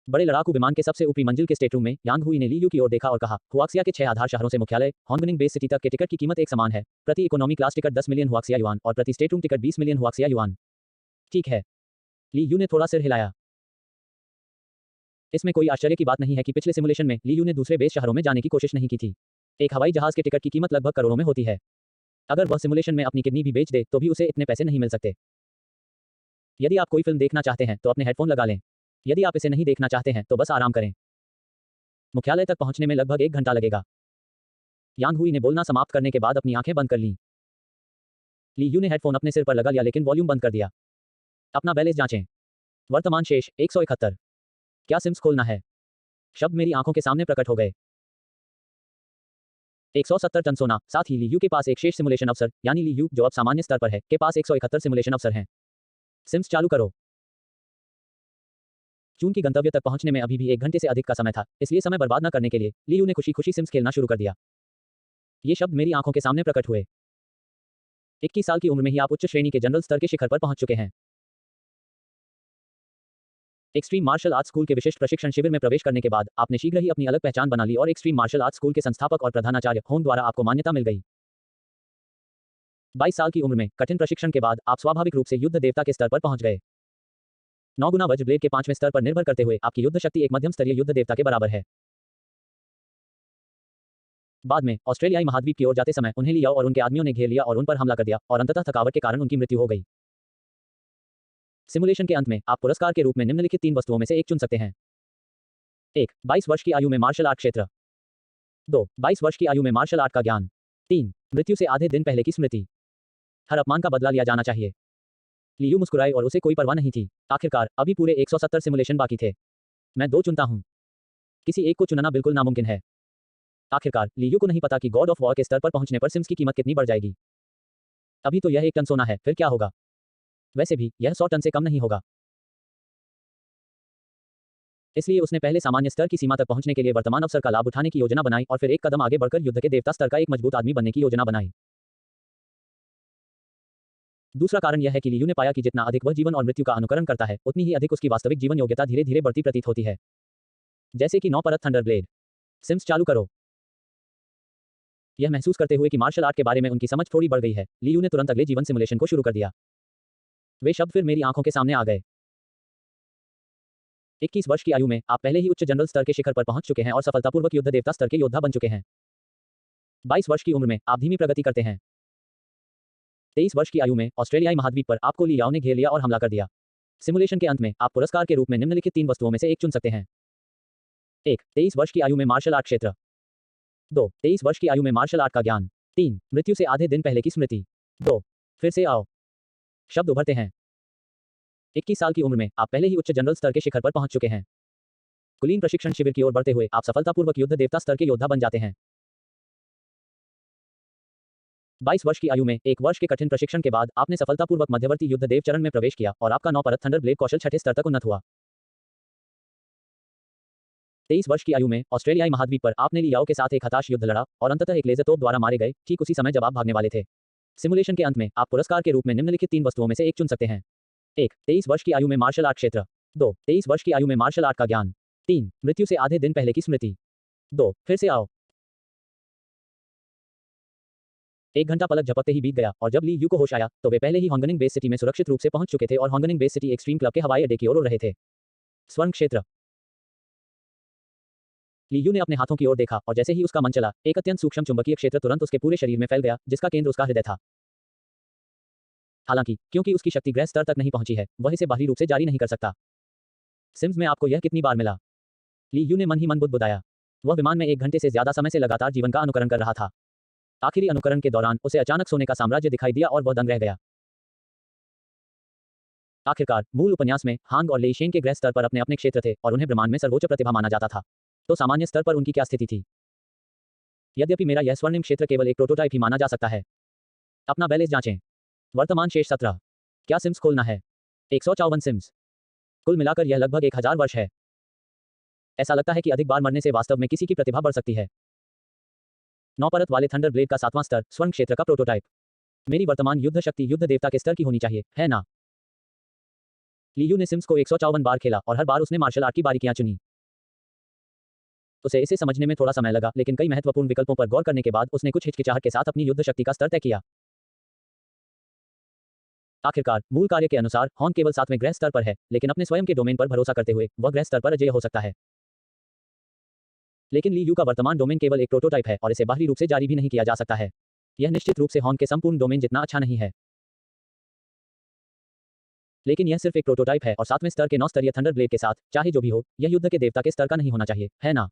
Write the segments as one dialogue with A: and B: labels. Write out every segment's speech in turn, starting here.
A: बड़े लड़ाकू विमान के सबसे ऊपरी मंजिल के स्टेटरूम में यांग हुई ने ली यू की ओर देखा और कहा, हुआक्सिया के 6 आधार शहरों से मुख्यालय हॉन्गनिंग बेस सिटी तक के टिकट की कीमत एक समान है। प्रति economy class ticket 10 million Huaxia yuan और प्रति stateroom ticket 20 million Huaxia yuan. ठीक है। ली यू ने थोड़ा सिर हिलाया। इसमें कोई आश्चर्य की बात नहीं है कि पिछले सिमुलेशन में ली यू ने दूसरे बेस शहरों में जाने की कोशिश नहीं की थी। एक हवाई जहाज के टिकट की कीमत लगभग करोड़ों में होती है। अगर वह सिमुलेशन में अपनी किडनी भी बेच दे तो भी उसे इतने पैसे नहीं मिल सकते। यदि आप कोई फिल्म देखना चाहते हैं तो अपने हेडफोन लगा लें। यदि आप इसे नहीं देखना चाहते हैं तो बस आराम करें। मुख्यालय तक पहुंचने में लगभग 1 घंटा लगेगा। यांग हुई ने बोलना समाप्त करने के बाद अपनी आंखें बंद कर लीं। ली यू ने हेडफोन अपने सिर पर लगा लिया लेकिन वॉल्यूम बंद कर दिया। अपना बैलेंस जांचें। वर्तमान शेष 171। क्या सिम्स खोलना है? शब्द मेरी आंखों के सामने प्रकट हो गए। 170 टन सोना। साथ ही ली यू के पास एक शेष सिमुलेशन अवसर, यानी ली यू, जो अब सामान्य स्तर पर है, के पास 171 सिमुलेशन अवसर हैं। सिम्स चालू करो। जून की गंतव्य तक पहुंचने में अभी भी 1 घंटे से अधिक का समय था, इसलिए समय बर्बाद न करने के लिए ली यू ने खुशी-खुशी सिम्स खेलना शुरू कर दिया। ये शब्द मेरी आंखों के सामने प्रकट हुए। 21 साल की उम्र में ही आप उच्च श्रेणी के जनरल स्तर के शिखर पर पहुंच चुके हैं। एक्सट्रीम मार्शल आर्ट्स स्कूल के विशिष्ट प्रशिक्षण शिविर में प्रवेश करने के बाद आपने शीघ्र ही अपनी अलग पहचान बना ली और एक्सट्रीम मार्शल आर्ट्स स्कूल के संस्थापक और प्रधानाचार्य होन द्वारा आपको मान्यता मिल गई। 22 साल की उम्र में कठिन प्रशिक्षण के बाद आप स्वाभाविक रूप से युद्ध देवता के स्तर पर पहुंच गए। 9 गुना वज्र ब्लेड के 5वें स्तर पर निर्भर करते हुए आपकी युद्ध शक्ति एक मध्यम स्तरीय युद्ध देवता के बराबर है। बाद में ऑस्ट्रेलियाई महाद्वीप की ओर जाते समय उन्हें लिया और उनके आदमियों ने घेर लिया और उन पर हमला कर दिया और अंततः थकावट के कारण उनकी मृत्यु हो गई। सिमुलेशन के अंत में आप पुरस्कार के रूप में निम्नलिखित 3 वस्तुओं में से एक चुन सकते हैं। 1. 22 वर्ष की आयु में मार्शल आर्ट क्षेत्र। 2. 22 वर्ष की आयु में मार्शल आर्ट का ज्ञान। 3. मृत्यु से आधे दिन पहले की स्मृति। हर अपमान का बदला लिया जाना चाहिए। लियू मुस्कुराए और उसे कोई परवाह नहीं थी। आखिरकार अभी पूरे 170 सिमुलेशन बाकी थे। मैं 2 चुनता हूं। किसी एक को चुनना बिल्कुल नामुमकिन है। आखिरकार लियू को नहीं पता कि गॉड ऑफ वॉर के स्तर पर पहुंचने पर सिम्स की कीमत कितनी बढ़ जाएगी। अभी तो यह 1 टन सोना है, फिर क्या होगा? वैसे भी यह 100 टन से कम नहीं होगा। इसलिए उसने पहले सामान्य स्तर की सीमा तक पहुंचने के लिए वर्तमान अवसर का लाभ उठाने की योजना बनाई और फिर एक कदम आगे बढ़कर युद्ध के देवता स्तर का एक मजबूत आदमी बनने की योजना बनाई। दूसरा कारण यह है कि लियू ने पाया कि जितना अधिक वह जीवन और मृत्यु का अनुकरण करता है, उतनी ही अधिक उसकी वास्तविक जीवन योग्यता धीरे-धीरे बढ़ती प्रतीत होती है। जैसे कि 9 परत थंडर ब्लेड। सिम्स चालू करो। यह महसूस करते हुए कि मार्शल आर्ट के बारे में उनकी समझ थोड़ी बढ़ गई है, लियू ने तुरंत अगले जीवन सिमुलेशन को शुरू कर दिया। वे शब्द फिर मेरी आंखों के सामने आ गए। 21 वर्ष की आयु में आप पहले ही उच्च जनरल स्तर के शिखर पर पहुंच चुके हैं और सफलतापूर्वक युद्ध देवता स्तर के योद्धा बन चुके हैं। 22 वर्ष की उम्र में आप धीमी प्रगति करते हैं। 23 वर्ष की आयु में ऑस्ट्रेलियाई महाद्वीप पर आपको ली याओ ने घेर लिया और हमला कर दिया। सिमुलेशन के अंत में आप पुरस्कार के रूप में निम्नलिखित 3 वस्तुओं में से एक चुन सकते हैं। 1. 23 वर्ष की आयु में मार्शल आर्ट क्षेत्र। 2. 23 वर्ष की आयु में मार्शल आर्ट का ज्ञान। 3. मृत्यु से आधे दिन पहले की स्मृति। 2. फिर से आओ। शब्द उभरते हैं। 21 साल की उम्र में आप पहले ही उच्च जनरल स्तर के शिखर पर पहुंच चुके हैं। कुलीन प्रशिक्षण शिविर की ओर बढ़ते हुए आप सफलतापूर्वक युद्ध देवता स्तर के योद्धा बन जाते हैं। 22 वर्ष की आयु में 1 वर्ष के कठिन प्रशिक्षण के बाद आपने सफलतापूर्वक मध्यवर्ती युद्ध देव चरण में प्रवेश किया और आपका 9 परत थंडर ब्लेड कौशल 6ठे स्तर तक उन्नत हुआ। 23 वर्ष की आयु में ऑस्ट्रेलियाई महाद्वीप पर आपने ली याओ के साथ एक हताश युद्ध लड़ा और अंततः एक लेजर तोप द्वारा मारे गए, ठीक उसी समय जब आप भागने वाले थे। सिमुलेशन के अंत में आप पुरस्कार के रूप में निम्नलिखित 3 वस्तुओं में से एक चुन सकते हैं। 1. 23 वर्ष की आयु में मार्शल आर्ट क्षेत्र। 2. 23 वर्ष की आयु में मार्शल आर्ट का ज्ञान। 3. मृत्यु से आधे दिन पहले की स्मृति। 2. फिर से आओ। 1 घंटा पलक झपकते ही बीत गया और जब ली यू को होश आया तो वे पहले ही हॉन्गनिंग बेस सिटी में सुरक्षित रूप से पहुंच चुके थे और हॉन्गनिंग बेस सिटी एक्सट्रीम क्लब के हवाई अड्डे की ओर उड़ रहे थे। स्वर्ण क्षेत्र। ली यू ने अपने हाथों की ओर देखा और जैसे ही उसका मन चला, एक अत्यंत सूक्ष्म चुंबकीय क्षेत्र तुरंत उसके पूरे शरीर में फैल गया, जिसका केंद्र उसका हृदय था। हालांकि क्योंकि उसकी शक्ति ग्रह स्तर तक नहीं पहुंची है, वह इसे बाहरी रूप से जारी नहीं कर सकता। सिम्स में आपको यह कितनी बार मिला? ली यू ने मन ही मन बुदबुदाया। वह विमान में 1 घंटे से ज्यादा समय से लगातार जीवन का अनुकरण कर रहा था। आखिरी अनुकरण के दौरान उसे अचानक सोने का साम्राज्य दिखाई दिया और वह दंग रह गया। आखिरकार मूल उपन्यास में हांग और लेइशेन के ग्रह स्तर पर अपने अपने क्षेत्र थे और उन्हें ब्रह्मांड में सर्वोच्च प्रतिभा माना जाता था। तो सामान्य स्तर पर उनकी क्या स्थिति थी? यद्यपि मेरा यह स्वर्णिम क्षेत्र केवल एक प्रोटोटाइप ही माना जा सकता है। अपना बैलेंस जांचें। वर्तमान शेष 17। क्या सिम्स खोलना है? 154 सिम्स। कुल मिलाकर यह लगभग 1000 वर्ष है। ऐसा लगता है कि अधिक बार मरने से वास्तव में किसी की प्रतिभा बढ़ सकती है। 9 परत वाले थंडर ब्लेड का 7वां स्तर, स्वर्ण क्षेत्र का प्रोटोटाइप। मेरी वर्तमान युद्ध शक्ति युद्ध देवता के स्तर की होनी चाहिए, है ना? लियू ने सिम्स को 154 बार खेला और हर बार उसने मार्शल आर्ट की बारीकियां चुनी। उसे इसे समझने में थोड़ा समय लगा, लेकिन कई महत्वपूर्ण विकल्पों पर गौर करने के बाद उसने कुछ हिचकिचाहट के साथ अपनी युद्ध शक्ति का स्तर तय किया। आखिरकार मूल कार्य के अनुसार हॉर्न केवल 7वें ग्रह स्तर पर है, लेकिन अपने स्वयं के डोमेन पर भरोसा करते हुए वह ग्रह स्तर पर अजेय हो सकता है। लेकिन ली यू का वर्तमान डोमेन केवल एक प्रोटोटाइप है और इसे बाहरी रूप से जारी भी नहीं किया जा सकता है। यह निश्चित रूप से हॉर्न के संपूर्ण डोमेन जितना अच्छा नहीं है, लेकिन यह सिर्फ एक प्रोटोटाइप है और 7वें स्तर के 9 स्तरीय थंडर ब्लेड के साथ, चाहे जो भी हो, यह युद्ध के देवता के स्तर का नहीं होना चाहिए, है ना?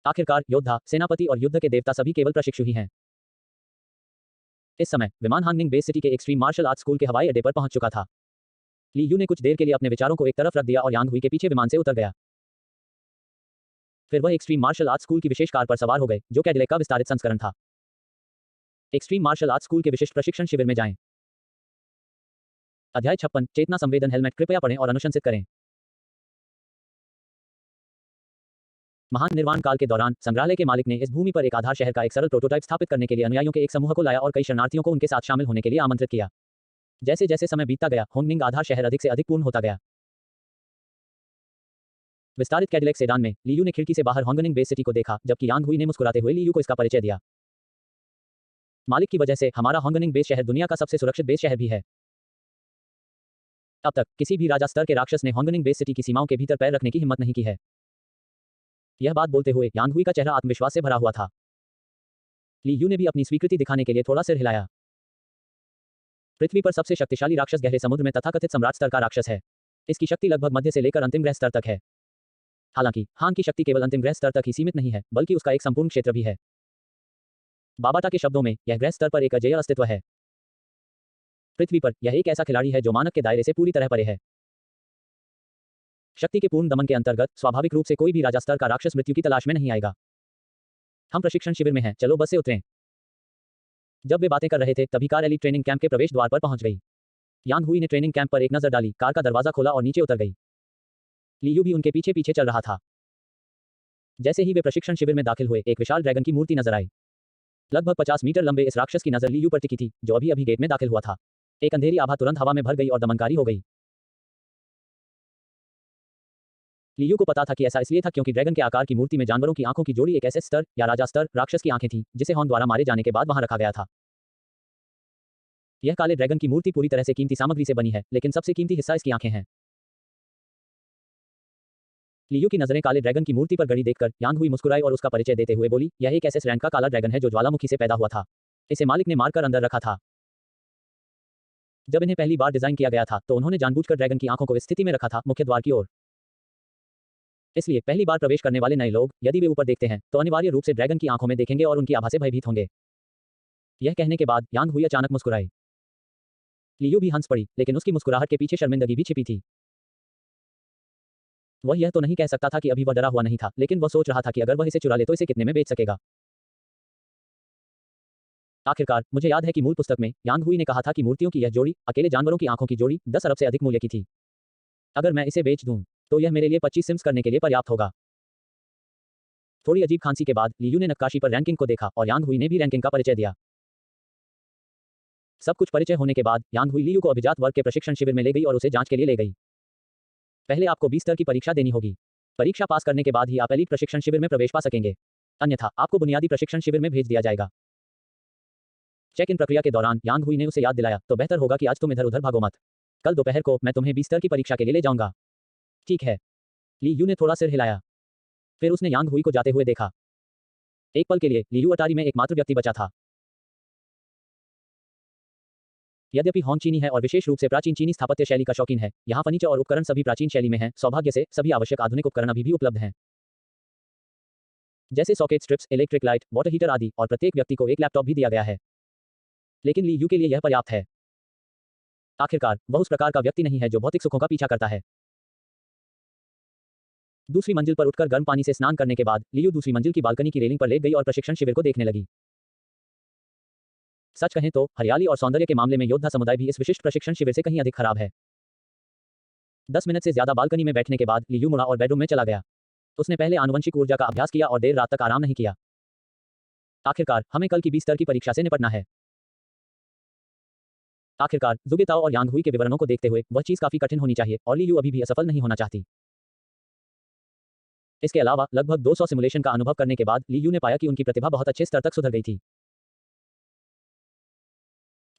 A: आखिरकार योद्धा, सेनापति और युद्ध के देवता सभी केवल प्रशिक्षु ही हैं। इस समय विमान हांगनिंग बेस सिटी के एक्सट्रीम मार्शल आर्ट स्कूल के हवाई अड्डे पर पहुंच चुका था। ली यू ने कुछ देर के लिए अपने विचारों को एक तरफ रख दिया और यांग हुई के पीछे विमान से उतर गया। फिर वह एक्सट्रीम मार्शल आर्ट स्कूल की विशेष कार पर सवार हो गए, जो कैडिलैक का विस्तारित संस्करण था। एक्सट्रीम मार्शल आर्ट स्कूल के विशिष्ट प्रशिक्षण शिविर में जाएं। अध्याय 56 चेतना संवेदन हेलमेट कृपया पढ़ें और अनुशंसित करें। महान निर्वाण काल के दौरान संग्रहालय के मालिक ने इस भूमि पर एक आधार शहर का एक सरल प्रोटोटाइप स्थापित करने के लिए अनुयायियों के एक समूह को लाया और कई शरणार्थियों को उनके साथ शामिल होने के लिए आमंत्रित किया। जैसे जैसे समय बीतता गया, होंगनिंग आधार शहर अधिक से अधिक पूर्ण होता गया। विस्तारित कैडिलैक सेडान में लियू ने खिड़की से बाहर होंगनिंग बेस सिटी को देखा, जबकि यांग हुई ने मुस्कुराते हुए लियू को इसका परिचय दिया। मालिक की वजह से हमारा होंगनिंग बेस शहर दुनिया का सबसे सुरक्षित बेस शहर भी है। अब तक किसी भी राजा स्तर के राक्षस ने होंगनिंग बेस सिटी की सीमाओं के भीतर पैर रखने की हिम्मत नहीं की है। यह बात बोलते हुए यांग हुई का चेहरा आत्मविश्वास से भरा हुआ था। ली यू ने भी अपनी स्वीकृति दिखाने के लिए थोड़ा सिर हिलाया। पृथ्वी पर सबसे शक्तिशाली राक्षस गहरे समुद्र में तथाकथित सम्राट स्तर का राक्षस है। इसकी शक्ति लगभग मध्य से लेकर अंतिम ग्रह स्तर तक है। हालांकि हान की शक्ति केवल अंतिम ग्रह स्तर तक ही सीमित नहीं है, बल्कि उसका एक संपूर्ण क्षेत्र भी है। बाबाटा के शब्दों में यह ग्रह स्तर पर एक अजेय अस्तित्व है। पृथ्वी पर यह एक ऐसा खिलाड़ी है जो मानक के दायरे से पूरी तरह परे है। शक्ति के पूर्ण दमन के अंतर्गत स्वाभाविक रूप से कोई भी राजा स्तर का राक्षस मृत्यु की तलाश में नहीं आएगा। हम प्रशिक्षण शिविर में हैं, चलो बस से उतरें। जब वे बातें कर रहे थे, तभी कार एलीट ट्रेनिंग कैंप के प्रवेश द्वार पर पहुंच गई। यांग हुई ने ट्रेनिंग कैंप पर एक नजर डाली, कार का दरवाजा खोला और नीचे उतर गई। लियू भी उनके पीछे पीछे चल रहा था। जैसे ही वे प्रशिक्षण शिविर में दाखिल हुए, एक विशाल ड्रैगन की मूर्ति नजर आई। लगभग 50 मीटर लंबे इस राक्षस की नजर लियू पर टिकी थी, जो अभी अभी गेट में दाखिल हुआ था। एक अंधेरी आभा तुरंत हवा में भर गई और दमनकारी हो गई। लियू को पता था कि ऐसा इसलिए था क्योंकि ड्रैगन के आकार की मूर्ति में जानवरों की आंखों की जोड़ी एक ऐसे स्तर या राजा स्तर राक्षस की आंखें थीं, जिसे हॉर्न द्वारा मारे जाने के बाद वहां रखा गया था। यह काले ड्रैगन की मूर्ति पूरी तरह से कीमती सामग्री से बनी है, लेकिन सबसे कीमती हिस्सा इसकी आंखें हैं। लियू की नजरें काले ड्रैगन की मूर्ति पर गड़ी देखकर यांग हुई मुस्कुराई और उसका परिचय देते हुए बोली, यह एक ऐसे रैंक का काला ड्रैगन है जो ज्वालामुखी से पैदा हुआ था। इसे मालिक ने मारकर अंदर रखा था। जब इन्हें पहली बार डिजाइन किया गया था, तो उन्होंने जानबूझकर ड्रैगन की आंखों को इस स्थिति में रखा था, मुख्य द्वार की ओर। इसलिए पहली बार प्रवेश करने वाले नए लोग, यदि वे ऊपर देखते हैं, तो अनिवार्य रूप से ड्रैगन की आंखों में देखेंगे और उनकी आभा से भयभीत होंगे। यह कहने के बाद यांग हुई अचानक मुस्कुराई। लियू भी हंस पड़ी, लेकिन उसकी मुस्कुराहट के पीछे शर्मिंदगी भी छिपी थी। वह यह तो नहीं कह सकता था कि अभी वह डरा हुआ नहीं था, लेकिन वह सोच रहा था कि अगर वह इसे चुरा ले तो इसे कितने में बेच सकेगा। आखिरकार मुझे याद है कि मूल पुस्तक में यांग हुई ने कहा था कि मूर्तियों की यह जोड़ी, अकेले जानवरों की आंखों की जोड़ी, 10 अरब से अधिक मूल्य की थी। अगर मैं इसे बेच दूं, तो यह मेरे लिए 25 सिम्स करने के लिए पर्याप्त होगा। थोड़ी अजीब खांसी के बाद लियू ने नक्काशी पर रैंकिंग को देखा और यांग हुई ने भी रैंकिंग का परिचय दिया। सब कुछ परिचय होने के बाद यांग हुई लियू को अभिजात वर्ग के प्रशिक्षण शिविर में ले गई और उसे जांच के लिए ले गई। पहले आपको 20 स्तर की परीक्षा देनी होगी। परीक्षा पास करने के बाद ही आप एलीट प्रशिक्षण शिविर में प्रवेश पा सकेंगे, अन्यथा आपको बुनियादी प्रशिक्षण शिविर में भेज दिया जाएगा। चेक इन प्रक्रिया के दौरान यांग हुई ने उसे याद दिलाया, तो बेहतर होगा कि आज तुम इधर उधर भागो मत। कल दोपहर को मैं तुम्हें 20 स्तर की परीक्षा के लिए ले जाऊंगा। ठीक है। ली यू ने थोड़ा सिर हिलाया। फिर उसने यांग हुई को जाते हुए देखा। एक पल के लिए लियू अटारी में एकमात्र व्यक्ति बचा था। यद्यपि हॉन्ग चीनी है और विशेष रूप से प्राचीन चीनी स्थापत्य शैली का शौकीन है, यहाँ फर्नीचर और उपकरण सभी प्राचीन शैली में हैं। सौभाग्य से सभी आवश्यक आधुनिक उपकरण अभी भी उपलब्ध हैं, जैसे socket strips, electric light, water heater आदि, और प्रत्येक व्यक्ति को एक लैपटॉप भी दिया गया है। लेकिन ली यू के लिए यह पर्याप्त है। आखिरकार वह उस प्रकार का व्यक्ति नहीं है जो भौतिक सुखों का पीछा करता है। दूसरी मंजिल पर उठकर गर्म पानी से स्नान करने के बाद लियू दूसरी मंजिल की बालकनी की रेलिंग पर लेट गई और प्रशिक्षण शिविर को देखने लगी। सच कहें तो हरियाली और सौंदर्य के मामले में योद्धा समुदाय भी इस विशिष्ट प्रशिक्षण शिविर से कहीं अधिक खराब है। 10 मिनट से ज्यादा बालकनी में बैठने के बाद लियू मुड़ा और बेडरूम में चला गया। उसने पहले आनुवंशिक ऊर्जा का अभ्यास किया और देर रात तक आराम नहीं किया। आखिरकार हमें कल की 20 स्तर की परीक्षा से निपटना है। आखिरकार जुगे ताओ और यांग हुई के विवरणों को देखते हुए वह चीज काफी कठिन होनी चाहिए और ली यू अभी भी असफल नहीं होना चाहती। इसके अलावा लगभग 200 सिमुलेशन का अनुभव करने के बाद ली यू ने पाया कि उनकी प्रतिभा बहुत अच्छे स्तर तक सुधर गई थी।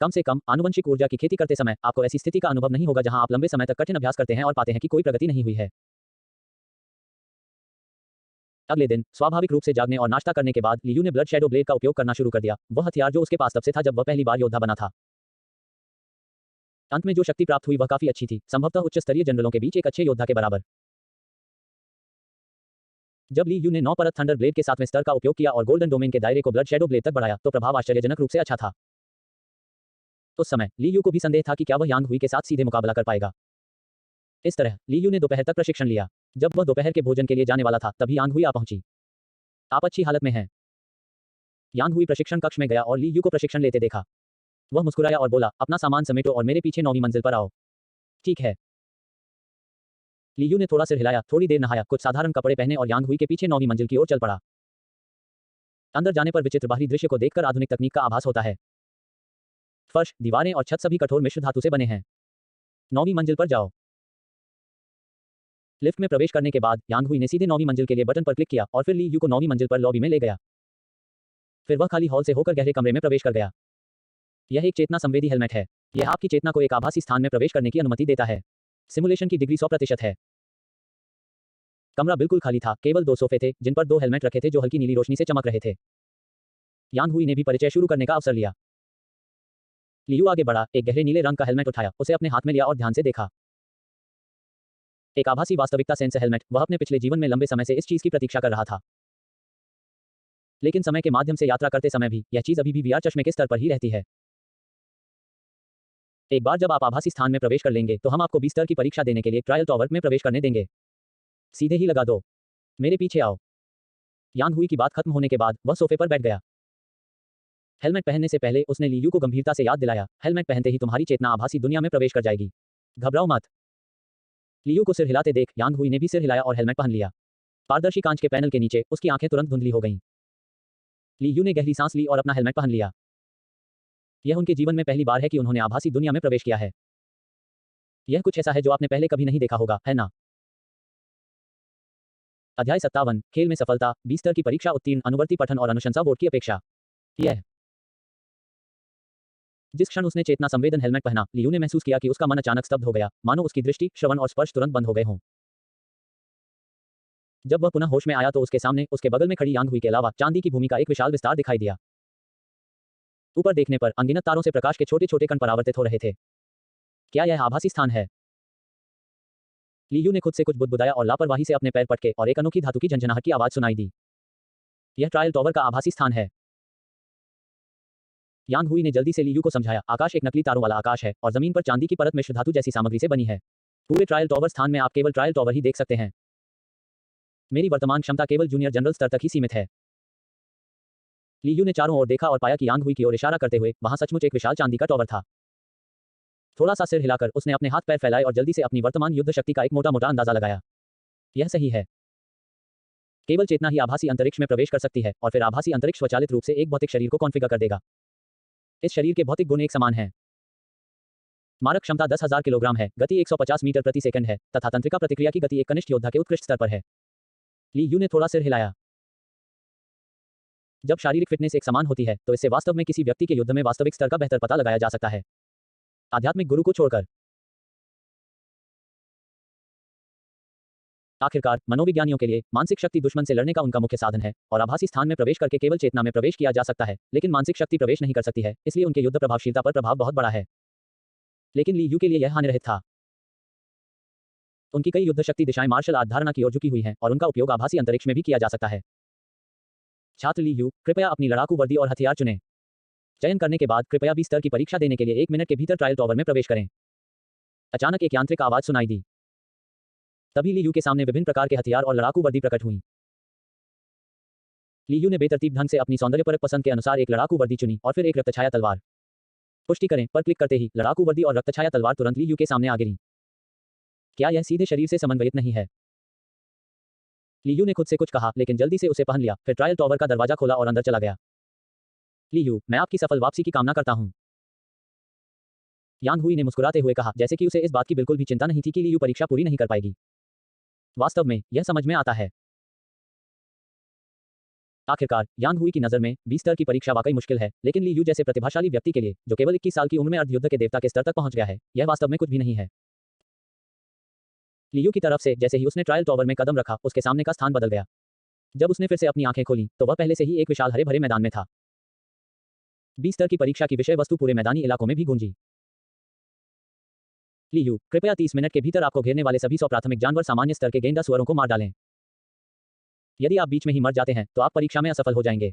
A: कम से कम आनुवंशिक ऊर्जा की खेती करते समय आपको ऐसी स्थिति का अनुभव नहीं होगा जहां आप लंबे समय तक कठिन अभ्यास करते हैं और पाते हैं कि कोई प्रगति नहीं हुई है। अगले दिन स्वाभाविक रूप से जागने और नाश्ता करने के बाद ली यू ने ब्लड शैडो ब्लेड का उपयोग करना शुरू कर दिया, वह हथियार जो उसके पास तब से था जब वह पहली बार योद्धा बना था। अंत में जो शक्ति प्राप्त हुई वह काफी अच्छी थी, संभवतः उच्च स्तरीय जनरलों के बीच एक अच्छे योद्धा के बराबर। जब ली यू ने 9 परत थंडर ब्लेड के 7वें स्तर का उपयोग किया और गोल्डन डोमेन के दायरे को ब्लड शैडो ब्लेड तक बढ़ाया तो प्रभाव आश्चर्यजनक रूप से अच्छा था। उस समय ली यू को भी संदेह था कि क्या वह यांग हुई के साथ सीधे मुकाबला कर पाएगा। इस तरह ली यू ने दोपहर तक प्रशिक्षण लिया। जब वह दोपहर के भोजन के लिए जाने वाला था तभी यांग हुई आ पहुंची। आप अच्छी हालत में हैं? यांग हुई प्रशिक्षण कक्ष में गया और ली यू को प्रशिक्षण लेते देखा। वह मुस्कुराया और बोला, अपना सामान समेटो और मेरे पीछे 9वीं मंजिल पर आओ। ठीक है। ली यू ने थोड़ा सिर हिलाया, थोड़ी देर नहाया, कुछ साधारण कपड़े पहने और यांग हुई के पीछे 9वीं मंजिल की ओर चल पड़ा। अंदर जाने पर विचित्र बाहरी दृश्य को देखकर आधुनिक तकनीक का आभास होता है। फर्श, दीवारें और छत सभी कठोर मिश्र धातु से बने हैं। 9वीं मंजिल पर जाओ। लिफ्ट में प्रवेश करने के बाद यांग हुई ने सीधे 9वीं मंजिल के लिए बटन पर क्लिक किया और फिर ली यू को 9वीं मंजिल पर लॉबी में ले गया। फिर वह खाली हॉल से होकर गहरे कमरे में प्रवेश कर गया। यह एक चेतना संवेदी हेलमेट है। यह आपकी चेतना को एक आभासी स्थान में प्रवेश करने की अनुमति देता है। सिमुलेशन की डिग्री 100% है। कमरा बिल्कुल खाली था, केवल 2 सोफे थे जिन पर 2 हेलमेट रखे थे जो हल्की नीली रोशनी से चमक रहे थे। यांग हुई ने भी परिचय शुरू करने का अवसर लिया। लियू आगे बढ़ा, एक गहरे नीले रंग का हेलमेट उठाया, उसे अपने हाथ में लिया और ध्यान से देखा। एक आभासी वास्तविकता सेंस हेलमेट। वह अपने पिछले जीवन में लंबे समय से इस चीज की प्रतीक्षा कर रहा था, लेकिन समय के माध्यम से यात्रा करते समय भी यह चीज अभी भी वीआर चश्मे के स्तर पर ही रहती है। एक बार जब आप आभासी स्थान में प्रवेश कर लेंगे तो हम आपको 20 स्तर की परीक्षा देने के लिए ट्रायल टॉवर में प्रवेश करने देंगे। सीधे ही लगा दो। मेरे पीछे आओ। यांग हुई की बात खत्म होने के बाद वह सोफे पर बैठ गया। हेलमेट पहनने से पहले उसने ली यू को गंभीरता से याद दिलाया, हेलमेट पहनते ही तुम्हारी चेतना आभासी दुनिया में प्रवेश कर जाएगी। घबराओ मत। ली यू को सिर हिलाते देख यांग हुई ने भी सिर हिलाया और हेलमेट पहन लिया। पारदर्शी कांच के पैनल के नीचे उसकी आंखें तुरंत धुंधली हो गईं। ली यू ने गहरी सांस ली और अपना हेलमेट पहन लिया। यह उनके जीवन में पहली बार है कि उन्होंने आभासी दुनिया में प्रवेश किया है। यह कुछ ऐसा है जो आपने पहले कभी नहीं देखा होगा, है ना? अध्याय 57, खेल में सफलता, 20 स्तर की परीक्षा उत्तीर्ण, अनुवर्ती पठन और अनुशंसा बोर्ड की अपेक्षा। यह जिस क्षण उसने चेतना संवेदन हेलमेट पहना, लियू ने महसूस किया कि उसका मन अचानक स्तब्ध हो गया, मानो उसकी दृष्टि, श्रवण और स्पर्श तुरंत बंद हो गए हों। जब वह पुनः होश में आया तो उसके सामने, उसके बगल में खड़ी यांग हुई के अलावा चांदी की भूमि का एक विशाल विस्तार दिखाई दिया। ऊपर देखने पर अनगिनत तारों से प्रकाश के छोटे छोटे कण परावर्तित हो रहे थे। क्या यह आभासी स्थान है? लियू ने खुद से कुछ बुदबुदाया और लापरवाही से अपने पैर पटके और एक अनोखी धातु की झंझनाहट की आवाज सुनाई दी। यह ट्रायल टॉवर का आभासी स्थान है। यांग हुई ने जल्दी से लियू को समझाया, आकाश एक नकली तारों वाला आकाश है और जमीन पर चांदी की परत मिश्र धातु जैसी सामग्री से बनी है। पूरे ट्रायल टॉवर स्थान में आप केवल ट्रायल टॉवर ही देख सकते हैं। मेरी वर्तमान क्षमता केवल जूनियर जनरल स्तर तक ही सीमित है। लियू ने चारों ओर देखा और पाया कि यांग हुई की ओर इशारा करते हुए वहां सचमुच एक विशाल चांदी का टॉवर था। थोड़ा सा सिर हिलाकर उसने अपने हाथ पैर फैलाए और जल्दी से अपनी वर्तमान युद्ध शक्ति का एक मोटा मोटा अंदाजा लगाया। यह सही है। केवल चेतना ही आभासी अंतरिक्ष में प्रवेश कर सकती है और फिर आभासी अंतरिक्ष स्वचालित रूप से एक भौतिक शरीर को कॉन्फ़िगर कर देगा। इस शरीर के भौतिक गुण एक समान हैं। मारक क्षमता 10,000 किलोग्राम है, गति 150 मीटर प्रति सेकंड है तथा तंत्रिका प्रतिक्रिया की गति एक कनिष्ठ योद्धा के उत्कृष्ट स्तर पर है। ली यू ने थोड़ा सिर हिलाया। जब शारीरिक फिटनेस एक समान होती है तो इससे वास्तव में किसी व्यक्ति के युद्ध में वास्तविक स्तर का बेहतर पता लगाया जा सकता है, आध्यात्मिक गुरु को छोड़कर। आखिरकार मनोविज्ञानियों के लिए मानसिक शक्ति दुश्मन से लड़ने का उनका मुख्य साधन है और आभासी स्थान में प्रवेश करके केवल चेतना में प्रवेश किया जा सकता है, लेकिन मानसिक शक्ति प्रवेश नहीं कर सकती है, इसलिए उनके युद्ध प्रभावशीलता पर प्रभाव बहुत बड़ा है। लेकिन ली यू के लिए यह हानिरहित था। उनकी कई युद्ध शक्ति दिशाएं मार्शल आर्ट धारणा की ओर झुकी हुई हैं और उनका उपयोग आभासी अंतरिक्ष में भी किया जा सकता है। छात्र ली यू, कृपया अपनी लड़ाकू वर्दी और हथियार चुनें। चयन करने के बाद कृपया 20 स्तर की परीक्षा देने के लिए 1 मिनट के भीतर ट्रायल टॉवर में प्रवेश करें। अचानक एक यांत्रिक आवाज सुनाई दी। तभी ली यू के सामने विभिन्न प्रकार के हथियार और लड़ाकू वर्दी प्रकट हुई। ली यू ने बेतरतीब ढंग से अपनी सौंदर्यपरक पसंद के अनुसार एक लड़ाकू वर्दी चुनी और फिर एक रक्तछाया तलवार। पुष्टि करें पर क्लिक करते ही लड़ाकू वर्दी और रक्तछाया तलवार तुरंत ली यू के सामने आ गिरी। क्या यह सीधे शरीर से समन्वयित नहीं है? ली यू ने खुद से कुछ कहा लेकिन जल्दी से उसे पहन लिया, फिर ट्रायल टॉवर का दरवाजा खोला और अंदर चला गया। ली यू, मैं आपकी सफल वापसी की कामना करता हूं। यांग हुई ने मुस्कुराते हुए कहा, जैसे कि उसे इस बात की बिल्कुल भी चिंता नहीं थी कि ली यू परीक्षा पूरी नहीं कर पाएगी। वास्तव में यह समझ में आता है। आखिरकार यांग हुई की नजर में 20 स्तर की परीक्षा वाकई मुश्किल है, लेकिन ली यू जैसे प्रतिभाशाली व्यक्ति के लिए, जो केवल 21 साल की उम्र में अर्धयुद्ध के देवता के स्तर तक पहुंच गया है, यह वास्तव में कुछ भी नहीं है। ली यू की तरफ से जैसे ही उसने ट्रायल टॉवर में कदम रखा, उसके सामने का स्थान बदल गया। जब उसने फिर से अपनी आंखें खोली, तो वह पहले से ही एक विशाल हरे भरे मैदान में था। 20 स्तर की परीक्षा की विषय वस्तु पूरे मैदानी इलाकों में भी गूंजी। ली यू, कृपया 30 मिनट के भीतर आपको घेरने वाले सभी 100 प्राथमिक जानवर सामान्य स्तर के गेंडा सुअरों को मार डालें। यदि आप बीच में ही मर जाते हैं, तो आप परीक्षा में असफल हो जाएंगे।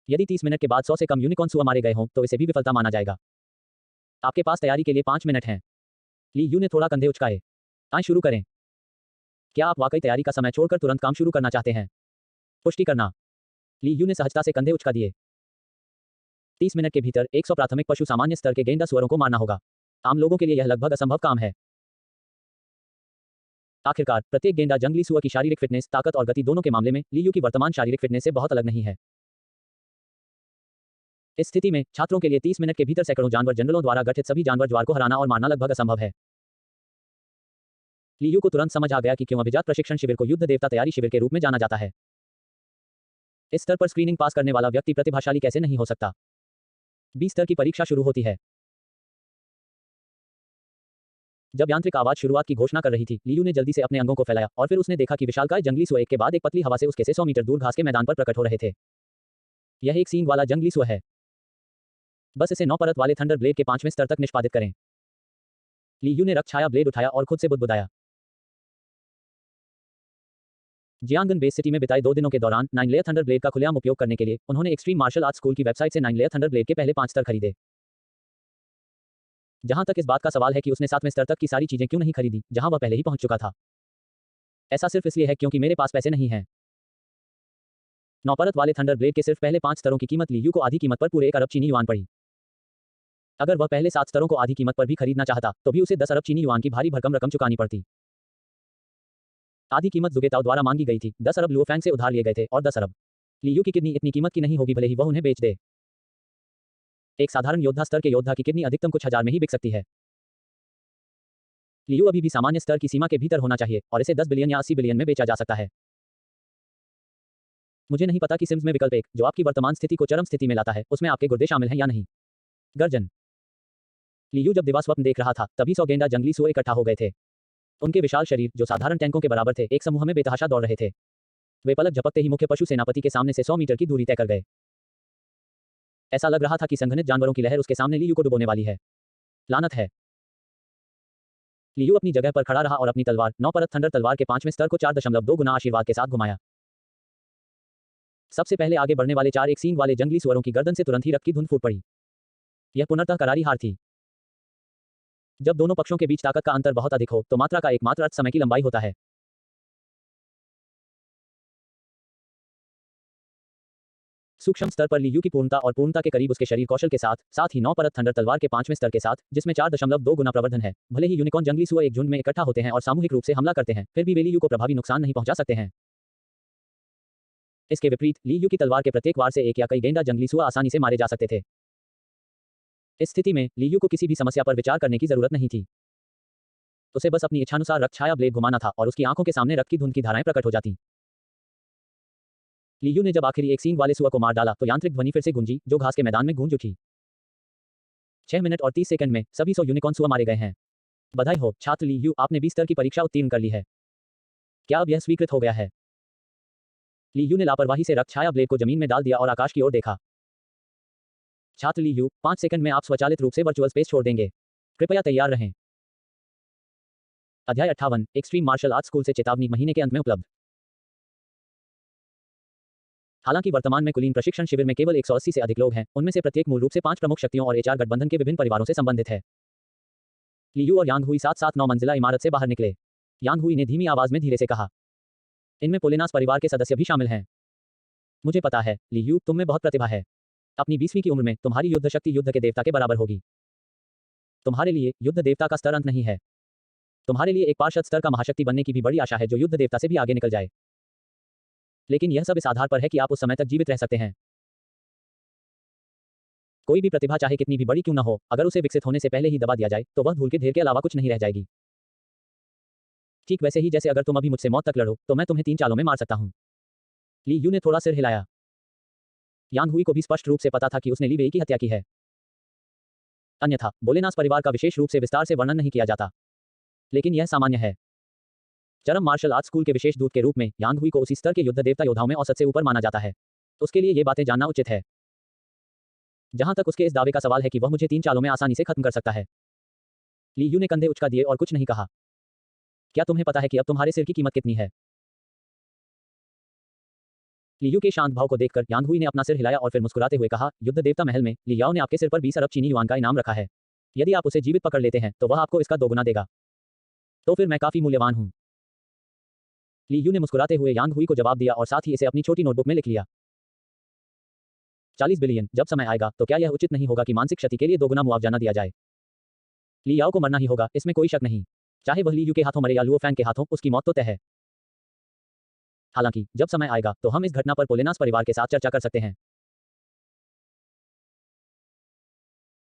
A: यदि 30 मिनट के बाद 100 से कम यूनिकॉर्न सुअर मारे गए हों, तो इसे भी विफलता माना जाएगा। आपके पास तैयारी के लिए 5 मिनट हैं। ली यू ने थोड़ा कंधे उचकाए। आइए शुरू करें। क्या आप वाकई तैयारी का समय छोड़कर तुरंत काम शुरू करना चाहते हैं? पुष्टि करना। ली यू ने सहजता से कंधे उचका दिए। 30 मिनट के भीतर 100 प्राथमिक पशु सामान्य स्तर के गेंडा सुअरों को मारना होगा। आम लोगों के लिए यह लगभग असंभव काम है। आखिरकार प्रत्येक गेंडा जंगली सुअर की शारीरिक फिटनेस, ताकत और गति दोनों के मामले में ली यू की वर्तमान शारीरिक फिटनेस से बहुत अलग नहीं है। इस स्थिति में छात्रों के लिए 30 मिनट के भीतर सैकड़ों जानवर जनरलों द्वारा गठित सभी जानवर ज्वार को हराना और मारना लगभग असंभव है। ली यू को तुरंत समझ आ गया कि क्यों अभिजात प्रशिक्षण शिविर को युद्ध देवता तैयारी शिविर के रूप में जाना जाता है। इस स्तर पर स्क्रीनिंग पास करने वाला व्यक्ति प्रतिभाशाली कैसे नहीं हो सकता? 20 स्तर की परीक्षा शुरू होती है। जब यांत्रिक आवाज शुरुआत की घोषणा कर रही थी, ली यू ने जल्दी से अपने अंगों को फैलाया और फिर उसने देखा कि विशालकाय जंगली सुअर एक के बाद एक पतली हवा से उसके से 100 मीटर दूर घास के मैदान पर प्रकट हो रहे थे। यह एक सींग वाला जंगली सुअर है। बस इसे 9 परत वाले थंडर ब्लेड के 5वें स्तर तक निष्पादित करें। ली यू ने रक्त छाया ब्लेड उठाया और खुद से बुदबुदाया। जियांगन बेस सिटी में बिताए 2 दिनों के दौरान 9 लेयर थंडर ब्लेड का खुलेआम उपयोग करने के लिए उन्होंने एक्सट्रीम मार्शल आर्ट्स स्कूल की वेबसाइट से 9 लेयर थंडर ब्लेड के पहले 5 स्तर खरीदे। जहां तक इस बात का सवाल है कि उसने 7वें स्तर तक की सारी चीजें क्यों नहीं खरीदी, जहां वह पहले ही पहुंच चुका था। ऐसा सिर्फ इसलिए है क्योंकि मेरे पास पैसे नहीं हैं। 9 परत वाले थंडर ब्लेड के सिर्फ पहले 5 स्तरों की कीमत ली यू को आधी कीमत पर पूरे 1 अरब चीनी युआन पड़ी। अगर वह पहले 7 स्तरों को आधी कीमत पर भी खरीदना चाहता, तो भी उसे 10 अरब चीनी युआन की भारी भरकम रकम चुकानी पड़ती। आधी कीमत जुगेताओ द्वारा मांगी गई थी, 10 अरब लुओफैंग से उधार लिए गए थे और 10 अरब। ली यू की किडनी इतनी कीमत की नहीं होगी भले ही वह उन्हें बेच दे। एक साधारण योद्धा स्तर के योद्धा की किडनी अधिकतम कुछ हजार में ही बिक सकती है। ली यू अभी भी सामान्य स्तर की सीमा के भीतर होना चाहिए और इसे 10 बिलियन या 80 बिलियन में बेचा जा सकता है। मुझे नहीं पता कि सिम्स में विकल्प 1, जो आपकी वर्तमान स्थिति को चरम स्थिति में लाता है, उसमें आपके गुर्दे शामिल हैं या नहीं। गर्जन। ली यू जब दिवास्वप्न देख रहा था, तभी 100 गेंडा जंगली सुअर इकट्ठा हो गए थे। उनके विशाल शरीर, जो साधारण टैंकों के बराबर थे, एक समूह में बेतहाशा दौड़ रहे थे। वे पलक झपकते ही मुख्य पशु सेनापति के सामने से 100 मीटर की दूरी तय कर गए। ऐसा लग रहा था कि संघनित जानवरों की लहर उसके सामने ली यू को डुबोने वाली है। लानत है। ली यू अपनी जगह पर खड़ा रहा और अपनी तलवार, 9 परत थंडर तलवार के 5वें स्तर को 4.2 गुना आशीर्वाद के साथ घुमाया। सबसे पहले आगे बढ़ने वाले 4 एक सींग वाले जंगली सुअरों की गर्दन से तुरंत ही रक्त की धुंध फूट पड़ी। यह पुनर्तः करारी हार थी। जब दोनों पक्षों के बीच ताकत का अंतर बहुत अधिक हो, तो मात्रा का एकमात्र अर्थ समय की लंबाई होता है। सूक्ष्म स्तर पर ली यू की पूर्णता और पूर्णता के करीब उसके शरीर कौशल के साथ ही 9 परत थंडर तलवार के 5वें स्तर के साथ, जिसमें 4.2 गुना प्रवर्धन है। भले ही यूनिकॉर्न जंगली सुअर एक झुंड में इकट्ठा होते हैं और सामूहिक रूप से हमला करते हैं, फिर भी वे ली यू को प्रभावी नुकसान नहीं पहुंचा सकते हैं। इसके विपरीत ली यू की तलवार के प्रत्येक वार से एक या कई गेंडा जंगली सुअर आसानी से मारे जा सकते थे। इस स्थिति में ली यू को किसी भी समस्या पर विचार करने की जरूरत नहीं थी। उसे बस अपनी इच्छानुसार रक्त छाया ब्लेड घुमाना था और उसकी आंखों के सामने रक्त की धुंध की धाराएं प्रकट हो जाती। ली यू ने जब आखिरी एक सींग वाले सुअर को मार डाला, तो यांत्रिक ध्वनि फिर से गूंजी, जो घास के मैदान में गूंज उठी। 6 मिनट और 30 सेकंड में सभी 100 यूनिकॉर्न सुअर मारे गए हैं। बधाई हो छात्र ली यू, आपने 20 स्तर की परीक्षा उत्तीर्ण कर ली है। क्या अब यह स्वीकृत हो गया है? ली यू ने लापरवाही से रक्त छाया ब्लेड को जमीन में डाल दिया और आकाश की ओर देखा। छात्र ली यू, 5 सेकंड में आप स्वचालित रूप से वर्चुअल स्पेस छोड़ देंगे। कृपया तैयार रहें। अध्याय 58, एक्सट्रीम मार्शल आर्ट्स स्कूल से चेतावनी, महीने के अंत में उपलब्ध। हालांकि वर्तमान में कुलीन प्रशिक्षण शिविर में केवल 180 से अधिक लोग हैं, उनमें से प्रत्येक मूल रूप से 5 प्रमुख शक्तियों और एचआर गठबंधन के विभिन्न परिवारों से संबंधित है। ली यू और यांग हुई साथ साथ 9 मंजिला इमारत से बाहर निकले। यांग हुई ने धीमी आवाज में धीरे से कहा, इनमें पोलेनास परिवार के सदस्य भी शामिल हैं। मुझे पता है ली यू, तुम में बहुत प्रतिभा है। अपनी 20वीं की उम्र में तुम्हारी युद्ध शक्ति युद्ध के देवता के बराबर होगी। तुम्हारे लिए युद्ध देवता का स्तर अंत नहीं है। तुम्हारे लिए एक पार्षद स्तर का महाशक्ति बनने की भी बड़ी आशा है, जो युद्ध देवता से भी आगे निकल जाए। लेकिन यह सब इस आधार पर है कि आप उस समय तक जीवित रह सकते हैं। कोई भी प्रतिभा चाहे कितनी भी बड़ी क्यों न हो, अगर उसे विकसित होने से पहले ही दबा दिया जाए तो वह धूल के ढेर के अलावा कुछ नहीं रह जाएगी। ठीक वैसे ही जैसे अगर तुम अभी मुझसे मौत तक लड़ो तो मैं तुम्हें 3 चालों में मार सकता हूं। ली यू ने थोड़ा सिर हिलाया। यांग हुई को भी स्पष्ट रूप से पता था कि उसने ली वेई की हत्या की है। अन्यथा बोलेनास परिवार का विशेष रूप से विस्तार से वर्णन नहीं किया जाता, लेकिन यह सामान्य है। चरम मार्शल आर्ट स्कूल के विशेष दूत के रूप में यांग हुई को उसी स्तर के युद्ध देवता योद्धाओं में औसत से ऊपर माना जाता है। उसके लिए ये बातें जानना उचित है। जहां तक उसके इस दावे का सवाल है कि वह मुझे 3 चालों में आसानी से खत्म कर सकता है। ली यू ने कंधे उचका दिए और कुछ नहीं कहा। क्या तुम्हें पता है कि अब तुम्हारे सिर की कीमत कितनी है? ली यू के शांत भाव को देखकर यांग हुई ने अपना सिर हिलाया और फिर मुस्कुराते हुए कहा, युद्ध देवता महल में ली याओ ने आपके सिर पर 20 अरब चीनी युआन का इनाम रखा है। यदि आप उसे जीवित पकड़ लेते हैं तो वह आपको इसका दोगुना देगा। तो फिर मैं काफी मूल्यवान हूं। ली यू ने मुस्कुराते हुए यांग हुई को जवाब दिया और साथ ही इसे अपनी छोटी नोटबुक में लिख लिया। 40 बिलियन, जब समय आएगा तो क्या यह उचित नहीं होगा कि मानसिक क्षति के लिए दोगुना मुआवजा न दिया जाए? ली याओ को मरना ही होगा, इसमें कोई शक नहीं। चाहे वह ली यू के हाथों मरे या लुओ फैंग के हाथों, उसकी मौत तो तय है। हालांकि जब समय आएगा तो हम इस घटना पर पोलेनास परिवार के साथ चर्चा कर सकते हैं।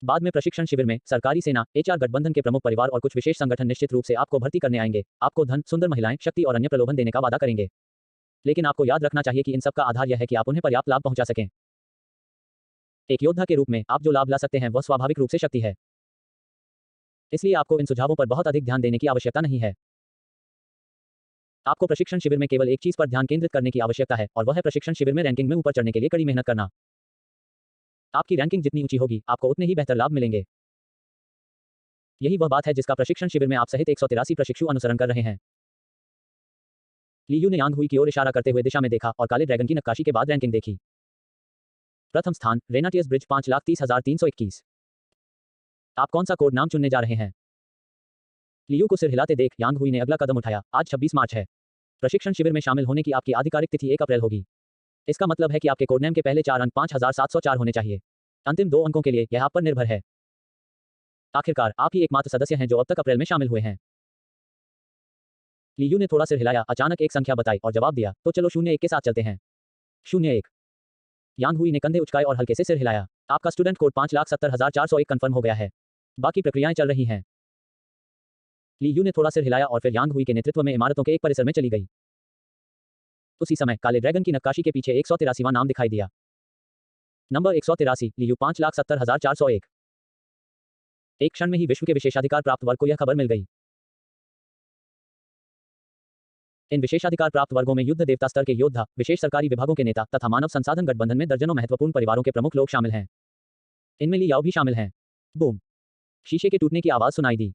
A: बाद में प्रशिक्षण शिविर में सरकारी सेना, एचआर गठबंधन के प्रमुख परिवार और कुछ विशेष संगठन निश्चित रूप से आपको भर्ती करने आएंगे, आपको धन, सुंदर महिलाएं, शक्ति और अन्य प्रलोभन देने का वादा करेंगे। लेकिन आपको याद रखना चाहिए कि इन सब का आधार यह है कि आप उन्हें पर्याप्त लाभ पहुंचा सकें। एक योद्धा के रूप में आप जो लाभ ला सकते हैं वह स्वाभाविक रूप से शक्ति है। इसलिए आपको इन सुझावों पर बहुत अधिक ध्यान देने की आवश्यकता नहीं है। आपको प्रशिक्षण शिविर में केवल एक चीज पर ध्यान केंद्रित करने की आवश्यकता है और वह है प्रशिक्षण शिविर में रैंकिंग में ऊपर चढ़ने के लिए कड़ी मेहनत करना। आपकी रैंकिंग जितनी ऊंची होगी, आपको उतने ही बेहतर लाभ मिलेंगे। यही वह बात है जिसका प्रशिक्षण शिविर में आप सहित 183 प्रशिक्षु अनुसरण कर रहे हैं। ली यू ने यांग हुई की ओर इशारा करते हुए दिशा में देखा और काले ड्रैगन की नक्काशी के बाद रैंकिंग देखी। प्रथम स्थान, रेनाटियस ब्रिज 5,30,321। आप कौन सा कोड नाम चुनने जा रहे हैं? ली यू को सिर हिलाते देख यांग हुई ने अगला कदम उठाया। आज 26 मार्च है। प्रशिक्षण शिविर में शामिल होने की आपकी आधिकारिक तिथि 1 अप्रैल होगी। इसका मतलब है कि आपके कोड नेम के पहले 4 अंक 5,704 होने चाहिए। अंतिम 2 अंकों के लिए यह आप पर निर्भर है। आखिरकार आप ही एकमात्र सदस्य हैं जो अब तक अप्रैल में शामिल हुए हैं। ली यू ने थोड़ा सिर हिलाया, अचानक एक संख्या बताई और जवाब दिया, तो चलो 01 के साथ चलते हैं। 01। यांग हुई ने कंधे उचकाए और हल्के से सिर हिलाया। आपका स्टूडेंट कोड 5,70,401 कंफर्म हो गया है। बाकी प्रक्रियाएं चल रही हैं। ली यू ने थोड़ा सिर हिलाया और फिर यांग हुई के नेतृत्व में इमारतों के एक परिसर में चली गई। उसी समय काले ड्रैगन की नक्काशी के पीछे 183वां नाम दिखाई दिया। Number 183, Li Yu 5,70,401। एक क्षण में ही विश्व के विशेषाधिकार प्राप्त वर्ग को यह खबर मिल गई। इन विशेषाधिकार प्राप्त वर्गों में युद्ध देवता स्तर के योद्धा, विशेष सरकारी विभागों के नेता तथा मानव संसाधन गठबंधन में दर्जनों महत्वपूर्ण परिवारों के प्रमुख लोग शामिल हैं। इनमें ली याओ भी शामिल हैं। बूम! शीशे के टूटने की आवाज सुनाई दी।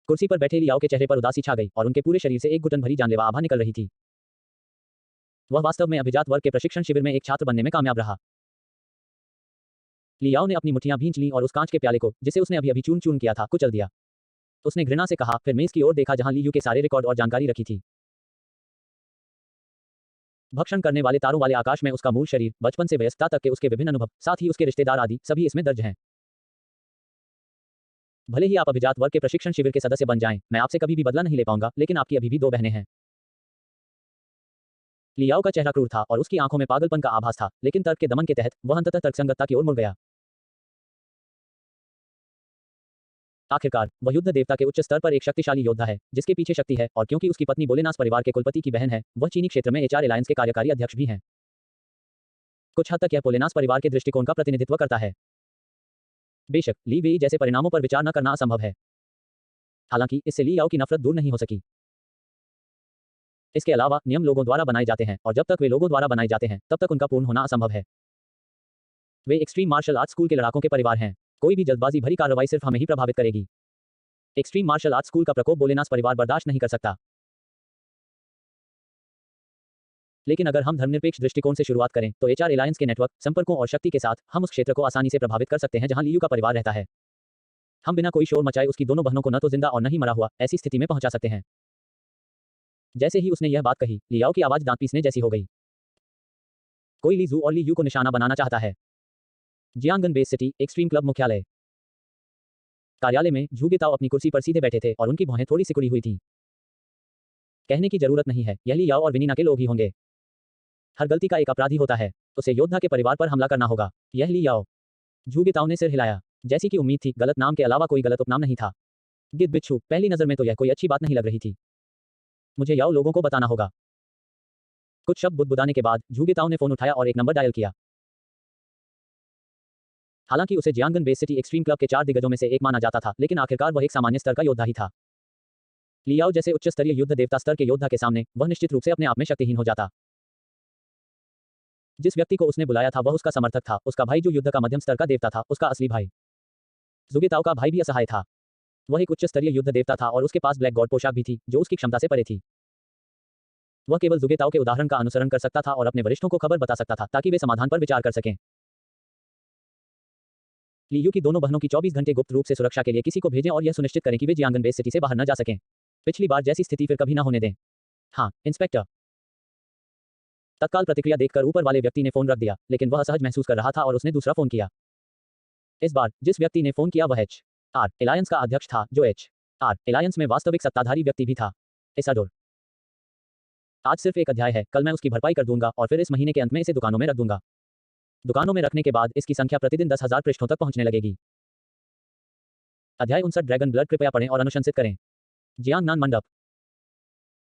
A: कुर्सी पर बैठे ली याओ के चेहरे पर उदासी छा गई और उनके पूरे शरीर से एक घुटन भरी जानलेवा आभा निकल रही थी। वह वास्तव में अभिजात वर्ग के प्रशिक्षण शिविर में एक छात्र बनने में कामयाब रहा। ली याओ ने अपनी मुट्ठियां भींच लीं और उस कांच के प्याले को, जिसे उसने अभी अभी चून-चून किया था, कुचल दिया। उसने घृणा से कहा, फिर मेज की ओर देखा जहां ली यू के सारे रिकॉर्ड और जानकारी रखी थी। भक्षण करने वाले तारों वाले आकाश में उसका मूल शरीर, बचपन से वयस्कता तक के उसके विभिन्न अनुभव, साथ ही उसके रिश्तेदार आदि सभी इसमें दर्ज हैं। भले ही आप अभिजात वर्ग के प्रशिक्षण शिविर के सदस्य बन जाएं, मैं आपसे कभी भी बदला नहीं ले पाऊंगा, लेकिन आपकी अभी भी 2 बहनें हैं। ली याओ का चेहरा क्रूर था और उसकी आंखों में पागलपन का आभास था, लेकिन तर्क के दमन के तहत वह अंततः तर्कसंगतता की ओर मुड़ गया। आखिरकार वह युद्ध देवता के उच्च स्तर पर एक शक्तिशाली योद्धा है, जिसके पीछे शक्ति है, और क्योंकि उसकी पत्नी बोलेनास परिवार के कुलपति की बहन है, वह चीनी क्षेत्र में एचआर एलायंस के कार्यकारी अध्यक्ष भी हैं। कुछ हद तक यह पोलेनास परिवार के दृष्टिकोण का प्रतिनिधित्व करता है। बेशक ली वेई जैसे परिणामों पर विचार न करना असंभव है। हालांकि इससे ली याओ की नफरत दूर नहीं हो सकी। इसके अलावा नियम लोगों द्वारा बनाए जाते हैं और जब तक वे लोगों द्वारा बनाए जाते हैं तब तक उनका पूर्ण होना असंभव है। वे एक्सट्रीम मार्शल आर्ट स्कूल के लड़ाकों के परिवार हैं। कोई भी जल्दबाजी भरी कार्रवाई सिर्फ हमें ही प्रभावित करेगी। एक्सट्रीम मार्शल आर्ट स्कूल का प्रकोप बोलेनास परिवार बर्दाश्त नहीं कर सकता। लेकिन अगर हम धर्मनिरपेक्ष दृष्टिकोण से शुरुआत करें तो एचआर एलायंस के नेटवर्क, संपर्कों और शक्ति के साथ हम उस क्षेत्र को आसानी से प्रभावित कर सकते हैं जहां ली यू का परिवार रहता है। हम बिना कोई शोर मचाए उसकी दोनों बहनों को न तो जिंदा और न ही मरा हुआ ऐसी स्थिति में पहुंचा सकते हैं। जैसे ही उसने यह बात कही, ली याओ की आवाज दांत पीसने जैसी हो गई। कोई ली जू और ली यू को निशाना बनाना चाहता है। जियांगन बेस सिटी एक्सट्रीम क्लब मुख्यालय कार्यालय में झूगे ताओ अपनी कुर्सी पर सीधे बैठे थे और उनकी भौहें थोड़ी सिकुड़ी हुई थीं। कहने की जरूरत नहीं है, यह ली याओ और विनीना के लोग ही होंगे। हर गलती का एक अपराधी होता है। उसे योद्धा के परिवार पर हमला करना होगा। यह ली याओ। झुगिताओ ने सिर हिलाया। जैसी कि उम्मीद थी, गलत नाम के अलावा कोई गलत उपनाम नहीं था। गिद्ध बिच्छू, पहली नजर में तो यह कोई अच्छी बात नहीं लग रही थी। मुझे याओ लोगों को बताना होगा। कुछ शब्द बुदबुदाने के बाद झुगिताओ ने फोन उठाया और एक नंबर डायल किया। हालांकि उसे जियांगन बेस सिटी एक्सट्रीम क्लब के 4 दिग्गजों में से एक माना जाता था, लेकिन आखिरकार वह एक सामान्य स्तर का योद्धा ही था। लियाओ जैसे उच्च स्तरीय युद्ध देवता स्तर के योद्धा के सामने वह निश्चित रूप से अपने आप में शक्तिहीन हो जाता। जिस व्यक्ति को उसने बुलाया था वह उसका समर्थक था, उसका भाई जो युद्ध का मध्यम स्तर का देवता था, उसका असली भाई। जुगिताओ का भाई भी असहाय था। वह एक उच्च स्तरीय युद्ध देवता था और उसके पास ब्लैक गॉड पोशाक भी थी, जो उसकी क्षमता से परे थी। वह केवल जुगेताओ के उदाहरण का अनुसरण कर सकता था और अपने वरिष्ठों को खबर बता सकता था ताकि वे समाधान पर विचार कर सकें। लियू की दोनों बहनों की 24 घंटे गुप्त रूप से सुरक्षा के लिए किसी को भेजें और यह सुनिश्चित करें कि वे जियांगन बेस सिटी से बाहर न जा सकें। पिछली बार जैसी स्थिति फिर कभी न होने दें। हाँ, इंस्पेक्टर। तत्काल प्रतिक्रिया देखकर ऊपर वाले व्यक्ति ने फोन रख दिया, लेकिन वह असहज महसूस कर रहा था और उसने दूसरा फोन किया। इस बार जिस व्यक्ति ने फोन किया वह HR एलायंस का अध्यक्ष था, जो HR एलायंस में वास्तविक सत्ताधारी व्यक्ति भी था, इसाडोर। आज सिर्फ एक अध्याय है, कल मैं उसकी भरपाई कर दूंगा और फिर इस महीने के अंत में इसे दुकानों में रख दूंगा। दुकानों में रखने के बाद इसकी संख्या प्रतिदिन 10,000 पृष्ठों तक पहुंचने लगेगी। अध्याय 59 ड्रैगन ब्लड, कृपया पढ़ें और अनुशंसित करें। जियांगनान मंडप।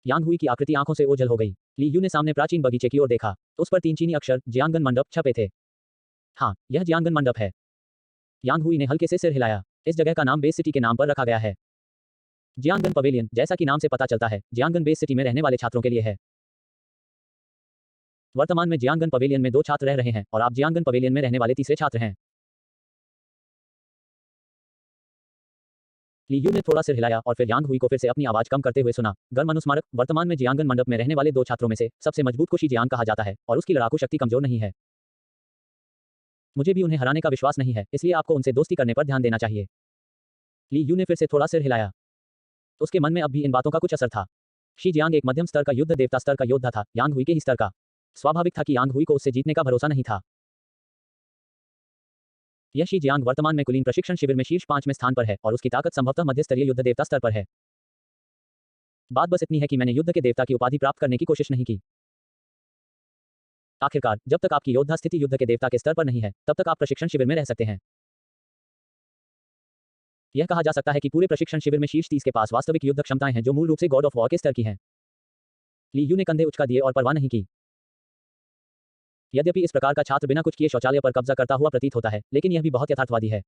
A: यांग हुई की आकृति आंखों से ओझल हो गई। ली यू ने सामने प्राचीन बगीचे की ओर देखा। उस पर 3 चीनी अक्षर जियांगन मंडप छपे थे। हाँ, यह जियांगन मंडप है। यांग हुई ने हल्के से सिर हिलाया। इस जगह का नाम बेस सिटी के नाम पर रखा गया है। जियांगन पवेलियन, जैसा कि नाम से पता चलता है, जियांगन बेस सिटी में रहने वाले छात्रों के लिए है। वर्तमान में जियांगन पवेलियन में 2 छात्र रह रहे हैं और आप जियांगन पवेलियन में रहने वाले तीसरे छात्र हैं। ली यू ने थोड़ा सिर हिलाया और फिर यांग हुई को फिर से अपनी आवाज कम करते हुए सुना। गर्म अनुस्मारक, वर्तमान में जियांगन मंडप में रहने वाले 2 छात्रों में से सबसे मजबूत को शी जियांग कहा जाता है और उसकी लड़ाकू शक्ति कमजोर नहीं है। मुझे भी उन्हें हराने का विश्वास नहीं है, इसलिए आपको उनसे दोस्ती करने पर ध्यान देना चाहिए। ली यू ने फिर से थोड़ा सिर हिलाया। उसके मन में अब भी इन बातों का कुछ असर था। शी जियांग एक मध्यम स्तर का युद्ध देवता स्तर का योद्धा था, यांग हुई के ही स्तर का। स्वाभाविक था कि यांग हुई को उससे जीतने का भरोसा नहीं था। यह शी जियांग वर्तमान में कुलीन प्रशिक्षण शिविर में शीर्ष 5 में स्थान पर है और उसकी ताकत संभवतः मध्य स्तरीय युद्ध देवता स्तर पर है। बात बस इतनी है कि मैंने युद्ध के देवता की उपाधि प्राप्त करने की कोशिश नहीं की। आखिरकार, जब तक आपकी योद्धा स्थिति युद्ध के देवता के स्तर पर नहीं है, तब तक आप प्रशिक्षण शिविर में रह सकते हैं। यह कहा जा सकता है कि पूरे प्रशिक्षण शिविर में शीर्ष 30 के पास वास्तविक युद्ध क्षमताएं हैं जो मूल रूप से गॉड ऑफ वॉर के स्तर की हैं। ली यू ने कंधे उचका दिए और परवाह नहीं की। यद्यपि इस प्रकार का छात्र बिना कुछ किए शौचालय पर कब्जा करता हुआ प्रतीत होता है, लेकिन यह भी बहुत यथार्थवादी है।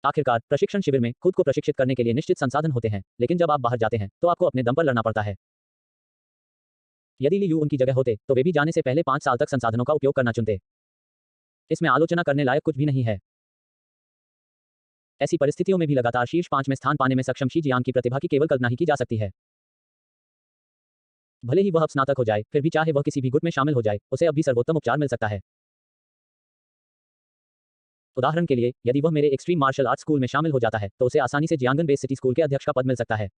A: आखिरकार, प्रशिक्षण शिविर में खुद को प्रशिक्षित करने के लिए निश्चित संसाधन होते हैं, लेकिन जब आप बाहर जाते हैं तो आपको अपने दम पर लड़ना पड़ता है। यदि ली यू उनकी जगह होते तो वे भी जाने से पहले 5 साल तक संसाधनों का उपयोग करना चुनते। इसमें आलोचना करने लायक कुछ भी नहीं है। ऐसी परिस्थितियों में भी लगातार शीर्ष 5 में स्थान पाने में सक्षम शी जियांग की प्रतिभा की केवल कल्पना ही की जा सकती है। भले ही वह अब स्नातक हो जाए, फिर भी चाहे वह किसी भी गुट में शामिल हो जाए, उसे अब भी सर्वोत्तम उपचार मिल सकता है। उदाहरण के लिए, यदि वह मेरे एक्सट्रीम मार्शल आर्ट स्कूल में शामिल हो जाता है, तो उसे आसानी से जियांगन बेस सिटी स्कूल के अध्यक्ष का पद मिल सकता है।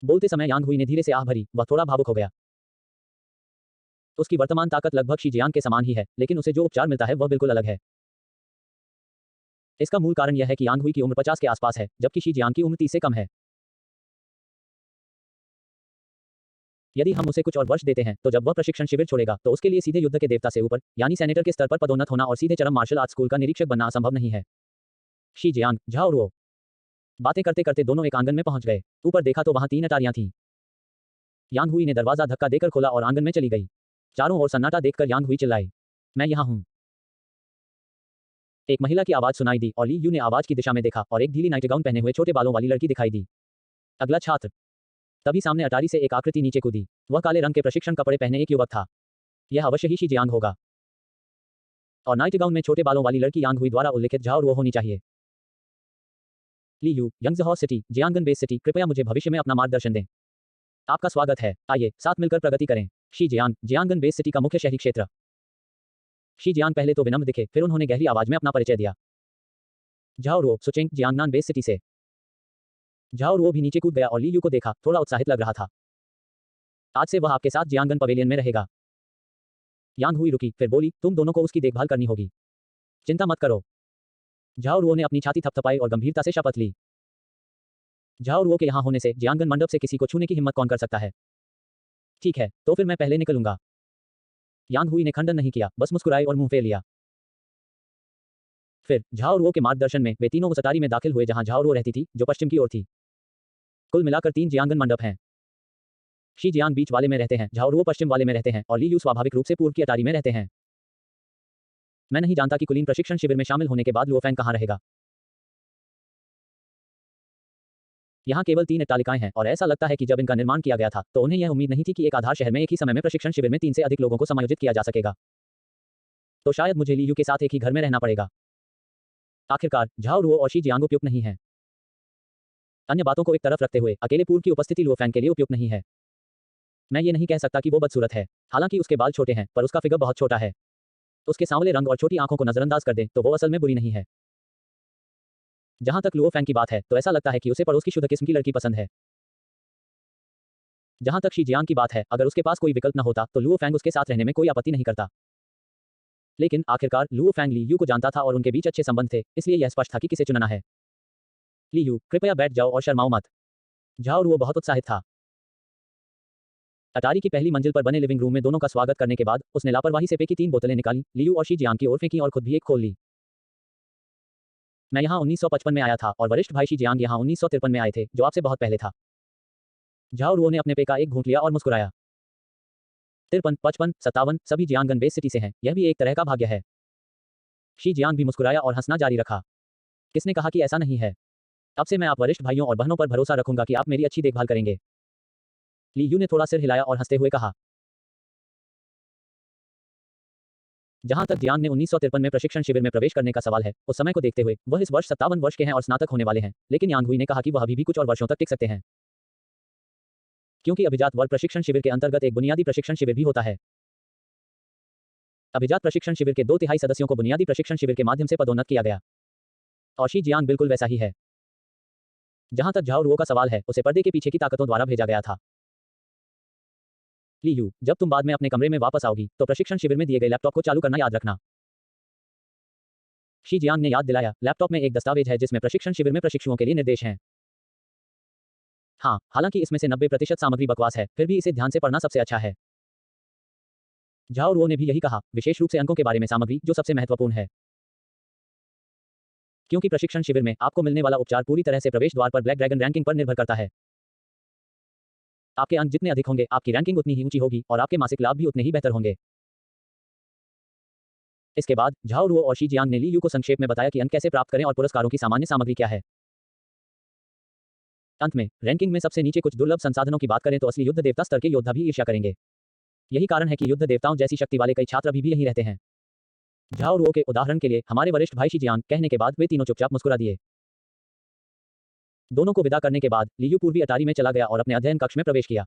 A: बोलते समय यांग हुई ने धीरे से आह भरी, वह थोड़ा भावुक हो गया। उसकी वर्तमान ताकत लगभग शी जियांग के समान ही है, लेकिन उसे जो उपचार मिलता है वह बिल्कुल अलग है। इसका मूल कारण यह है कि यांग हुई की उम्र 50 के आसपास है, जबकि शी जियांग की उम्र 30 से कम है। यदि हम उसे कुछ और वर्ष देते हैं, तो जब वह प्रशिक्षण शिविर छोड़ेगा, तो उसके लिए सीधे युद्ध के देवता से ऊपर, यानी सेनेटर के स्तर पर पदोन्नत होना और सीधे चरम मार्शल आर्ट स्कूल का निरीक्षक बनना असंभव नहीं है। Shi Jiang, Zhao Ruo. बातें करते करते दोनों एक आंगन में पहुंच गए। ऊपर देखा तो वहां 3 अटारियां थीं। यांग हुई ने दरवाजा धक्का देकर खोला और आंगन में चली गई। चारों ओर सन्नाटा देखकर यांग हुई चिल्लाई, मैं यहां हूं। एक महिला की आवाज सुनाई दी और ली यू ने आवाज की दिशा में देखा और एक ढीली नाइटगाउन पहने हुए छोटे बालों वाली लड़की दिखाई दी। अगला छात्र। तभी सामने अटारी से एक आकृति नीचे कूदी। वह काले रंग के प्रशिक्षण कपड़े पहने एक युवक था। यह अवश्य ही शी जियांग होगा। और नाइटगाउन में छोटे बालों वाली लड़की यांग हुई द्वारा उल्लिखित झाओ रुओ होनी चाहिए। ली यू, यंगज़हौ सिटी, जियांगन बेस सिटी, कृपया मुझे भविष्य में अपना मार्गदर्शन दें। आपका स्वागत है, आइए साथ मिलकर प्रगति करें। शी जियांग, जियांगन बेस सिटी का मुख्य शहरी क्षेत्र। शी जियांग पहले तो विनम्र दिखे, फिर उन्होंने गहरी आवाज में अपना परिचय दिया। झाओ रुओ, सुचेंग, जियांगनान बेस सिटी से। झाओ रुओ भी नीचे कूद गया और ली यू को देखा, थोड़ा उत्साहित लग रहा था। आज से वह आपके साथ जियांगन पवेलियन में रहेगा। यांग हुई रुकी, फिर बोली, तुम दोनों को उसकी देखभाल करनी होगी। चिंता मत करो। झाओ रुओ ने अपनी छाती थपथपाई और गंभीरता से शपथ ली। झाओ रुओ के यहां होने से जियांगन मंडप से किसी को छूने की हिम्मत कौन कर सकता है? ठीक है, तो फिर मैं पहले निकलूंगा। यांग हुई ने खंडन नहीं किया, बस मुस्कुराई और मुंह फेर लिया। फिर झाओ रुओ के मार्गदर्शन में वे तीनों उस अटारी में दाखिल हुए जहां झाओ रुओ रहती थी, जो पश्चिम की ओर थी। कुल मिलाकर 3 जियांगन मंडप हैं। शी जियांग बीच वाले में रहते हैं, झाओ रुओ पश्चिम वाले में रहते हैं और ली यू स्वाभाविक रूप से पूर्व की अटारी में रहते हैं। मैं नहीं जानता कि कुलीन प्रशिक्षण शिविर में शामिल होने के बाद लुओफेंग कहां रहेगा। यहाँ केवल 3 अट्टालिकाएं हैं और ऐसा लगता है कि जब इनका निर्माण किया गया था तो उन्हें यह उम्मीद नहीं थी कि एक आधार शहर में एक ही समय में प्रशिक्षण शिविर में 3 से अधिक लोगों को समायोजित किया जा सकेगा। तो शायद मुझे ली यू के साथ एक ही घर में रहना पड़ेगा। आखिरकार झाओ रुओ और शी जियांग उपयुक्त नहीं है। अन्य बातों को एक तरफ रखते हुए अकेले पूर्व की उपस्थिति लुओफेंग के लिए उपयुक्त नहीं है। मैं ये नहीं कह सकता कि वो बदसूरत है। हालांकि उसके बाल छोटे हैं पर उसका फिगर बहुत छोटा है। उसके सांवले रंग और छोटी आंखों को नजरअंदाज कर दें तो वो असल में बुरी नहीं है। जहां तक लुओफेंग की बात है तो ऐसा लगता है कि उसे पड़ोस की शुद्ध किस्म की लड़की पसंद है। जहां तक शी जियांग की बात है, अगर उसके पास कोई विकल्प न होता तो लुओफेंग उसके साथ रहने में कोई आपत्ति नहीं करता। लेकिन आखिरकार लुओफेंग ली यू को जानता था और उनके बीच अच्छे संबंध थे, इसलिए यह स्पष्ट था कि किसे चुनना है। ली यू, कृपया बैठ जाओ और शर्माओ मत। झाओ रुओ बहुत उत्साहित था। अटारी की पहली मंजिल पर बने लिविंग रूम में दोनों का स्वागत करने के बाद उसने लापरवाही से पे की 3 बोतलें निकाली, ली यू और शी जियांग की ओर फेंकी और खुद भी एक खोल ली। मैं यहाँ 1955 में आया था और वरिष्ठ भाई शी जियांग यहाँ 1953 में आए थे, जो आपसे बहुत पहले था। झाओ रुओ ने अपने पे का एक घूंट लिया और मुस्कुराया। 53, 55, 57 सभी जियांगन बेस सिटी से हैं, यह भी एक तरह का भाग्य है। शी जियांग भी मुस्कुराया और हंसना जारी रखा। किसने कहा कि ऐसा नहीं है? अब से मैं आप वरिष्ठ भाइयों और बहनों पर भरोसा रखूंगा कि आप मेरी अच्छी देखभाल करेंगे। ली यू ने थोड़ा सिर हिलाया और हंसते हुए कहा। जहां तक जियांग ने 1953 में प्रशिक्षण शिविर में प्रवेश करने का सवाल है, उस समय को देखते हुए वह इस वर्ष 57 वर्ष के हैं और स्नातक होने वाले हैं, लेकिन यांग हुई ने कहा कि वह अभी भी कुछ और वर्षों तक टिक सकते हैं। क्योंकि अभिजात वर्ग प्रशिक्षण शिविर के अंतर्गत एक बुनियादी प्रशिक्षण शिविर भी होता है। अभिजात प्रशिक्षण शिविर के 2/3 सदस्यों को बुनियादी प्रशिक्षण शिविर के माध्यम से पदोन्नत किया गया। और शी जियांग बिल्कुल वैसा ही है। जहां तक झाओ रुओ का सवाल है, उसे पर्दे के पीछे की ताकतों द्वारा भेजा गया था। ली यू, जब तुम बाद में अपने कमरे में वापस आओगी तो प्रशिक्षण शिविर में दिए गए लैपटॉप को चालू करना याद रखना। शी जियांग ने याद दिलाया, लैपटॉप में एक दस्तावेज है जिसमें प्रशिक्षण शिविर में प्रशिक्षुओं के लिए निर्देश हैं। हाँ, हालांकि इसमें से 90% सामग्री बकवास है, फिर भी इसे ध्यान से पढ़ना सबसे अच्छा है। झाओ रुओ ने भी यही कहा, विशेष रूप से अंकों के बारे में सामग्री, जो सबसे महत्वपूर्ण है। क्योंकि प्रशिक्षण शिविर में आपको मिलने वाला उपचार पूरी तरह से प्रवेश द्वार पर ब्लैक ड्रैगन रैंकिंग पर निर्भर करता है। आपके अंक जितने अधिक होंगे, आपकी रैंकिंग उतनी ही ऊंची होगी और आपके मासिक लाभ भी उतने ही बेहतर होंगे। इसके बाद झाओ रुओ और शी जियांग ने ली यू को संक्षेप में बताया कि अंक कैसे प्राप्त करें और पुरस्कारों की सामान्य सामग्री क्या है। अंत में रैंकिंग में सबसे नीचे कुछ दुर्लभ संसाधनों की बात करें तो असली युद्ध देवता स्तर के योद्धा भी ईर्ष्या करेंगे। यही कारण है कि युद्ध देवताओं जैसी शक्ति वाले कई छात्र अभी भी यहीं रहते हैं। झाओ रुओ के उदाहरण के लिए हमारे वरिष्ठ भाई शी जियांग कहने के बाद वे तीनों चुपचाप मुस्कुरा दिए। दोनों को विदा करने के बाद ली यू पूर्वी अटारी में चला गया और अपने अध्ययन कक्ष में प्रवेश किया।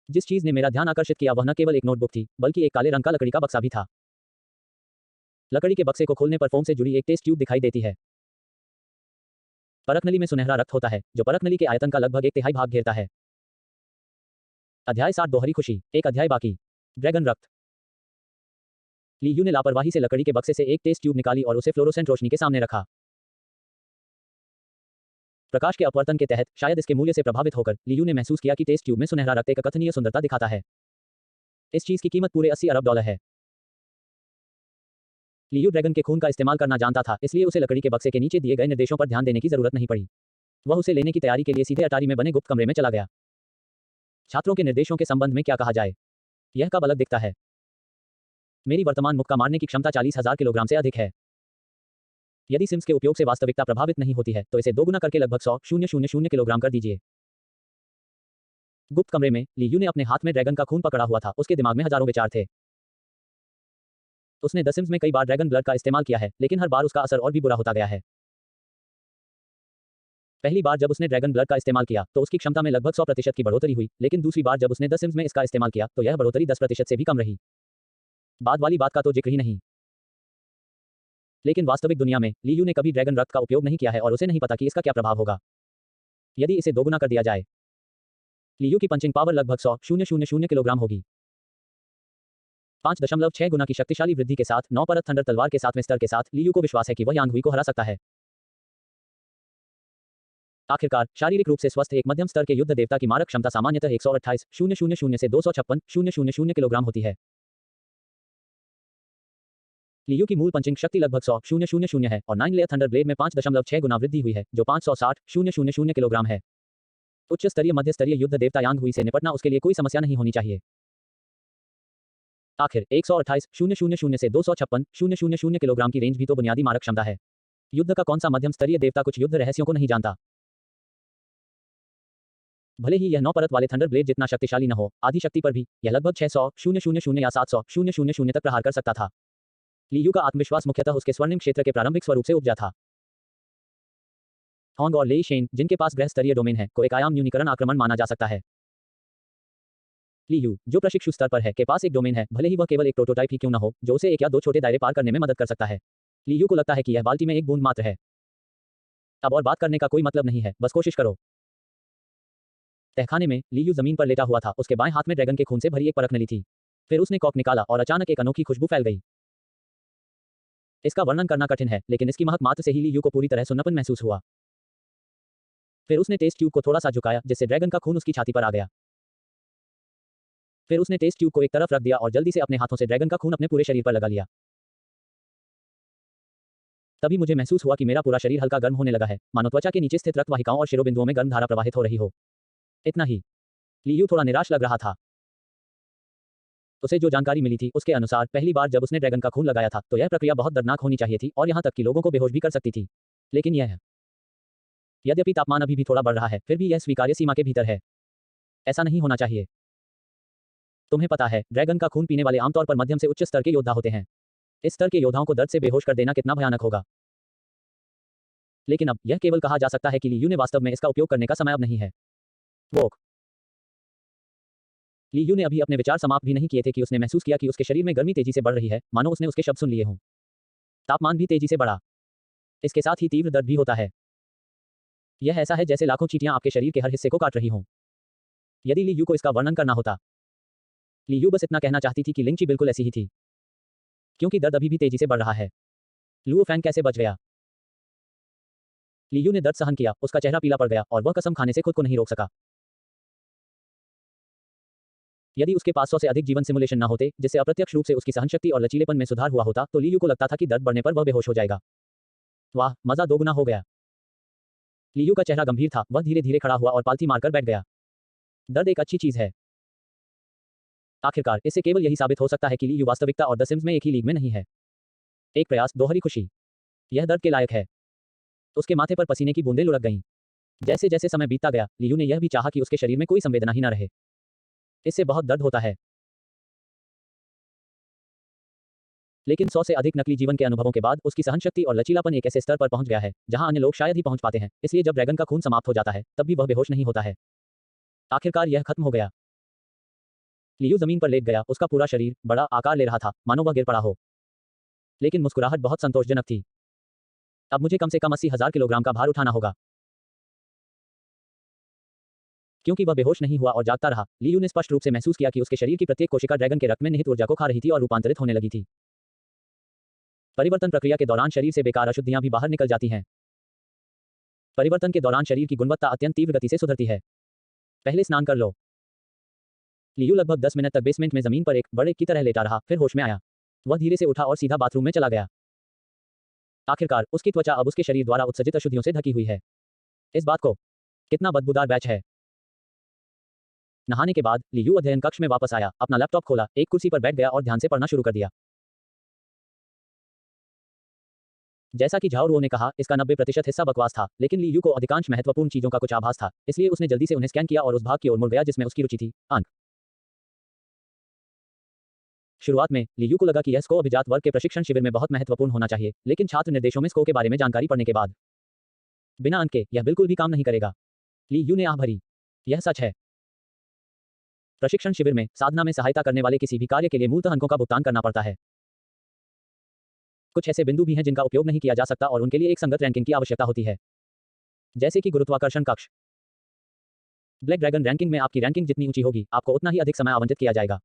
A: जिस चीज ने मेरा ध्यान आकर्षित किया वह न केवल एक नोटबुक थी, बल्कि एक काले रंग का लकड़ी का बक्सा भी था। लकड़ी के बक्से को खोलने पर फोम से जुड़ी एक टेस्ट ट्यूब दिखाई देती है। परखनली में सुनहरा रक्त होता है, जो परखनली के आयतन का लगभग 1/3 भाग घेरता है। अध्याय 60 दोहरी खुशी, एक अध्याय बाकी। ड्रैगन रक्त। ली यू ने लापरवाही से लकड़ी के बक्से से एक टेस्ट ट्यूब निकाली और उसे फ्लोरोसेंट रोशनी के सामने रखा। प्रकाश के अपवर्तन के तहत शायद इसके मूल्य से प्रभावित होकर ली यू ने महसूस किया कि टेस्ट ट्यूब में सुनहरा रक्त एक अकथनीय सुंदरता दिखाता है। इस चीज की कीमत पूरे 80 अरब डॉलर है। ली यू ड्रैगन के खून का इस्तेमाल करना जानता था, इसलिए उसे लकड़ी के बक्से के नीचे दिए गए निर्देशों पर ध्यान देने की जरूरत नहीं पड़ी। वह उसे लेने की तैयारी के लिए सीधे अटारी में बने गुप्त कमरे में चला गया। छात्रों के निर्देशों के संबंध में क्या कहा जाए? यह कब अलग दिखता है? मेरी वर्तमान मुक्का मारने की क्षमता 40,000 किलोग्राम से अधिक है। यदि सिम्स के उपयोग से वास्तविकता प्रभावित नहीं होती है तो इसे दोगुना करके लगभग 100,000 किलोग्राम कर दीजिए। गुप्त कमरे में ली यू ने अपने हाथ में ड्रैगन का खून पकड़ा हुआ था, उसके दिमाग में हजारों विचार थे। उसने द सिम्स में कई बार ड्रैगन ब्लड का इस्तेमाल किया है, लेकिन हर बार उसका असर और भी बुरा होता गया है। पहली बार जब उसने ड्रैगन ब्लड का इस्तेमाल किया तो उसकी क्षमता में लगभग 100% की बढ़ोतरी हुई, लेकिन दूसरी बार जब उसने द सिम्स में इसका इस्तेमाल किया तो यह बढ़ोतरी 10% से भी कम रही। बाद वाली बात का तो जिक्र ही नहीं। लेकिन वास्तविक दुनिया में ली यू ने कभी ड्रैगन रक्त का उपयोग नहीं किया है और उसे नहीं पता कि इसका क्या प्रभाव होगा यदि इसे दोगुना कर दिया जाए। ली यू की पंचिंग पावर लगभग 100,000 किलोग्राम होगी। 5.6 गुना की शक्तिशाली वृद्धि के साथ 9 परत थंडर तलवार के 7वें स्तर के साथ ली यू को विश्वास है कि वह यांग हुई को हरा सकता है। आखिरकार शारीरिक रूप से स्वस्थ एक मध्यम स्तर के युद्ध देवता की मारक क्षमता सामान्यतः 128,000 से 256,000 किलोग्राम होती है। लियू की मूल पंचिंग शक्ति लगभग 100,000 है और 9 लेयर थंडर ब्लेड में 5.6 गुना वृद्धि हुई है, जो 560,000 किलोग्राम है। उच्च स्तरीय मध्य स्तरीय युद्ध देवता यांग हुई से निपटना उसके लिए कोई समस्या नहीं होनी चाहिए। आखिर 128,000 से 256,000 किलोग्राम की रेंज भी तो बुनियादी मारक क्षमता है। युद्ध का कौन सा मध्यम स्तरीय देवता कुछ युद्ध रहस्यों को नहीं जानता। भले ही यह 9 परत वाले थंडर ब्लेड जितना शक्तिशाली न हो, आधी शक्ति पर भी यह लगभग 600,000 या 700,000 तक प्रहार कर सकता था। लियू का आत्मविश्वास मुख्यतः उसके स्वर्णिम क्षेत्र के प्रारंभिक स्वरूप से उपजा था। होंग और लेई शेन, जिनके पास ग्रह स्तरीय डोमेन है, को एक आयाम न्यूनीकरण आक्रमण माना जा सकता है। लियू, जो प्रशिक्षु स्तर पर है, के पास एक डोमेन है, भले ही वह केवल एक प्रोटोटाइप ही क्यों न हो, जो उसे एक या दो छोटे दायरे पार करने में मदद कर सकता है। लियू को लगता है कि यह बाल्टी में एक बूंद मात्र है। अब और बात करने का कोई मतलब नहीं है, बस कोशिश करो। तहखाने में लियू जमीन पर लेटा हुआ था, उसके बाएं हाथ में ड्रैगन के खून से भरी एक परख नली थी। फिर उसने कॉक निकाला और अचानक एक अनोखी खुशबू फैल गई। इसका वर्णन करना कठिन है, लेकिन इसकी महक मात्र से ही लियू को पूरी तरह सुन्नापन महसूस हुआ। फिर उसने टेस्ट ट्यूब को थोड़ा सा झुकाया, जिससे ड्रैगन का खून उसकी छाती पर आ गया। फिर उसने टेस्ट ट्यूब को एक तरफ रख दिया और जल्दी से अपने हाथों से ड्रैगन का खून अपने पूरे शरीर पर लगा लिया। तभी मुझे महसूस हुआ कि मेरा पूरा शरीर हल्का गर्म होने लगा है, मानो त्वचा के नीचे स्थित रक्तवाहिकाओं और शिरोबिंदुओं में गर्म धारा प्रवाहित हो रही हो। इतना ही। लियू थोड़ा निराश लग रहा था। उसे जो जानकारी मिली थी, उसके अनुसार पहली बार जब उसने ड्रैगन का खून लगाया था, तो यह प्रक्रिया बहुत दर्दनाक होनी चाहिए थी और यहां तक कि लोगों को बेहोश भी कर सकती थी। लेकिन यद्यपि तापमान अभी भी थोड़ा बढ़ रहा है, फिर भी यह स्वीकार्य सीमा के भीतर है। ऐसा नहीं होना चाहिए। तुम्हें पता है, ड्रैगन का खून पीने वाले आमतौर पर मध्यम से उच्च स्तर के योद्धा होते हैं। इस स्तर के योद्धाओं को दर्द से बेहोश कर देना कितना भयानक होगा। लेकिन अब यह केवल कहा जा सकता है कि लियू ने वास्तव में इसका उपयोग करने का समय अब नहीं है। वोक। लियू ने अभी अपने विचार समाप्त भी नहीं किए थे कि उसने महसूस किया कि उसके शरीर में गर्मी तेजी से बढ़ रही है, मानो उसने उसके शब्द सुन लिए हों। तापमान भी तेजी से बढ़ा। इसके साथ ही तीव्र दर्द भी होता है। यह ऐसा है जैसे लाखों चींटियां आपके शरीर के हर हिस्से को काट रही हों। यदि लियू को इसका वर्णन करना होता, लियू बस इतना कहना चाहती थी कि लिंची बिल्कुल ऐसी ही थी। क्योंकि दर्द अभी भी तेजी से बढ़ रहा है। लुओ फैंग कैसे बच गया? लियू ने दर्द सहन किया, उसका चेहरा पीला पड़ गया और वह कसम खाने से खुद को नहीं रोक सका। यदि उसके पास 100 से अधिक जीवन सिमुलेशन न होते, जिससे अप्रत्यक्ष रूप से उसकी सहनशक्ति और लचीलेपन में सुधार हुआ होता, तो लियू को लगता था कि दर्द बढ़ने पर वह बेहोश हो जाएगा। वाह, मजा दोगुना हो गया। लियू का चेहरा गंभीर था, वह धीरे धीरे खड़ा हुआ और पालथी मारकर बैठ गया। दर्द एक अच्छी चीज है। आखिरकार, इससे केवल यही साबित हो सकता है कि लियू वास्तविकता और द सिम्स में एक ही लीग में नहीं है। एक प्रयास, दोहरी खुशी। यह दर्द के लायक है। उसके माथे पर पसीने की बूंदें लुढ़क गईं। जैसे जैसे समय बीतता गया, लियू ने यह भी चाहा कि उसके शरीर में कोई संवेदना ही न रहे। इससे बहुत दर्द होता है। लेकिन 100 से अधिक नकली जीवन के अनुभवों के बाद उसकी सहनशक्ति और लचीलापन एक ऐसे स्तर पर पहुंच गया है जहां अन्य लोग शायद ही पहुंच पाते हैं। इसलिए जब ड्रैगन का खून समाप्त हो जाता है, तब भी वह बेहोश नहीं होता है। आखिरकार यह खत्म हो गया। लियू जमीन पर लेट गया, उसका पूरा शरीर बड़ा आकार ले रहा था, मानो वह गिर पड़ा हो। लेकिन मुस्कुराहट बहुत संतोषजनक थी। अब मुझे कम से कम 80,000 किलोग्राम का भार उठाना होगा। क्योंकि वह बेहोश नहीं हुआ और जागता रहा, लियू ने स्पष्ट रूप से महसूस किया कि उसके शरीर की प्रत्येक कोशिका ड्रैगन के रक्त में निहित ऊर्जा को खा रही थी और रूपांतरित होने लगी थी। परिवर्तन प्रक्रिया के दौरान शरीर से बेकार अशुद्धियां भी बाहर निकल जाती हैं। परिवर्तन के दौरान शरीर की गुणवत्ता अत्यंत तीव्र गति से सुधरती है। पहले स्नान कर लो। लियू लगभग 10 मिनट तक बेसमेंट में जमीन पर एक बड़े की तरह लेटा रहा, फिर होश में आया। वह धीरे से उठा और सीधा बाथरूम में चला गया। आखिरकार, उसकी त्वचा अब उसके शरीर द्वारा उत्सर्जित अशुद्धियों से ढकी हुई है। इस बात को, कितना बदबूदार बैच है। नहाने के बाद लियू अध्ययन कक्ष में वापस आया, अपना लैपटॉप खोला, एक कुर्सी पर बैठ गया और ध्यान से पढ़ना शुरू कर दिया। जैसा कि झाओ रुओ ने कहा, इसका 90% हिस्सा बकवास था, लेकिन लियू को अधिकांश महत्वपूर्ण चीजों का कुछ आभास था, इसलिए उसने जल्दी से उन्हें स्कैन किया और उस भाग की ओर मुड़ गया जिसमें उसकी रुचि थी। अंक। शुरुआत में लियू को लगा कि यह स्को अभिजात वर्ग के प्रशिक्षण शिविर में बहुत महत्वपूर्ण होना चाहिए, लेकिन छात्र निर्देशों में स्को के बारे में जानकारी पढ़ने के बाद बिना अंक के यह बिल्कुल भी काम नहीं करेगा। लियू ने आह भरी। यह सच है। प्रशिक्षण शिविर में साधना में सहायता करने वाले किसी भी कार्य के लिए मूलतः अंकों का भुगतान करना पड़ता है। कुछ ऐसे बिंदु भी हैं जिनका उपयोग नहीं किया जा सकता और उनके लिए एक संगत रैंकिंग की आवश्यकता होती है, जैसे कि गुरुत्वाकर्षण कक्ष। ब्लैक ड्रैगन रैंकिंग में आपकी रैंकिंग जितनी ऊंची होगी, आपको उतना ही अधिक समय आवंटित किया जाएगा।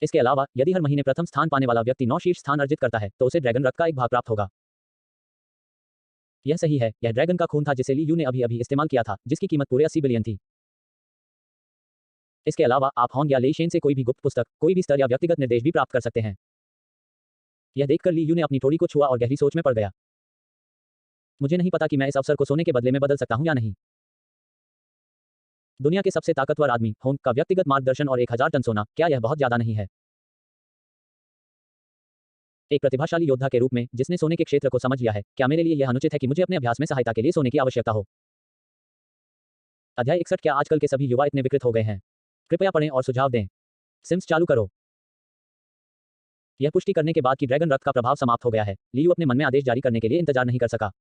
A: इसके अलावा, यदि हर महीने प्रथम स्थान पाने वाला व्यक्ति 9 शीर्ष स्थान अर्जित करता है, तो उसे ड्रैगन रथ का एक भाग प्राप्त होगा। यह सही है, यह ड्रैगन का खून था जिसे लियू ने अभी-अभी इस्तेमाल किया था, जिसकी कीमत पूरे 80 बिलियन थी। इसके अलावा, आप होंग या लेई शेन से कोई भी गुप्त पुस्तक, कोई भी स्तर या व्यक्तिगत निर्देश भी प्राप्त कर सकते हैं। यह देखकर ली यू ने अपनी ठोड़ी को छुआ और गहरी सोच में पड़ गया। मुझे नहीं पता कि मैं इस अवसर को सोने के बदले में बदल सकता हूं या नहीं। दुनिया के सबसे ताकतवर आदमी होंग का व्यक्तिगत मार्गदर्शन और 1000 टन सोना, क्या यह बहुत ज्यादा नहीं है? एक प्रतिभाशाली योद्धा के रूप में जिसने सोने के क्षेत्र को समझ लिया है, क्या मेरे लिए यह अनुचित है कि मुझे अपने अभ्यास में सहायता के लिए सोने की आवश्यकता हो? अध्याय 61। क्या आजकल के सभी युवा इतने विकृत हो गए हैं? कृपया पढ़ें और सुझाव दें। सिम्स चालू करो। यह पुष्टि करने के बाद कि ड्रैगन रक्त का प्रभाव समाप्त हो गया है, लियू अपने मन में आदेश जारी करने के लिए इंतजार नहीं कर सका।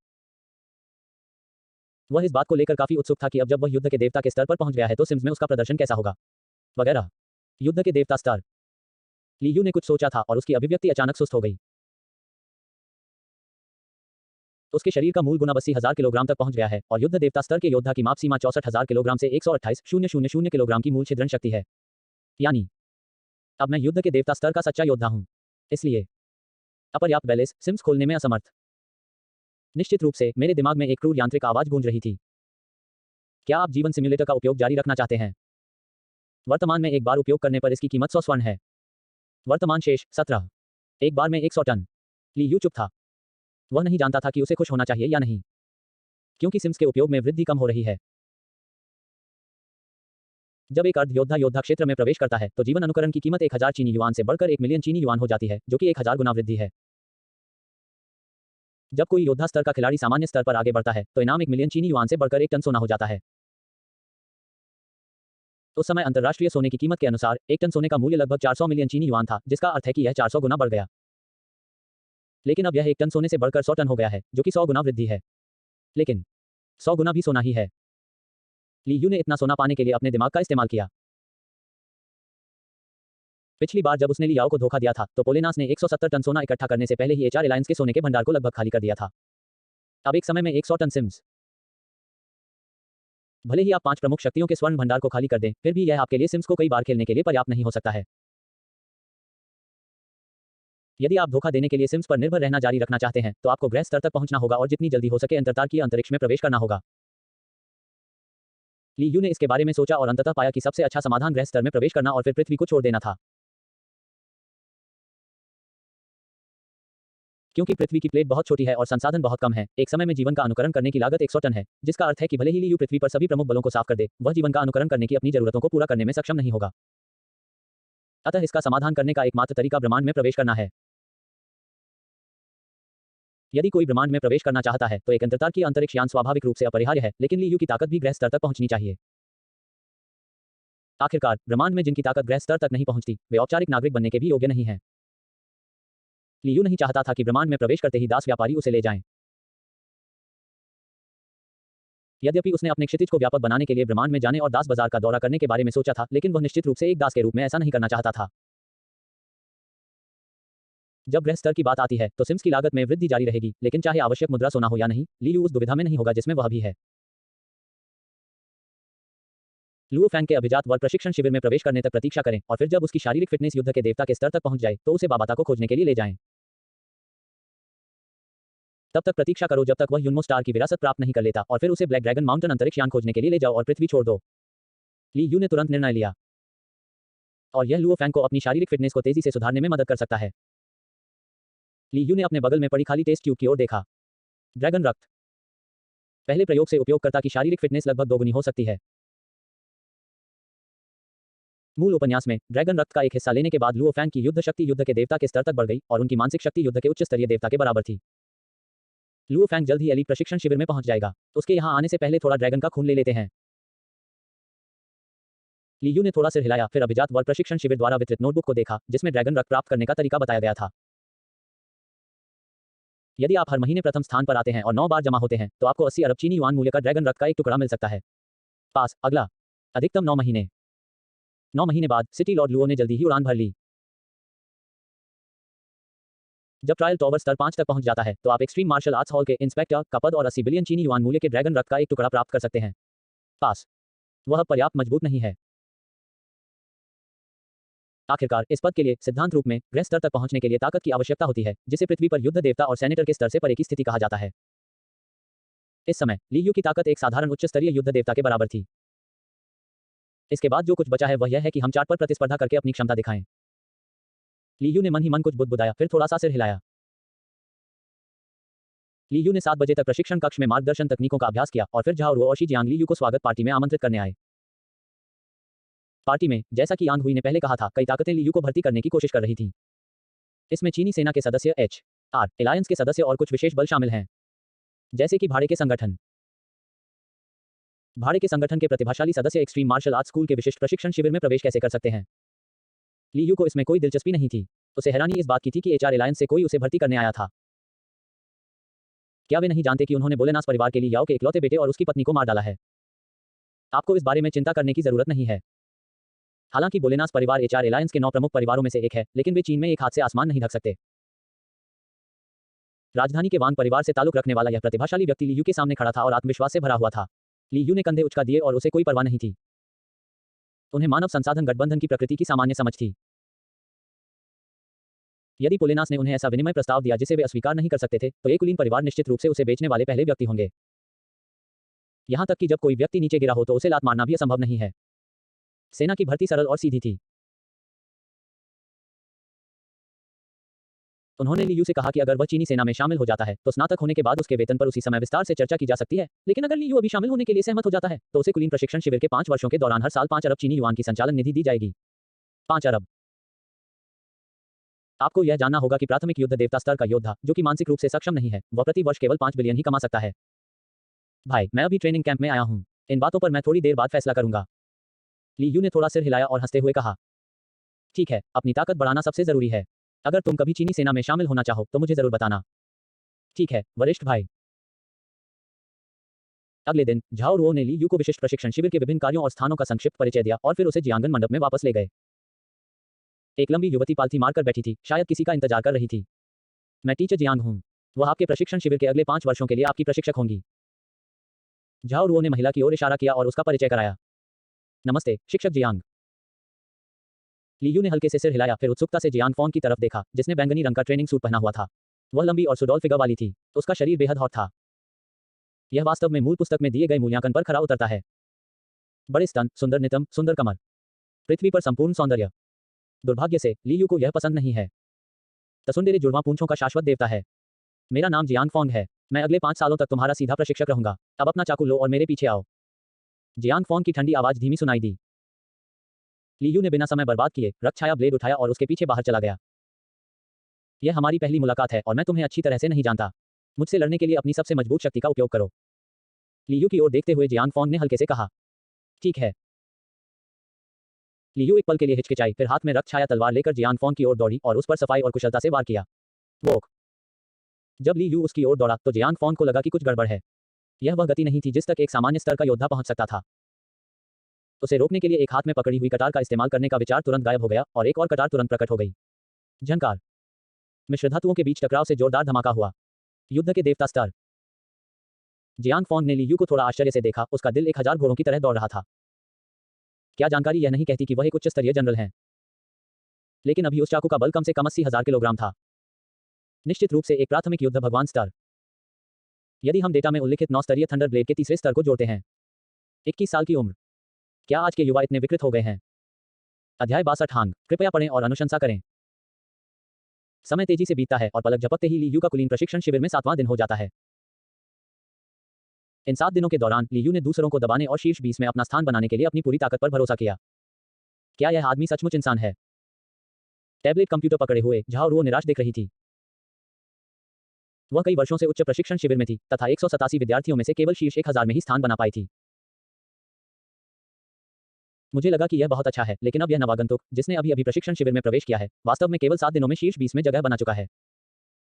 A: वह इस बात को लेकर काफी उत्सुक था कि अब जब वह युद्ध के देवता के स्तर पर पहुंच गया है तो सिम्स में उसका प्रदर्शन कैसा होगा वगैरह। युद्ध के देवता स्तर। लियू ने कुछ सोचा था और उसकी अभिव्यक्ति अचानक सुस्त हो गई। उसके शरीर का मूल गुना 80,000 किलोग्राम तक पहुंच गया है और युद्ध देवता स्तर के योद्धा की माप सीमा 64,000 किलोग्राम से 128,000 किलोग्राम की मूल छिद्रण शक्ति है। यानी अब मैं युद्ध के देवता स्तर का सच्चा योद्धा हूं। इसलिए अपर्याप्त बैलेंस सिम्स खोलने में असमर्थ। निश्चित रूप से मेरे दिमाग में एक क्रूर यांत्रिक आवाज गूंज रही थी। क्या आप जीवन सिम्युलेटर का उपयोग जारी रखना चाहते हैं? वर्तमान में एक बार उपयोग करने पर इसकी कीमत 100 स्वर्ण है। वर्तमान शेष 17। एक बार में 100 टन। ली यू चुप था। वह नहीं जानता था कि उसे खुश होना चाहिए या नहीं, क्योंकि सिम्स के उपयोग में वृद्धि कम हो रही है। जब एक अर्ध योद्धा योद्धा क्षेत्र में प्रवेश करता है तो जीवन अनुकरण की कीमत 1000 चीनी युआन से बढ़कर 1 मिलियन चीनी युआन हो जाती है, जो कि 1000 गुना वृद्धि है। जब कोई योद्धा स्तर का खिलाड़ी सामान्य स्तर पर आगे बढ़ता है तो इनाम 1 मिलियन चीनी युआन से बढ़कर 1 टन सोना हो जाता है। उस समय अंतर्राष्ट्रीय सोने की कीमत के अनुसार 1 टन सोने का मूल्य लगभग 400 मिलियन चीनी युआन था, जिसका अर्थ है कि यह 400 गुना बढ़ गया। लेकिन अब यह 1 टन सोने से बढ़कर 100 टन हो गया है, जो कि 100 गुना वृद्धि है। लेकिन 100 गुना भी सोना ही है। ली यू ने इतना सोना पाने के लिए अपने दिमाग का इस्तेमाल किया। पिछली बार जब उसने लियाओ को धोखा दिया था तो पोलेनास ने 170 टन सोना इकट्ठा करने से पहले ही एचआर एलायंस के सोने के भंडार को लगभग खाली कर दिया था। अब एक समय में 100 टन सिम्स। भले ही आप 5 प्रमुख शक्तियों के स्वर्ण भंडार को खाली कर दें, फिर भी यह आपके लिए सिम्स को कई बार खेलने के लिए पर्याप्त नहीं हो सकता है। यदि आप धोखा देने के लिए सिम्स पर निर्भर रहना जारी रखना चाहते हैं तो आपको ग्रह स्तर तक पहुंचना होगा और जितनी जल्दी हो सके अंतरतारकीय अंतरिक्ष में प्रवेश करना होगा। ली यू ने इसके बारे में सोचा और अंततः पाया कि सबसे अच्छा समाधान ग्रह स्तर में प्रवेश करना और फिर पृथ्वी को छोड़ देना था। क्योंकि पृथ्वी की प्लेट बहुत छोटी है और संसाधन बहुत कम है, एक समय में जीवन का अनुकरण करने की लागत 100 टन है, जिसका अर्थ है कि भले ही ली यू पृथ्वी पर सभी प्रमुख बलों को साफ कर दे, वह जीवन का अनुकरण करने की अपनी जरूरतों को पूरा करने में सक्षम नहीं होगा। अतः इसका समाधान करने का एकमात्र तरीका ब्रह्मांड में प्रवेश करना है। यदि कोई ब्रह्मांड में प्रवेश करना चाहता है तो एक अंतरतारकीय अंतरिक्ष यान स्वाभाविक रूप से अपरिहार्य है, लेकिन ली यू की ताकत भी ग्रह स्तर तक पहुंचनी चाहिए। आखिरकार ब्रह्मांड में जिनकी ताकत ग्रह स्तर तक नहीं पहुंचती, वे औपचारिक नागरिक बनने के भी योग्य नहीं हैं। ली यू नहीं चाहता था कि ब्रह्मांड में प्रवेश करते ही दास व्यापारी उसे ले जाएं। यद्यपि उसने अपने क्षितिज को व्यापक बनाने के लिए ब्रह्मांड में जाने और दास बाजार का दौरा करने के बारे में सोचा था, लेकिन वह निश्चित रूप से एक दास के रूप में ऐसा नहीं करना चाहता था। जब ग्रह स्तर की बात आती है तो सिम्स की लागत में वृद्धि जारी रहेगी, लेकिन चाहे आवश्यक मुद्रा सोना हो या नहीं, ली यू उस दुविधा में नहीं होगा जिसमें वह भी है। लुओ फैंग के अभिजात वर्ग प्रशिक्षण शिविर में प्रवेश करने तक प्रतीक्षा करें और फिर जब उसकी शारीरिक फिटनेस युद्ध के देवता के स्तर तक पहुंच जाए तो उसे बाबाता को खोजने के लिए ले जाएं। तब तक प्रतीक्षा करो जब तक वह यूनमो स्टार की विरासत प्राप्त नहीं कर लेता और फिर उसे ब्लैक ड्रैगन माउंटेन अंतरिक्ष यान खोजने के लिए ले जाओ और पृथ्वी छोड़ दो। ली यू ने तुरंत निर्णय लिया और यह लुओ फैंग को अपनी शारीरिक फिटनेस को तेजी से सुधारने में मदद कर सकता है। ली यू ने अपने बगल में पड़ी खाली टेस्ट ट्यूब की ओर देखा। ड्रैगन रक्त। पहले प्रयोग से उपयोगकर्ता की शारीरिक फिटनेस लगभग दोगुनी हो सकती है। मूल उपन्यास में ड्रैगन रक्त का एक हिस्सा लेने के बाद लुओ फैंग की युद्ध शक्ति युद्ध के देवता के स्तर तक बढ़ गई और उनकी मानसिक शक्ति युद्ध के उच्च स्तरीय देवता के बराबर थी। लुओ फैंग जल्द ही एलीट प्रशिक्षण शिविर में पहुंच जाएगा। उसके यहां आने से पहले थोड़ा ड्रैगन का खून ले लेते हैं। ली यू ने थोड़ा सिर हिलाया, फिर अभिजात वर्ग प्रशिक्षण शिविर द्वारा वितरित नोटबुक को देखा जिसमें ड्रैगन रक्त प्राप्त करने का तरीका बताया गया था। यदि आप हर महीने प्रथम स्थान पर आते हैं और 9 बार जमा होते हैं तो आपको 80 अरब चीनी युआन मूल्य का ड्रैगन रक्त का एक टुकड़ा मिल सकता है। पास अगला अधिकतम 9 महीने। 9 महीने बाद सिटी लॉर्ड लुओ ने जल्दी ही उड़ान भर ली। जब ट्रायल टॉवर स्तर 5 तक पहुंच जाता है तो आप एक्सट्रीम मार्शल आर्ट्स हॉल के इंस्पेक्टर का पद और 80 बिलियन चीनी युआन मूल्य के ड्रैगन रक्त का एक टुकड़ा प्राप्त कर सकते हैं। पास। वह पर्याप्त मजबूत नहीं है। आखिरकार इस पद के लिए सिद्धांत रूप में ग्रह स्तर तक पहुंचने के लिए ताकत की आवश्यकता होती है, जिसे पृथ्वी पर युद्ध देवता और सेनेटर के स्तर से परे की स्थिति कहा जाता है। इस समय ली यू की ताकत एक साधारण उच्च स्तरीय युद्ध देवता के बराबर थी। इसके बाद जो कुछ बचा है वह यह है कि हम चार्ट पर प्रतिस्पर्धा करके अपनी क्षमता दिखाएं। ली यू ने मन ही मन कुछ बुदबुदाया, फिर थोड़ा सा सिर हिलाया। ली यू ने 7 बजे तक प्रशिक्षण कक्ष में मार्गदर्शन तकनीकों का अभ्यास किया और फिर झाओ रुओ और शी जियांग ली यू को स्वागत पार्टी में आमंत्रित करने आए। पार्टी में, जैसा कि यांग हुई ने पहले कहा था, कई ताकतें ली यू को भर्ती करने की कोशिश कर रही थीं। इसमें चीनी सेना के सदस्य HR एलायंस के सदस्य और कुछ विशेष बल शामिल हैं, जैसे कि भाड़े के संगठन। भाड़े के संगठन के प्रतिभाशाली सदस्य एक्सट्रीम मार्शल आर्ट्स स्कूल के विशिष्ट प्रशिक्षण शिविर में प्रवेश कैसे कर सकते हैं। ली यू को इसमें कोई दिलचस्पी नहीं थी। उसे हैरानी इस बात की थी कि HR एलायंस से कोई उसे भर्ती करने आया था। क्या वे नहीं जानते कि उन्होंने बोलेनास परिवार के लिए याओ के इकलौते बेटे और उसकी पत्नी को मार डाला है। आपको इस बारे में चिंता करने की जरूरत नहीं है। हालांकि बोलेनास परिवार HR एलायंस के 9 प्रमुख परिवारों में से एक है, लेकिन वे चीन में एक हाथ से आसमान नहीं ढक सकते। राजधानी के वांग परिवार से ताल्लुक रखने वाला यह प्रतिभाशाली व्यक्ति ली यू के सामने खड़ा था और आत्मविश्वास से भरा हुआ था। ली यू ने कंधे उचका दिए और उसे कोई परवाह नहीं थी। उन्हें मानव संसाधन गठबंधन की प्रकृति की सामान्य समझ थी। यदि पोलेनास ने उन्हें ऐसा विनिमय प्रस्ताव दिया जिसे वे अस्वीकार नहीं कर सकते थे, तो ये कुलीन परिवार निश्चित रूप से उसे बेचने वाले पहले व्यक्ति होंगे। यहां तक कि जब कोई व्यक्ति नीचे गिरा हो तो उसे लात मारना भी असंभव नहीं है। सेना की भर्ती सरल और सीधी थी। उन्होंने ली यू से कहा कि अगर वह चीनी सेना में शामिल हो जाता है तो स्नातक होने के बाद उसके वेतन पर उसी समय विस्तार से चर्चा की जा सकती है, लेकिन अगर ली यू अभी शामिल होने के लिए सहमत हो जाता है तो उसे कुलीन प्रशिक्षण शिविर के 5 वर्षों के दौरान हर साल 5 अरब चीनी युआन की संचालन निधि दी जाएगी। 5 अरब। आपको यह जानना होगा कि प्राथमिक युद्ध देवता स्तर का योद्धा, जो कि मानसिक रूप से सक्षम नहीं है, वह प्रति वर्ष केवल 5 बिलियन ही कमा सकता है। भाई, मैं अभी ट्रेनिंग कैंप में आया हूं। इन बातों पर मैं थोड़ी देर बाद फैसला करूंगा। ली यू ने थोड़ा सिर हिलाया और हंसते हुए कहा, ठीक है, अपनी ताकत बढ़ाना सबसे जरूरी है। अगर तुम कभी चीनी सेना में शामिल होना चाहो तो मुझे जरूर बताना। ठीक है, वरिष्ठ भाई। अगले दिन झाओ रुओ ने ली यू को विशिष्ट प्रशिक्षण शिविर के विभिन्न कार्यों और स्थानों का संक्षिप्त परिचय दिया और फिर उसे जियांगन मंडप में वापस ले गए। एक लंबी युवती पालथी मारकर बैठी थी, शायद किसी का इंतजार कर रही थी। मैं टीचर जियांग हूं। वह आपके प्रशिक्षण शिविर के अगले 5 वर्षों के लिए आपकी प्रशिक्षक होंगी। झाओ रुओ ने महिला की ओर इशारा किया और उसका परिचय कराया। नमस्ते, शिक्षक जियांग। ली यू ने हल्के से सिर हिलाया, फिर उत्सुकता से जियांग फॉन्ग की तरफ देखा, जिसने बैंगनी रंग का ट्रेनिंग सूट पहना हुआ था। वह लंबी और सुडौल फिगर वाली थी। उसका शरीर बेहद हॉट था। यह वास्तव में मूल पुस्तक में दिए गए मूल्यांकन पर खरा उतरता है। बड़े स्तन, सुंदर नितंब, सुंदर कमर, पृथ्वी पर संपूर्ण सौंदर्य। दुर्भाग्य से ली यू को यह पसंद नहीं है। तसुंडेरे जुड़वां पूंछों का शाश्वत देवता है। मेरा नाम जियांग फॉन्ग है। मैं अगले 5 सालों तक तुम्हारा सीधा प्रशिक्षक रहूंगा। अब अपना चाकू लो और मेरे पीछे आओ। जियांग फॉन्ग की ठंडी आवाज धीमी सुनाई दी। ली यू ने बिना समय बर्बाद किए रक्त छाया ब्लेड उठाया और उसके पीछे बाहर चला गया। यह हमारी पहली मुलाकात है और मैं तुम्हें अच्छी तरह से नहीं जानता। मुझसे लड़ने के लिए अपनी सबसे मजबूत शक्ति का उपयोग करो। ली यू की ओर देखते हुए जियांग फॉन्ग ने हल्के से कहा, ठीक है। ली यू एक पल के लिए हिचकिचाई, फिर हाथ में रक्त छाया तलवार लेकर जियांग फॉन्ग की ओर दौड़ी और उस पर सफाई और कुशलता से वार किया। वोक। जब ली यू उसकी ओर दौड़ा तो जियांग फॉन्ग को लगा कि कुछ गड़बड़ है। यह वह गति नहीं थी जिस तक एक सामान्य स्तर का योद्धा पहुंच सकता था। उसे रोकने के लिए एक हाथ में पकड़ी हुई कटार का इस्तेमाल करने का विचार तुरंत गायब हो गया और एक और कटार तुरंत प्रकट हो गई। झंकार। मिश्रधातुओं के बीच टकराव से जोरदार धमाका हुआ। युद्ध के देवता स्तर। जियांग फॉन्ग ने ली यू को थोड़ा आश्चर्य से देखा। उसका दिल 1000 घोड़ों की तरह दौड़ रहा था। क्या जानकारी यह नहीं कहती कि वह एक उच्च स्तरीय जनरल हैं? लेकिन अभी उस चाकू का बल कम से कम 80,000 किलोग्राम था। निश्चित रूप से एक प्राथमिक युद्ध भगवान स्तर। यदि हम डेटा में उल्लिखित 9 स्तरीय थंडर ब्लेड के तीसरे स्तर को जोड़ते हैं। 21 साल की उम्र। क्या आज के युवा इतने विकृत हो गए हैं? अध्याय 62 हांग। कृपया पढ़ें और अनुशंसा करें। समय तेजी से बीतता है और पलक झपकते ही ली यू का कुलीन प्रशिक्षण शिविर में 7वां दिन हो जाता है। इन 7 दिनों के दौरान ली यू ने दूसरों को दबाने और शीर्ष 20 में अपना स्थान बनाने के लिए अपनी पूरी ताकत पर भरोसा किया। क्या यह आदमी सचमुच इंसान है? टैबलेट कंप्यूटर पकड़े हुए झाओ रुओ निराश दिख रही थी। वह कई वर्षों से उच्च प्रशिक्षण शिविर में थी तथा 187 विद्यार्थियों में से केवल शीर्ष 1000 में ही स्थान बना पाई थी। मुझे लगा कि यह बहुत अच्छा है, लेकिन अब यह नवागंतुक, जिसने अभी अभी प्रशिक्षण शिविर में प्रवेश किया है, वास्तव में केवल 7 दिनों में शीर्ष 20 में जगह बना चुका है।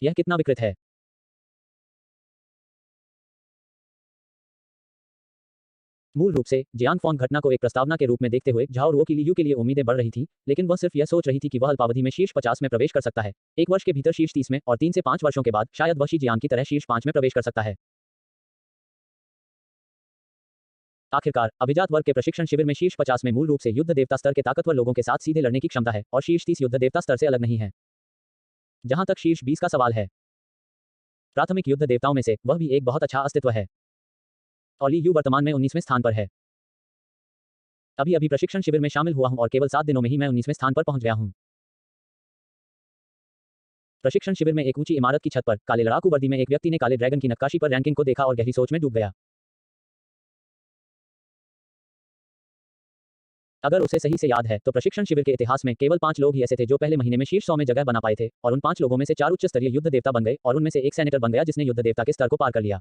A: यह कितना विकृत है। मूल रूप से जियांग फॉन्ग घटना को एक प्रस्तावना के रूप में देखते हुए झाओ रुओ की ली यू के लिए उम्मीदें बढ़ रही थी, लेकिन वह सिर्फ यह सोच रही थी कि वह अल्पावधि में शीर्ष 50 में प्रवेश कर सकता है, 1 वर्ष के भीतर शीर्ष 30 में और 3 से 5 वर्षों के बाद शायद वह शी जियांग की तरह शीर्ष 5 में प्रवेश कर सकता है। आखिरकार अभिजात वर्ग के प्रशिक्षण शिविर में शीर्ष 50 में मूल रूप से युद्ध देवता स्तर के ताकतवर लोगों के साथ सीधे लड़ने की क्षमता है और शीर्ष 30 युद्ध देवता स्तर से अलग नहीं है। जहां तक शीर्ष 20 का सवाल है, प्राथमिक युद्ध देवताओं में से वह भी एक बहुत अच्छा अस्तित्व है। और ली यू वर्तमान में 19वें स्थान पर है। अभी अभी प्रशिक्षण शिविर में शामिल हुआ हूं और केवल 7 दिनों में ही मैं 19वें स्थान पर पहुंच गया हूं। प्रशिक्षण शिविर में एक ऊंची इमारत की छत पर काले लड़ाकू वर्दी में एक व्यक्ति ने काले ड्रैगन की नक्काशी पर रैंकिंग को देखा और गहरी सोच में डूब गया। अगर उसे सही से याद है तो प्रशिक्षण शिविर के इतिहास में केवल 5 लोग ही ऐसे थे जो पहले महीने में शीर्ष 100 में जगह बना पाए थे, और उन 5 लोगों में से 4 उच्च स्तरीय युद्ध देवता बन गए और उनमें से एक सेनेटर बन गया जिसने युद्ध देवता के स्तर को पार कर लिया।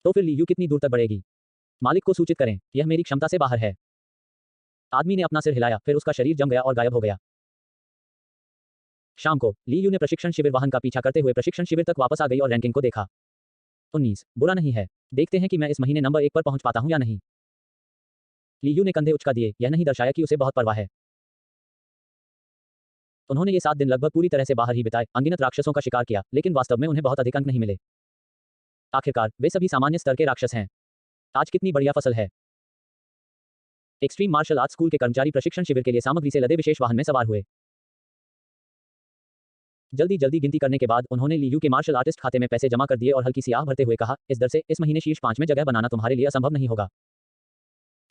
A: तो फिर ली यू कितनी दूर तक बढ़ेगी? मालिक को सूचित करें, यह मेरी क्षमता से बाहर है। आदमी ने अपना सिर हिलाया, फिर उसका शरीर जम गया और गायब हो गया। शाम को ली यू ने प्रशिक्षण शिविर वाहन का पीछा करते हुए प्रशिक्षण शिविर तक वापस आ गई और रैंकिंग को देखा। 19 बुरा नहीं है, देखते हैं कि मैं इस महीने नंबर 1 पर पहुंच पाता हूं या नहीं। ली यू ने कंधे उचका दिए, यह नहीं दर्शाया कि उसे बहुत परवाह है। उन्होंने ये 7 दिन लगभग पूरी तरह से बाहर ही बिताए, अनगिनत राक्षसों का शिकार किया, लेकिन वास्तव में उन्हें बहुत अधिक अंक नहीं मिले। आखिरकार वे सभी सामान्य स्तर के राक्षस हैं। आज कितनी बढ़िया फसल है। एक्सट्रीम मार्शल आर्ट्स स्कूल के कर्मचारी प्रशिक्षण शिविर के लिए सामग्री से लदे विशेष वाहन में सवार हुए। जल्दी जल्दी गिनती करने के बाद उन्होंने ली यू के मार्शल आर्टिस्ट खाते में पैसे जमा कर दिए और हल्की सी आह भरते हुए कहा, इस दर से इस महीने शीर्ष 5 में जगह बनाना तुम्हारे लिए असंभव नहीं होगा।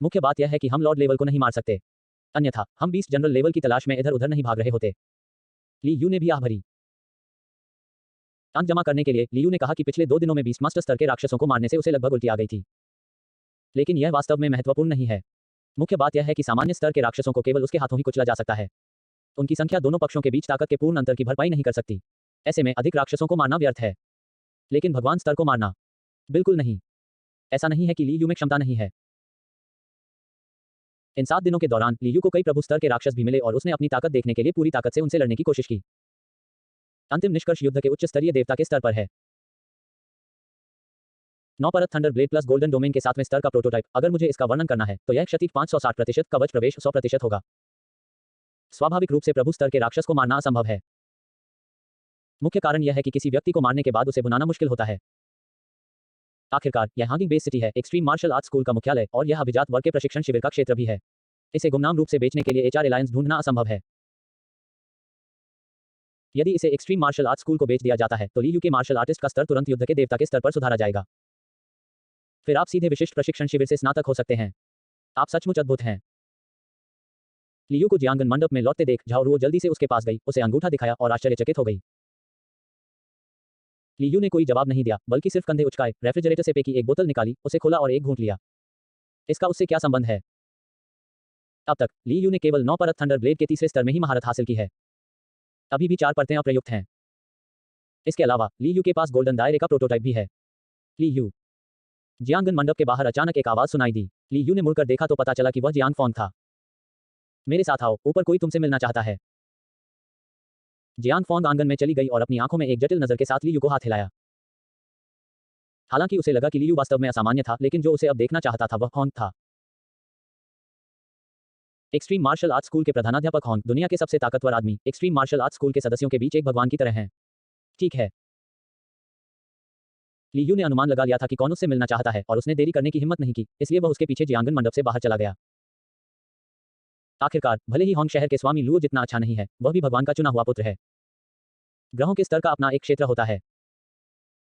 A: मुख्य बात यह है कि हम लॉर्ड लेवल को नहीं मार सकते, अन्यथा हम 20 जनरल लेवल की तलाश में इधर उधर नहीं भाग रहे होते। ली यू ने भी आह भरी। अंक जमा करने के लिए ली यू ने कहा कि पिछले 2 दिनों में 20 मास्टर स्तर के राक्षसों को मारने से उसे लगभग उल्टी आ गई थी। लेकिन यह वास्तव में महत्वपूर्ण नहीं है। मुख्य बात यह है कि सामान्य स्तर के राक्षसों को केवल उसके हाथों ही कुचला जा सकता है। उनकी संख्या दोनों पक्षों के बीच ताकत के पूर्ण अंतर की भरपाई नहीं कर सकती। ऐसे में अधिक राक्षसों को मारना व्यर्थ है। लेकिन भगवान स्तर को मारना, बिल्कुल नहीं। ऐसा नहीं है कि ली यू में क्षमता नहीं है। इन 7 दिनों के दौरान ली यू को कई प्रभु स्तर के राक्षस भी मिले और उसने अपनी ताकत देखने के लिए पूरी ताकत से उनसे लड़ने की कोशिश की। अंतिम निष्कर्ष युद्ध के उच्च स्तरीय देवता के स्तर पर है। 9 परत thunder blade plus golden domain के 7वें स्तर का प्रोटोटाइप। अगर मुझे इसका वर्णन करना है तो यह क्षति 560%, कवच प्रवेश 100% होगा। स्वाभाविक रूप से प्रभु स्तर के राक्षस को मारना असंभव है। मुख्य कारण यह है कि किसी व्यक्ति को मारने के बाद उसे भुनाना मुश्किल होता है। आखिरकार यह हांगिंग बेस सिटी है, एक्सट्रीम मार्शल आर्ट्स स्कूल का मुख्यालय, और यह अभिजात वर्ग के प्रशिक्षण शिविर का क्षेत्र भी है। इसे गुमनाम रूप से बेचने के लिए एचआर एलायंस ढूंढना असंभव है। यदि इसे एक्सट्रीम मार्शल आर्ट्स स्कूल को बेच दिया जाता है तो ली यू के मार्शल आर्टिस्ट का स्तर तुरंत युद्ध के देवता के स्तर पर सुधारा जाएगा। फिर आप सीधे विशिष्ट प्रशिक्षण शिविर से स्नातक हो सकते हैं। आप सचमुच अद्भुत हैं। ली यू को जियांगन मंडप में लौटते देख झाओ रुओ जल्दी से उसके पास गई, उसे अंगूठा दिखाया और आश्चर्यचकित हो गई। ली यू ने कोई जवाब नहीं दिया, बल्कि सिर्फ कंधे उचकाए, रेफ्रिजरेटर से पे की एक बोतल निकाली, उसे खोला और एक घूंट लिया। इसका उससे क्या संबंध है? अब तक ली यू ने केवल 9 परत थंडर ब्लेड के तीसरे स्तर में ही महारत हासिल की है। अभी भी 4 परतें अप्रयुक्त हैं। इसके अलावा ली यू के पास गोल्डन दायरे का प्रोटोटाइप भी है। ली यू। जियांगन मंडप के बाहर अचानक एक आवाज सुनाई दी। ली यू ने मुड़कर देखा तो पता चला कि वह जियांग फॉन्ग था। मेरे साथ आओ, ऊपर कोई तुमसे मिलना चाहता है। जियांग फॉन्ग आंगन में चली गई और अपनी आंखों में एक जटिल नजर के साथ ली यू को हाथ हिलाया। हालांकि उसे लगा कि ली यू वास्तव में असामान्य था, लेकिन जो उसे अब देखना चाहता था वह हॉन्ग था। एक्सट्रीम मार्शल आर्ट्स स्कूल के प्रधानाध्यापक हॉन्ग दुनिया के सबसे ताकतवर आदमी एक्सट्रीम मार्शल आर्ट्स स्कूल के सदस्यों के बीच एक भगवान की तरह हैं। ठीक है। ली यू ने अनुमान लगा लिया था कि कौन उससे मिलना चाहता है और उसने देरी करने की हिम्मत नहीं की, इसलिए वह उसके पीछे जियांगन मंडप से बाहर चला गया। आखिरकार भले ही हॉन्ग शहर के स्वामी लुओ जितना अच्छा नहीं है, वह भी भगवान का चुना हुआ पुत्र है। ग्रहों के स्तर का अपना एक क्षेत्र होता है।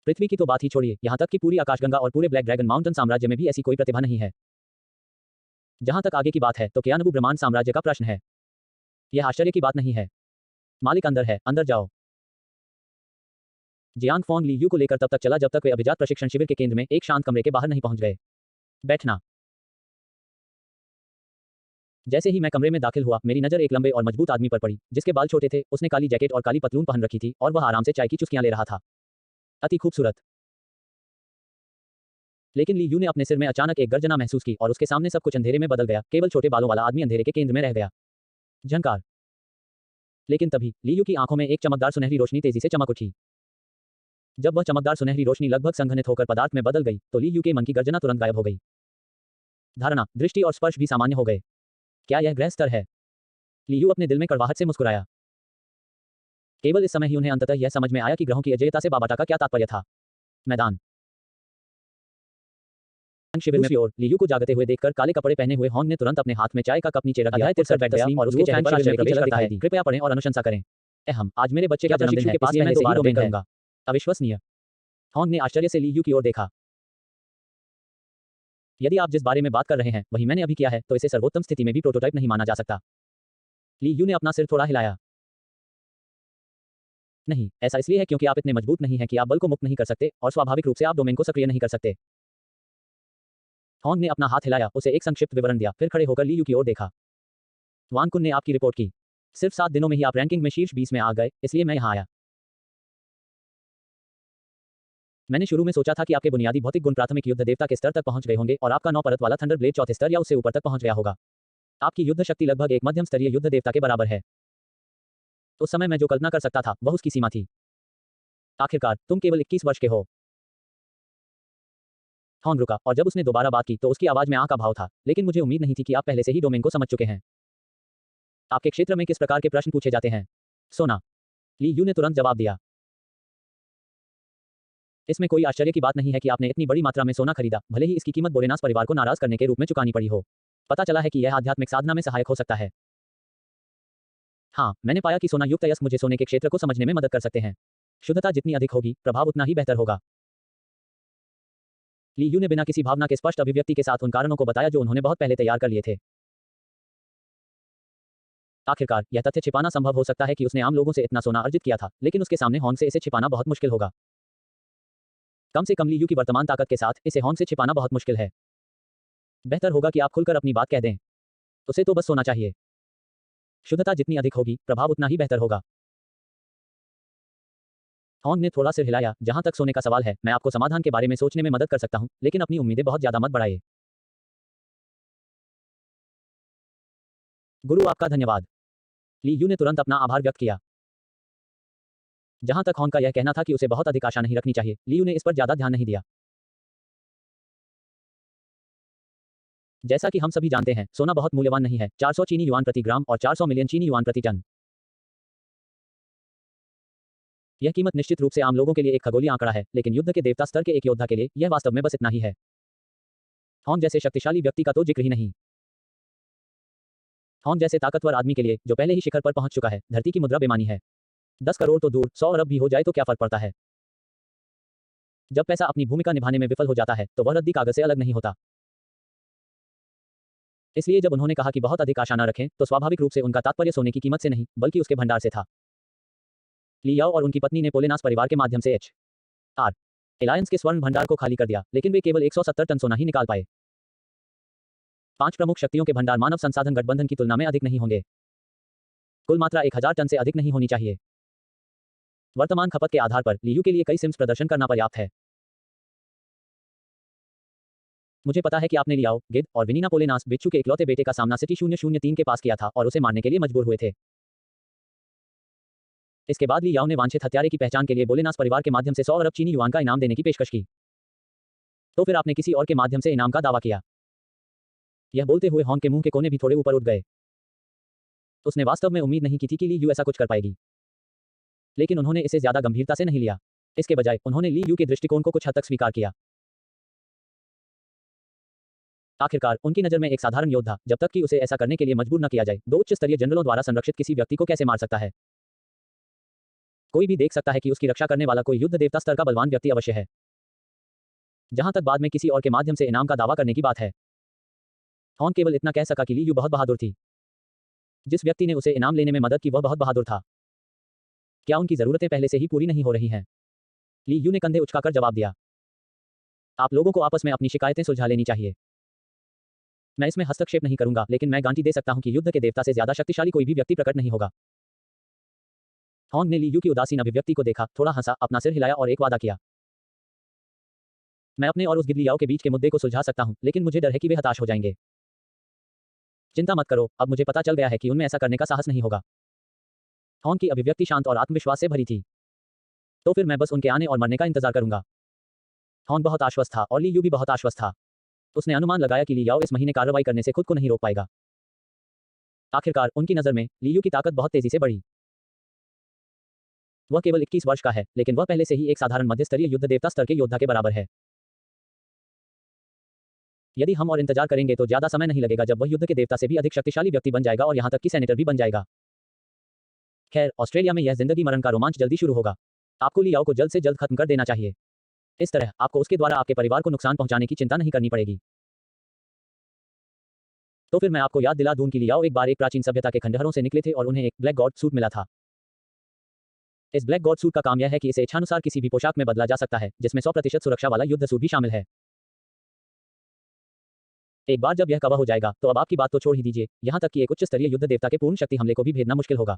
A: पृथ्वी की तो बात ही छोड़िए, यहां तक कि पूरी आकाशगंगा और पूरे ब्लैक ड्रैगन माउंटेन साम्राज्य में भी ऐसी कोई प्रतिभा नहीं है। जहां तक आगे की बात है तो क्यानबू ब्रह्मांड साम्राज्य का प्रश्न है। यह आश्चर्य की बात नहीं है। मालिक अंदर है, अंदर जाओ। जियांग फॉन्ग ली यू को लेकर तब तक चला जब तक वे अभिजात प्रशिक्षण शिविर के केंद्र में एक शांत कमरे के बाहर नहीं पहुंच गए। बैठना। जैसे ही मैं कमरे में दाखिल हुआ, मेरी नजर एक लंबे और मजबूत आदमी पर पड़ी, जिसके बाल छोटे थे, उसने काली जैकेट और काली पतलून पहन रखी थी और वह आराम से चाय की चुस्कियां ले रहा था। अति खूबसूरत। लेकिन ली यू ने अपने सिर में अचानक एक गर्जना महसूस की और उसके सामने सब कुछ अंधेरे में बदल गया, केवल छोटे बालों वाला आदमी अंधेरे के केंद्र में रह गया। झंकार। लेकिन तभी ली यू की आंखों में एक चमकदार सुनहरी रोशनी तेजी से चमक उठी। जब वह चमकदार सुनहरी रोशनी लगभग संघनित होकर पदार्थ में बदल गई तो ली यू के मन की गर्जना तुरंत गायब हो गई। धारणा, दृष्टि और स्पर्श भी सामान्य हो गए। क्या यह ग्रह स्तर है? ली यू अपने दिल में कड़वाहट से मुस्कुराया। केवल इस समय ही उन्हें अंततः यह समझ में आया कि ग्रहों की अजेयता से बाबाटा का क्या तात्पर्य था। मैदान। शिविर में और ली यू को जागते हुए देखकर काले कपड़े पहने हुए हॉन्ग ने तुरंत अपने हाथ में चाय का कप नीचे रख दिया, तिरसठ बैठ गया और उसके चेहरे पर आश्चर्य की झलक दिखाई दी। कृपया पढ़ें और अनुशंसा करें। हम आज मेरे बच्चे का जन्मदिन है, इसलिए मैं दोबारा डोमेन करूंगा। अविश्वसनीय। हॉन्ग ने आश्चर्य से ली यू की ओर देखा। यदि आप जिस बारे में बात कर रहे हैं वही मैंने अभी किया है तो इसे सर्वोत्तम स्थिति में भी प्रोटोटाइप नहीं माना जा सकता। ली यू ने अपना सिर थोड़ा हिलाया। नहीं, ऐसा इसलिए है क्योंकि आप इतने मजबूत नहीं हैं कि आप बल को मुक्त नहीं कर सकते और स्वाभाविक रूप से आप डोमेन को सक्रिय नहीं कर सकते। हॉन ने अपना हाथ हिलाया, उसे एक संक्षिप्त विवरण दिया, फिर खड़े होकर ली यू की ओर देखा। वान कुन ने आपकी रिपोर्ट की। सिर्फ 7 दिनों में ही आप रैंकिंग में शीर्ष 20 में आ गए, इसलिए मैं यहाँ आया। मैंने शुरू में सोचा था कि आपके बुनियादी भौतिक गुण प्राथमिक युद्ध देवता के स्तर तक पहुंच गए होंगे और आपका 9 परत वाला थंडर ब्लेड चौथे स्तर या उससे ऊपर तक पहुंच गया होगा। आपकी युद्ध शक्ति लगभग एक मध्यम स्तरीय युद्ध देवता के बराबर है। उस समय मैं जो कल्पना कर सकता था वह उसकी सीमा थी। आखिरकार तुम केवल 21 वर्ष के हो। हॉन रुका और जब उसने दोबारा बात की तो उसकी आवाज में आह का भाव था, लेकिन मुझे उम्मीद नहीं थी कि आप पहले से ही डोमेन को समझ चुके हैं। आपके क्षेत्र में किस प्रकार के प्रश्न पूछे जाते हैं? सोना। ली यू ने तुरंत जवाब दिया। इसमें कोई आश्चर्य की बात नहीं है कि आपने इतनी बड़ी मात्रा में सोना खरीदा, भले ही इसकी कीमत बोरेनास परिवार को नाराज करने के रूप में चुकानी पड़ी हो। पता चला है कि यह आध्यात्मिक साधना में सहायक हो सकता है। हाँ, मैंने पाया कि सोना युक्त अयस्क मुझे सोने के क्षेत्र को समझने में मदद कर सकते हैं। शुद्धता जितनी अधिक होगी, प्रभाव उतना ही बेहतर होगा। ली यू ने बिना किसी भावना के स्पष्ट अभिव्यक्ति के साथ उन कारणों को बताया जो उन्होंने बहुत पहले तैयार कर लिए थे। आखिरकार यह तथ्य छिपाना संभव हो सकता है कि उसने आम लोगों से इतना सोना अर्जित किया था, लेकिन उसके सामने हॉन से इसे छिपाना बहुत मुश्किल होगा। कम से कम ली यू की वर्तमान ताकत के साथ इसे हॉन से छिपाना बहुत मुश्किल है। बेहतर होगा कि आप खुलकर अपनी बात कह दें। उसे तो बस सोना चाहिए। शुद्धता जितनी अधिक होगी, प्रभाव उतना ही बेहतर होगा। हॉन ने थोड़ा सिर हिलाया। जहां तक सोने का सवाल है, मैं आपको समाधान के बारे में सोचने में मदद कर सकता हूं, लेकिन अपनी उम्मीदें बहुत ज्यादा मत बढ़ाइए। गुरु आपका धन्यवाद। ली यू ने तुरंत अपना आभार व्यक्त किया। जहां तक हॉन का यह कहना था कि उसे बहुत अधिक आशा नहीं रखनी चाहिए, ली यू ने इस पर ज्यादा ध्यान नहीं दिया। जैसा कि हम सभी जानते हैं, सोना बहुत मूल्यवान नहीं है, 400 चीनी युआन प्रति ग्राम और 400 मिलियन चीनी युआन प्रति टन। यह कीमत निश्चित रूप से आम लोगों के लिए एक खगोलीय आंकड़ा है, लेकिन युद्ध के देवता स्तर के एक योद्धा के लिए यह वास्तव में बस इतना ही है। हॉन जैसे शक्तिशाली व्यक्ति का तो जिक्र ही नहीं। हॉन जैसे ताकतवर आदमी के लिए, जो पहले ही शिखर पर पहुंच चुका है, धरती की मुद्रा बेमानी है। 10 करोड़ तो दूर, 100 अरब भी हो जाए तो क्या फर्क पड़ता है? जब पैसा अपनी भूमिका निभाने में विफल हो जाता है, तो वह रद्दी कागज से अलग नहीं होता। इसलिए जब उन्होंने कहा कि बहुत अधिक आशा न रखें, तो स्वाभाविक रूप से उनका तात्पर्य सोने की कीमत से नहीं, बल्कि उसके भंडार से था। ली याओ और उनकी पत्नी ने पोलेनास परिवार के माध्यम से एच.आर. एलायंस के स्वर्ण भंडार को खाली कर दिया, लेकिन वे केवल 170 टन सोना ही निकाल पाए। 5 प्रमुख शक्तियों के भंडार मानव संसाधन गठबंधन की तुलना में अधिक नहीं होंगे। कुल मात्रा 1000 टन से अधिक नहीं होनी चाहिए। वर्तमान खपत के आधार पर ली यू के लिए कई सिम्स प्रदर्शन करना पर्याप्त है। मुझे पता है कि आपने लियाओ, गिद और विनीना पोलेनास बिच्छू के इकलौते बेटे का सामना सिटी 003 के पास किया था और उसे मारने के लिए मजबूर हुए थे। इसके बाद ली याओ ने वांछित हत्यारे की पहचान के लिए बोलेनास परिवार के माध्यम से 100 अरब चीनी युआन का इनाम देने की पेशकश की। तो फिर आपने किसी और के माध्यम से इनाम का दावा किया। यह बोलते हुए हॉन के मुंह के कोने भी थोड़े ऊपर उठ गए। उसने वास्तव में उम्मीद नहीं की थी कि ली यू ऐसा कुछ कर पाएगी, लेकिन उन्होंने इसे ज्यादा गंभीरता से नहीं लिया। इसके बजाय उन्होंने ली यू के दृष्टिकोण को कुछ हद तक स्वीकार किया। आखिरकार उनकी नजर में एक साधारण योद्धा, जब तक कि उसे ऐसा करने के लिए मजबूर न किया जाए, 2 उच्च स्तरीय जनरलों द्वारा संरक्षित किसी व्यक्ति को कैसे मार सकता है? कोई भी देख सकता है कि उसकी रक्षा करने वाला कोई युद्ध देवता स्तर का बलवान व्यक्ति अवश्य है। जहां तक बाद में किसी और के माध्यम से इनाम का दावा करने की बात है, हॉन केवल इतना कह सका कि ली यू बहुत बहादुर थी। जिस व्यक्ति ने उसे इनाम लेने में मदद की वह बहुत बहादुर था। क्या उनकी जरूरतें पहले से ही पूरी नहीं हो रही हैं? ली यू ने कंधे उचकाकर जवाब दिया। आप लोगों को आपस में अपनी शिकायतें सुलझा लेनी चाहिए। मैं इसमें हस्तक्षेप नहीं करूंगा, लेकिन मैं गारंटी दे सकता हूं कि युद्ध के देवता से ज्यादा शक्तिशाली कोई भी व्यक्ति प्रकट नहीं होगा। हॉन ने ली यू की उदासीन अभिव्यक्ति को देखा, थोड़ा हंसा, अपना सिर हिलाया और एक वादा किया। मैं अपने और उस गिद लियाओ के बीच के मुद्दे को सुलझा सकता हूं, लेकिन मुझे डर है कि वे हताश हो जाएंगे। चिंता मत करो, अब मुझे पता चल गया है कि उनमें ऐसा करने का साहस नहीं होगा। हॉन की अभिव्यक्ति शांत और आत्मविश्वास से भरी थी। तो फिर मैं बस उनके आने और मरने का इंतजार करूंगा। हॉन बहुत आश्वस्त था और ली यू भी बहुत आश्वस्त था। उसने अनुमान लगाया कि ली याओ इस महीने कार्रवाई करने से खुद को नहीं रोक पाएगा। आखिरकार उनकी नजर में ली यू की ताकत बहुत तेजी से बढ़ी। वह केवल 21 वर्ष का है, लेकिन वह पहले से ही एक साधारण मध्य स्तरीय युद्ध देवता स्तर के योद्धा के बराबर है। यदि हम और इंतजार करेंगे तो ज्यादा समय नहीं लगेगा जब वह युद्ध के देवता से भी अधिक शक्तिशाली व्यक्ति बन जाएगा और यहां तक कि सेनेटर भी बन जाएगा। खैर, ऑस्ट्रेलिया में यह जिंदगी मरण का रोमांच जल्दी शुरू होगा। आपको ली याओ को जल्द से जल्द खत्म कर देना चाहिए। इस तरह आपको उसके द्वारा आपके परिवार को नुकसान पहुंचाने की चिंता नहीं करनी पड़ेगी। तो फिर मैं आपको याद दिला दूं कि ली याओ एक बार एक प्राचीन सभ्यता के खंडहरों से निकले थे और उन्हें एक ब्लैक गॉड सूट मिला था। इस ब्लैक गॉड सूट का काम यह है कि इसे इच्छानुसार किसी भी पोशाक में बदला जा सकता है, जिसमें 100% सुरक्षा वाला युद्ध सूट भी शामिल है। एक बार जब यह कवर हो जाएगा, तो अब आपकी बात तो छोड़ ही दीजिए, यहाँ तक कि एक उच्च स्तरीय युद्ध देवता के पूर्ण शक्ति हमले को भी भेदना मुश्किल होगा।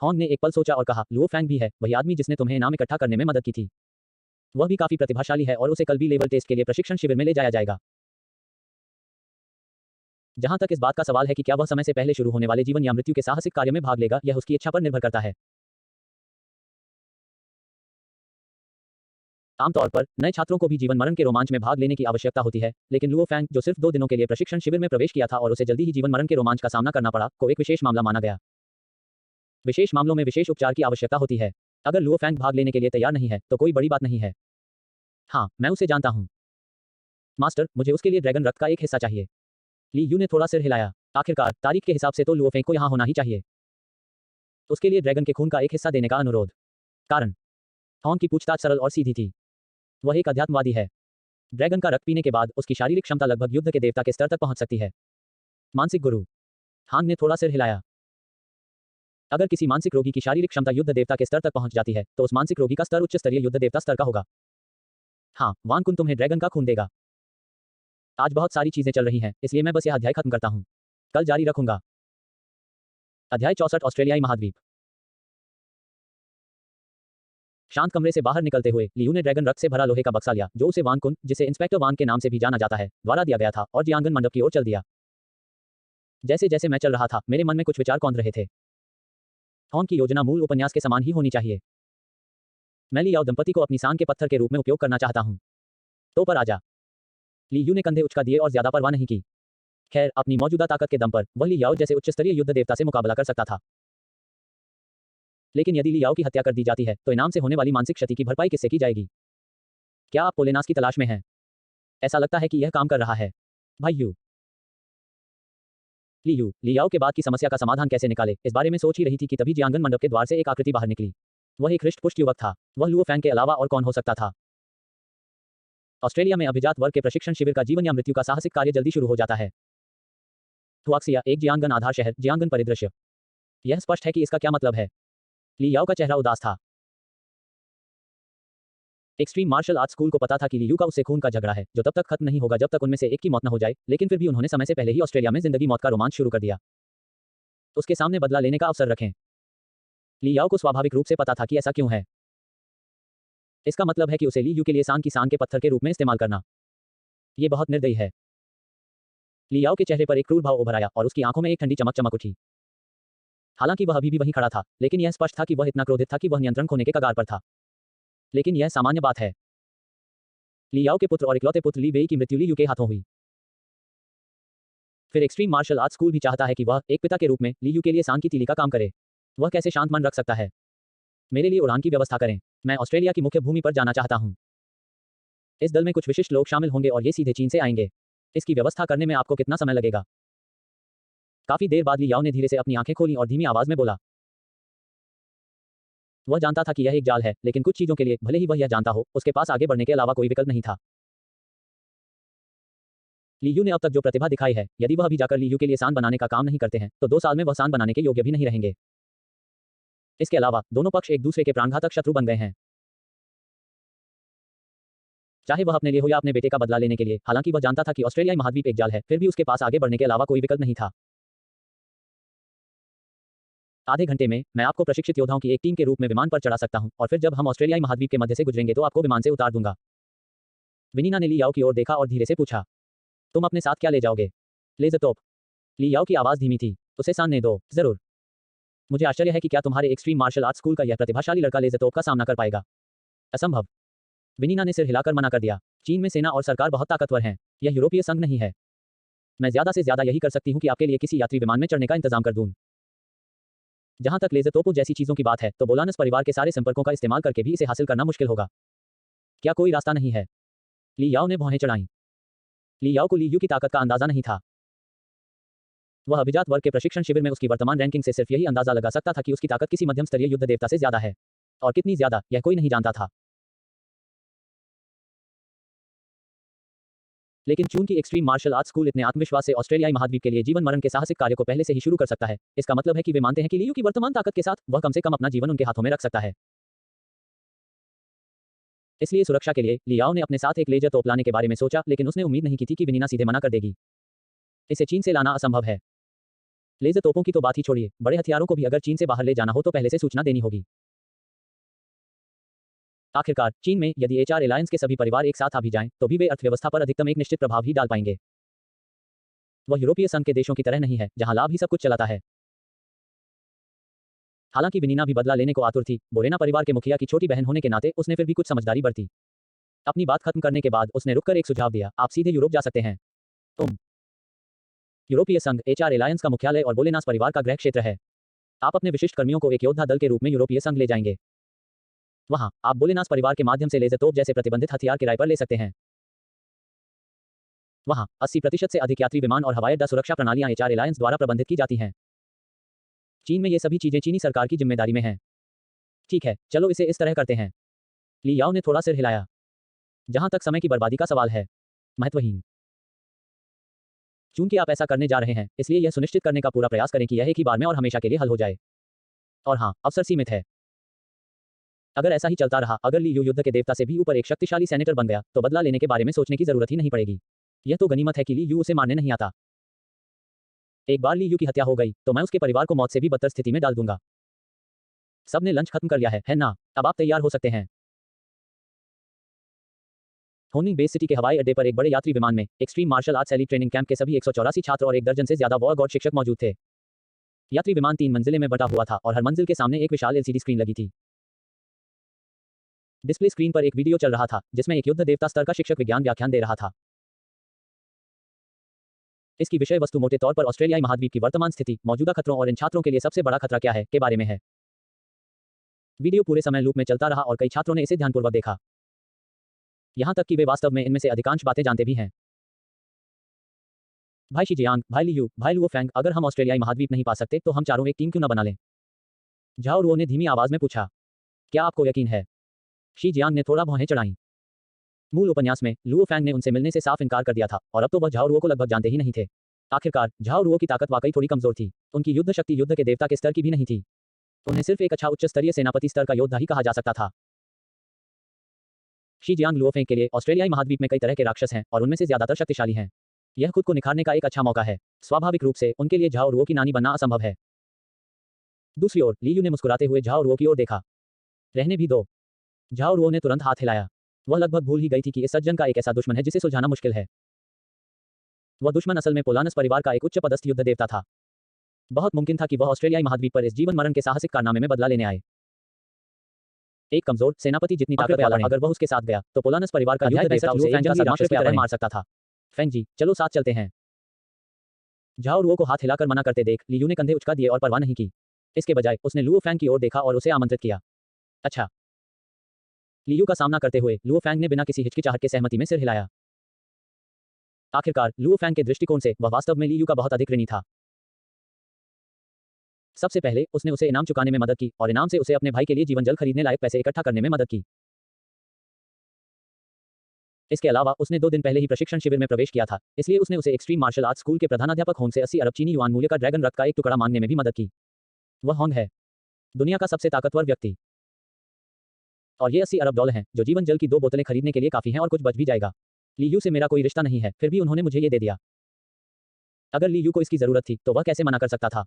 A: हॉन ने एक पल सोचा और कहा, लुओ फैंग भी है, वही आदमी जिसने तुम्हें इनाम इकट्ठा करने में मदद की थी। वह भी काफी प्रतिभाशाली है और उसे कल भी लेवल टेस्ट के लिए प्रशिक्षण शिविर में ले जाया जाएगा। जहां तक इस बात का सवाल है कि क्या वह समय से पहले शुरू होने वाले जीवन या मृत्यु के साहसिक कार्य में भाग लेगा, यह उसकी इच्छा पर निर्भर करता है। आमतौर पर नए छात्रों को भी जीवन मरण के रोमांच में भाग लेने की आवश्यकता होती है, लेकिन लुओ फैंग, जो सिर्फ 2 दिनों के लिए प्रशिक्षण शिविर में प्रवेश किया था और उसे जल्दी ही जीवन मरण के रोमांच का सामना करना पड़ा, को एक विशेष मामला माना गया। विशेष मामलों में विशेष उपचार की आवश्यकता होती है। अगर लुओ फैंग भाग लेने के लिए तैयार नहीं है, तो कोई बड़ी बात नहीं है। हाँ, मैं उसे जानता हूँ। मास्टर, मुझे उसके लिए ड्रैगन रक्त का एक हिस्सा चाहिए। ली यू ने थोड़ा सिर हिलाया। आखिरकार, तारीख के हिसाब से तो लुओ फैंग को यहाँ होना ही चाहिए। उसके लिए ड्रैगन के खून का एक हिस्सा देने का अनुरोध। कारण? हॉन की पूछताछ सरल और सीधी थी। वह एक अध्यात्मवादी है। ड्रैगन का रक्त पीने के बाद उसकी शारीरिक क्षमता लगभग युद्ध के देवता के स्तर तक पहुंच सकती है। मानसिक गुरु। हान ने थोड़ा सिर हिलाया। अगर किसी मानसिक रोगी की शारीरिक क्षमता युद्ध देवता के स्तर तक पहुंच जाती है, तो उस मानसिक रोगी का स्तर उच्च स्तरीय युद्ध देवता स्तर का होगा। हाँ, वान कुन तुम्हें ड्रैगन का खून देगा। आज बहुत सारी चीजें चल रही हैं, इसलिए मैं बस यह अध्याय खत्म करता हूं। कल जारी रखूंगा। अध्याय 64 ऑस्ट्रेलियाई महाद्वीप। शांत कमरे से बाहर निकलते हुए लियू ने ड्रैगन रक्त से भरा लोहे का बक्सा लिया, जो उसे वान कुन, जिसे इंस्पेक्टर वान के नाम से भी जाना जाता है, द्वारा दिया गया था, और जियांगन मंडप की ओर चल दिया। जैसे जैसे मैं चल रहा था, मेरे मन में कुछ विचार कौंध रहे थे। हॉन की योजना मूल उपन्यास के समान ही होनी चाहिए। मैं ली याओ दंपति को अपनी सांड के पत्थर के रूप में उपयोग करना चाहता हूं। तो पर आजा। ली यू ने कंधे उचका दिए और ज्यादा परवाह नहीं की। खैर, अपनी मौजूदा ताकत के दम पर वह ली याओ जैसे उच्च स्तरीय युद्ध देवता से मुकाबला कर सकता था। लेकिन यदि ली याओ की हत्या कर दी जाती है, तो इनाम से होने वाली मानसिक क्षति की भरपाई किससे की जाएगी? क्या आप पोलेनास की तलाश में हैं? ऐसा लगता है कि यह काम कर रहा है। भाई यू। ली याओ के बाद की समस्या का समाधान कैसे निकाले, इस बारे में सोच ही रही थी कि तभी जियांगन मंडप के द्वार से एक आकृति बाहर निकली। वह एक हृष्ट-पुष्ट युवक था। वह लुओ फैंग के अलावा और कौन हो सकता था? ऑस्ट्रेलिया में अभिजात वर्ग के प्रशिक्षण शिविर का जीवन या मृत्यु का साहसिक कार्य जल्दी शुरू हो जाता है। हुआक्सिया, एक जियांगन आधार शहर, जियांगन परिदृश्य। यह स्पष्ट है कि इसका क्या मतलब है। ली याओ का चेहरा उदास था। एक्सट्रीम मार्शल आर्ट्स स्कूल को पता था कि ली यू का उससे खून का झगड़ा है, जो तब तक खत्म नहीं होगा जब तक उनमें से एक की मौत न हो जाए, लेकिन फिर भी उन्होंने समय से पहले ही ऑस्ट्रेलिया में जिंदगी मौत का रोमांच शुरू कर दिया। उसके सामने बदला लेने का अवसर रखें। ली याओ को स्वाभाविक रूप से पता था कि ऐसा क्यों है। इसका मतलब है कि उसे ली यू के लिए सांड की सांड के पत्थर के रूप में इस्तेमाल करना। ये बहुत निर्दयी है। ली याओ के चेहरे पर एक क्रूर भाव उभर आया और उसकी आंखों में एक ठंडी चमक चमक उठी। हालांकि वह अभी भी वहीं खड़ा था, लेकिन यह स्पष्ट था कि वह इतना क्रोधित था कि वह नियंत्रण खोने के कगार पर था। लेकिन यह सामान्य बात है। ली याओ के पुत्र और इकलौते पुत्र ली वेई की मृत्यु ली यू के हाथों हुई। फिर एक्सट्रीम मार्शल आर्ट्स स्कूल भी चाहता है कि वह एक पिता के रूप में ली यू के लिए सांड की तीली का काम करे। वह कैसे शांत मन रख सकता है? मेरे लिए उड़ान की व्यवस्था करें। मैं ऑस्ट्रेलिया की मुख्य भूमि पर जाना चाहता हूं। इस दल में कुछ विशिष्ट लोग शामिल होंगे और ये सीधे चीन से आएंगे। इसकी व्यवस्था करने में आपको कितना समय लगेगा? काफी देर बाद ली याओ ने धीरे से अपनी आंखें खोली और धीमी आवाज में बोला। वह जानता था कि यह एक जाल है, लेकिन कुछ चीजों के लिए, भले ही वह यह जानता हो, उसके पास आगे बढ़ने के अलावा कोई विकल्प नहीं था। ली यू ने अब तक जो प्रतिभा दिखाई है, यदि वह अभी जाकर ली यू के लिए सांड बनाने का काम नहीं करते हैं, तो 2 साल में वह सांड बनाने के योग्य भी नहीं रहेंगे। इसके अलावा दोनों पक्ष एक दूसरे के प्राणघातक शत्रु बन गए हैं, चाहे वह अपने लिए हो या अपने बेटे का बदला लेने के लिए। हालांकि वह जानता था कि ऑस्ट्रेलियाई महाद्वीप एक जाल है, फिर भी उसके पास आगे बढ़ने के अलावा कोई विकल्प नहीं था। आधे घंटे में मैं आपको प्रशिक्षित योद्धाओं की एक टीम के रूप में विमान पर चढ़ा सकता हूं, और फिर जब हम ऑस्ट्रेलियाई महाद्वीप के मध्य से गुजरेंगे तो आपको विमान से उतार दूंगा। विनीना ने ली याओ की ओर देखा और धीरे से पूछा, तुम अपने साथ क्या ले जाओगे? लेजर तोप। ली याओ की आवाज धीमी थी। उसे सानने दो। जरूर। मुझे आश्चर्य है कि क्या तुम्हारे एक्सट्रीम मार्शल आर्ट्स स्कूल का यह प्रतिभाशाली लड़का लेजर तोप का सामना कर पाएगा। असंभव। विनीना ने सिर हिलाकर मना कर दिया। चीन में सेना और सरकार बहुत ताकतवर हैं। यह यूरोपीय संघ नहीं है। मैं ज्यादा से ज्यादा यही कर सकती हूँ कि आपके लिए किसी यात्री विमान में चढ़ने का इंतजाम कर दूं। जहां तक लेजर तोपों जैसी चीजों की बात है, तो बोलानस परिवार के सारे संपर्कों का इस्तेमाल करके भी इसे हासिल करना मुश्किल होगा। क्या कोई रास्ता नहीं है? ली याओ ने भौहें चढ़ाईं। ली याओ को ली यू की ताकत का अंदाजा नहीं था। वह अभिजात वर्ग के प्रशिक्षण शिविर में उसकी वर्तमान रैंकिंग से सिर्फ यही अंदाजा लगा सकता था कि उसकी ताकत किसी मध्यम स्तरीय युद्ध देवता से ज्यादा है। और कितनी ज्यादा, यह कोई नहीं जानता था। लेकिन चूंकि एक्सट्रीम मार्शल आर्ट्स स्कूल इतने आत्मविश्वास से ऑस्ट्रेलियाई महाद्वीप के लिए जीवन मरण के साहसिक कार्य को पहले से ही शुरू कर सकता है, इसका मतलब है कि वे मानते हैं कि लियू की वर्तमान ताकत के साथ वह कम से कम अपना जीवन उनके हाथों में रख सकता है। इसलिए सुरक्षा के लिए लियाओ ने अपने साथ एक लेजर तोप लाने के बारे में सोचा, लेकिन उसने उम्मीद नहीं की थी कि विनीना सीधे मना कर देगी। इसे चीन से लाना असंभव है। लेजर तोपों की तो बात ही छोड़िए, बड़े हथियारों को भी अगर चीन से बाहर ले जाना हो तो पहले से सूचना देनी होगी। आखिरकार चीन में यदि एचआर एलायंस के सभी परिवार एक साथ आ भी जाएं, तो भी वे अर्थव्यवस्था पर अधिकतम एक निश्चित प्रभाव ही डाल पाएंगे। वह यूरोपीय संघ के देशों की तरह नहीं है, जहां लाभ ही सब कुछ चलाता है। हालांकि विनीना भी बदला लेने को आतुर थी, बोरेना परिवार के मुखिया की छोटी बहन होने के नाते उसने फिर भी कुछ समझदारी बरती। अपनी बात खत्म करने के बाद उसने रुककर एक सुझाव दिया, आप सीधे यूरोप जा सकते हैं। यूरोपीय संघ एचआर एलायंस का मुख्यालय और बोलेनास परिवार का गृह क्षेत्र है। आप अपने विशिष्ट कर्मियों को एक योद्धा दल के रूप में यूरोपीय संघ ले जाएंगे। वहां आप बोलेनास परिवार के माध्यम से लेजर तोप जैसे प्रतिबंधित हथियार किराए पर ले सकते हैं। वहां 80% से अधिक यात्री विमान और हवाई अड्डा सुरक्षा प्रणालियां एचआर एलायंस द्वारा प्रबंधित की जाती हैं। चीन में ये सभी चीजें चीनी सरकार की जिम्मेदारी में हैं। ठीक है, चलो इसे इस तरह करते हैं। ली याओ ने थोड़ा सिर हिलाया। जहां तक समय की बर्बादी का सवाल है, महत्वहीन। चूंकि आप ऐसा करने जा रहे हैं, इसलिए यह सुनिश्चित करने का पूरा प्रयास करें कि यह एक ही बार में और हमेशा के लिए हल हो जाए। और हाँ, अवसर सीमित है। अगर ऐसा ही चलता रहा, अगर ली यू युद्ध के देवता से भी ऊपर एक शक्तिशाली सेनेटर बन गया, तो बदला लेने के बारे में सोचने की जरूरत ही नहीं पड़ेगी। यह तो गनीमत है कि ली यू उसे मारने नहीं आता। एक बार ली यू की हत्या हो गई, तो मैं उसके परिवार को मौत से भी बदतर स्थिति में डाल दूंगा। सबने लंच खत्म कर लिया है ना? अब आप तैयार हो सकते हैं। होनिंग बे सिटी के हवाई अड्डे पर एक बड़े यात्री विमान में extreme martial arts elite training camp के सभी 184 छात्र और एक दर्जन से ज्यादा वॉर गॉड शिक्षक मौजूद थे। यात्री विमान 3 मंजिलें में बटा हुआ था और हर मंजिल के सामने एक विशाल एलसीडी स्क्रीन लगी थी। डिस्प्ले स्क्रीन पर एक वीडियो चल रहा था, जिसमें एक युद्ध देवता स्तर का शिक्षक विज्ञान व्याख्यान दे रहा था। इसकी विषय वस्तु मोटे तौर पर ऑस्ट्रेलियाई महाद्वीप की वर्तमान स्थिति, मौजूदा खतरों और इन छात्रों के लिए सबसे बड़ा खतरा क्या है के बारे में है। वीडियो पूरे समय लूप में चलता रहा और कई छात्रों ने इसे ध्यानपूर्वक देखा। यहां तक कि वे वास्तव में इनमें से अधिकांश बातें जानते भी हैं। भाई शीजियांग, भाई लियू, भाई लुओ फैंग, अगर हम ऑस्ट्रेलियाई महाद्वीप नहीं पा सकते तो हम चारों एक टीम क्यों न बना लें? झाओ रुओ ने धीमी आवाज में पूछा। क्या आपको यकीन है? शी जियांग ने थोड़ा भौहें चढ़ाई। मूल उपन्यास में लुओ फैंग ने उनसे मिलने से साफ इनकार कर दिया था और अब तो वह झाओ रुओ को लगभग जानते ही नहीं थे। आखिरकार झाओ रुओ की ताकत वाकई थोड़ी कमजोर थी। उनकी युद्ध शक्ति युद्ध के देवता के स्तर की भी नहीं थी। उन्हें सिर्फ एक अच्छा उच्च स्तरीय सेनापति स्तर का योद्धा ही कहा जा सकता था। शी जियांग लुओ फैंग के लिए ऑस्ट्रेलियाई महाद्वीप में कई तरह के राक्षस हैं और उनमें से ज्यादातर शक्तिशाली हैं। यह खुद को निखारने का एक अच्छा मौका है। स्वाभाविक रूप से उनके लिए झाओ रुओ की नानी बनना असंभव है। दूसरी ओर ली यू ने मुस्कुराते हुए झाओ रुओ की ओर देखा। रहने भी दो। झाओ रुओ ने तुरंत हाथ हिलाया। वह लगभग भूल ही गई थी कि इस सज्जन का एक ऐसा दुश्मन है जिसे सुलझाना मुश्किल है। वह दुश्मन असल में पोलानस परिवार का एक उच्च पदस्थ युद्ध देवता था। बहुत मुमकिन था कि वह ऑस्ट्रेलियाई महाद्वीप पर इस जीवन मरण के साहसिक कारनामे में बदला लेने आए। एक कमजोर सेनापति जितनी ताकत वाला अगर वह उसके साथ गया, तो पोलानस परिवार का युद्ध देवता उसे एक जंगी राक्षस की तरह मार सकता था। फैंग जी, चलो साथ चलते हैं। झाओ रुओ को हाथ हिलाकर मना करते देख लियू ने कंधे उचका दिए और परवाह नहीं की। इसके बजाय उसने लुओ फैंग की ओर देखा और उसे आमंत्रित किया। अच्छा। लियू का सामना करते हुए लुओ फैंग ने बिना किसी हिचकिचाहट के सहमति में सिर हिलाया। आखिरकार लुओ फैंग के दृष्टिकोण से वह वास्तव में लियू का बहुत अधिक ऋणी था। सबसे पहले उसने उसे इनाम चुकाने में मदद की और इनाम से उसे अपने भाई के लिए जीवन जल खरीदने लायक पैसे इकट्ठा करने में मदद की। इसके अलावा उसने 2 दिन पहले ही प्रशिक्षण शिविर में प्रवेश किया था, इसलिए उसने उसे एक्सट्रीम मार्शल आर्ट्स स्कूल के प्रधानाध्यापक होंग से 80 अरब चीनी युआन मूल्य का ड्रैगन रक्त का एक टुकड़ा मांगने में भी मदद की। वह होंग है दुनिया का सबसे ताकतवर व्यक्ति, और ये 80 अरब डॉलर हैं जो जीवन जल की 2 बोतलें खरीदने के लिए काफी हैं और कुछ बच भी जाएगा। ली यू से मेरा कोई रिश्ता नहीं है, फिर भी उन्होंने मुझे ये दे दिया। अगर ली यू को इसकी जरूरत थी तो वह कैसे मना कर सकता था?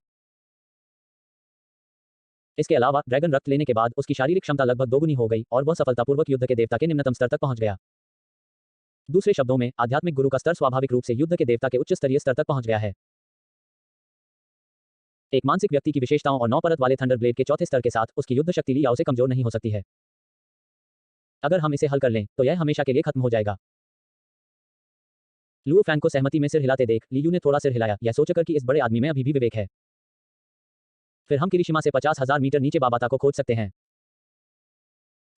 A: इसके अलावा ड्रैगन रक्त लेने के बाद उसकी शारीरिक क्षमता लगभग दोगुनी हो गई और वह सफलतापूर्वक युद्ध के देवता के निम्नतम स्तर तक पहुंच गया। दूसरे शब्दों में आध्यात्मिक गुरु का स्तर स्वाभाविक रूप से युद्ध के देवता के उच्च स्तरीय स्तर तक पहुंच गया है। एक मानसिक व्यक्ति की विशेषताओं और 9 परत वाले थंडर ब्लेड के चौथे स्तर के साथ उसकी युद्ध शक्ति ली याओ से कमजोर नहीं हो सकती है। अगर हम इसे हल कर लें तो यह हमेशा के लिए खत्म हो जाएगा। लुओ फैंग को सहमति में सिर हिलाते देख लियू ने थोड़ा सिर हिलाया, यह सोचकर कि इस बड़े आदमी में अभी भी विवेक है। फिर हम किरिशिमा से 50,000 मीटर नीचे बाबाता को खोज सकते हैं।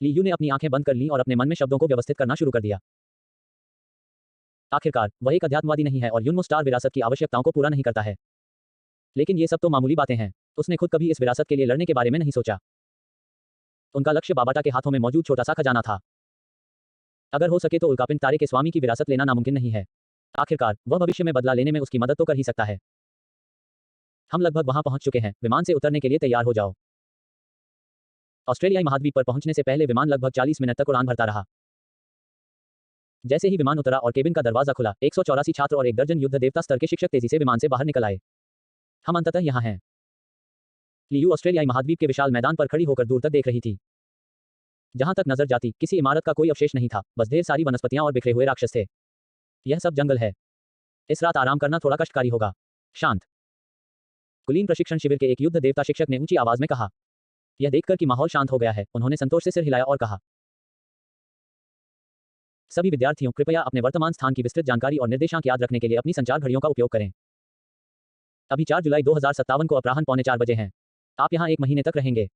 A: लियू ने अपनी आंखें बंद कर लीं और अपने मन में शब्दों को व्यवस्थित करना शुरू कर दिया। आखिरकार वह एक अध्यात्मवादी नहीं है और यूनमो स्टार विरासत की आवश्यकताओं को पूरा नहीं करता है। लेकिन ये सब तो मामूली बातें हैं। उसने खुद कभी इस विरासत के लिए लड़ने के बारे में नहीं सोचा। उनका लक्ष्य बाबाटा के हाथों में मौजूद छोटा सा खजाना था। अगर हो सके तो उल्कापिंड तारे के स्वामी की विरासत लेना नामुमकिन नहीं है। आखिरकार वह भविष्य में बदला लेने में उसकी मदद तो कर ही सकता है। हम लगभग वहां पहुंच चुके हैं, विमान से उतरने के लिए तैयार हो जाओ। ऑस्ट्रेलियाई महाद्वीप पर पहुंचने से पहले विमान लगभग 40 मिनट तक उड़ान भरता रहा। जैसे ही विमान उतरा और केबिन का दरवाजा खुला, 184 छात्र और 1 दर्जन युद्ध देवता स्तर के शिक्षक तेजी से विमान से बाहर निकल आए। हम अंततः यहाँ हैं। लियू ऑस्ट्रेलियाई महाद्वीप के विशाल मैदान पर खड़ी होकर दूर तक देख रही थी। जहां तक नजर जाती, किसी इमारत का कोई अवशेष नहीं था, बस ढेर सारी वनस्पतियां और बिखरे हुए राक्षस थे। यह सब जंगल है। इस रात आराम करना थोड़ा कष्टकारी होगा। शांत। कुलीन प्रशिक्षण शिविर के एक युद्ध देवता शिक्षक ने ऊंची आवाज में कहा। यह देखकर कि माहौल शांत हो गया है, उन्होंने संतोष से सिर हिलाया और कहा, सभी विद्यार्थियों, कृपया अपने वर्तमान स्थान की विस्तृत जानकारी और निर्देशांक याद रखने के लिए अपनी संचार घड़ियों का उपयोग करें। अभी 4 जुलाई 2057 को अपराह्न 3:45 बजे हैं। आप यहाँ 1 महीने तक रहेंगे।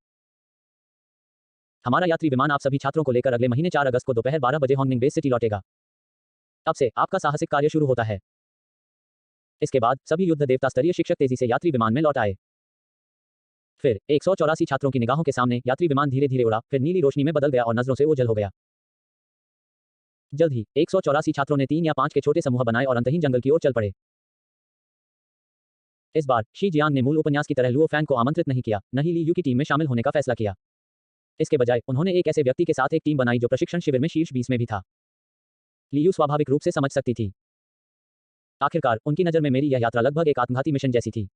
A: हमारा यात्री विमान आप सभी छात्रों को लेकर अगले महीने 4 अगस्त को दोपहर 12 बजे हॉन्गनिंग बेस सिटी लौटेगा। अब से आपका साहसिक कार्य शुरू होता है। इसके बाद सभी युद्ध देवता स्तरीय शिक्षक तेजी से यात्री विमान में लौट आए। फिर 184 छात्रों की निगाहों के सामने यात्री विमान धीरे धीरे उड़ा, फिर नीली रोशनी में बदल गया और नजरों से ओझल हो गया। जल्द ही 184 छात्रों ने 3 या 5 के छोटे समूह बनाए और अंतहीन जंगल की ओर चल पड़े। इस बार शी जियांग ने मूल उपन्यास की तरह लुओ फैंग को आमंत्रित नहीं किया, न ही ली यू की टीम में शामिल होने का फैसला किया। इसके बजाय उन्होंने एक ऐसे व्यक्ति के साथ एक टीम बनाई जो प्रशिक्षण शिविर में शीर्ष 20 में भी था। ली यू स्वाभाविक रूप से समझ सकती थी। आखिरकार उनकी नज़र में मेरी यह यात्रा लगभग एक आत्मघाती मिशन जैसी थी।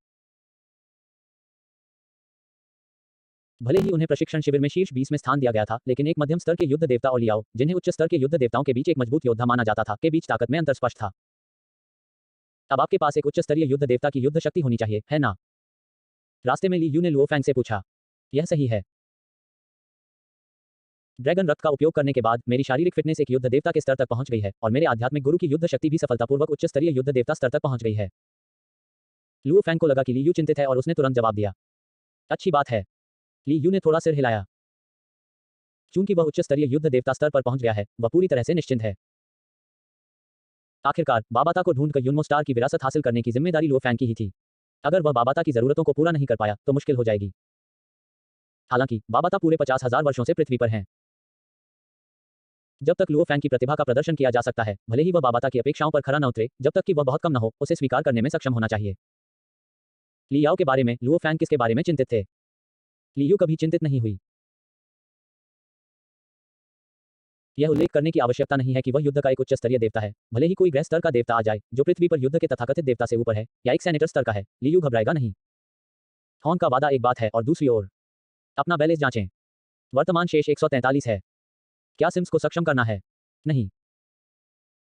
A: भले ही उन्हें प्रशिक्षण शिविर में शीर्ष 20 में स्थान दिया गया था, लेकिन एक मध्यम स्तर के युद्ध देवता और लियाओ, जिन्हें उच्च स्तर के युद्ध देवताओं के बीच एक मजबूत योद्धा माना जाता था, के बीच ताकत में अंतर स्पष्ट था। अब आपके पास एक उच्च स्तरीय युद्ध देवता की युद्ध शक्ति होनी चाहिए, है ना? रास्ते में ली यू ने लुओ फैंग से पूछा। यह सही है। ड्रैगन रक्त का उपयोग करने के बाद मेरी शारीरिक फिटनेस एक युद्ध देवता के स्तर तक पहुंच गई है और मेरे आध्यात्मिक गुरु की युद्ध शक्ति भी सफलतापूर्वक उच्च स्तरीय युद्ध देवता स्तर तक पहुंच गई है। लुओ फैंग को लगा कि ली यू चिंतित है और उसने तुरंत जवाब दिया, अच्छी बात है। ली यू ने थोड़ा सिर हिलाया। चूंकि वह उच्च स्तरीय युद्ध देवता स्तर पर पहुंच गया है, वह पूरी तरह से निश्चिंत है। आखिरकार बाबाता को ढूंढकर युनमो स्टार की विरासत हासिल करने की जिम्मेदारी लुओ फैंग की ही थी। अगर वह बाबाता की जरूरतों को पूरा नहीं कर पाया तो मुश्किल हो जाएगी। हालांकि बाबाता पूरे 50,000 वर्षों से पृथ्वी पर हैं। जब तक लुओ फैंग की प्रतिभा का प्रदर्शन किया जा सकता है, भले ही वह बाबाता की अपेक्षाओं पर खरा न उतरे, जब तक कि वह बहुत कम न हो, उसे स्वीकार करने में सक्षम होना चाहिए। लियाओ के बारे में, लुओ फैंग किसके बारे में चिंतित थे? लियू कभी चिंतित नहीं हुई। यह उल्लेख करने की आवश्यकता नहीं है कि वह युद्ध का एक उच्च स्तरीय देवता है। भले ही कोई ग्रह स्तर का देवता आ जाए जो पृथ्वी पर युद्ध के तथाकथित देवता से ऊपर है, या एक सेनेटर स्तर का है, लियू घबराएगा नहीं। हॉर्न का वादा एक बात है और दूसरी ओर अपना बैलेंस जांचें। वर्तमान शेष 143 है। क्या सिम्स को सक्षम करना है? नहीं।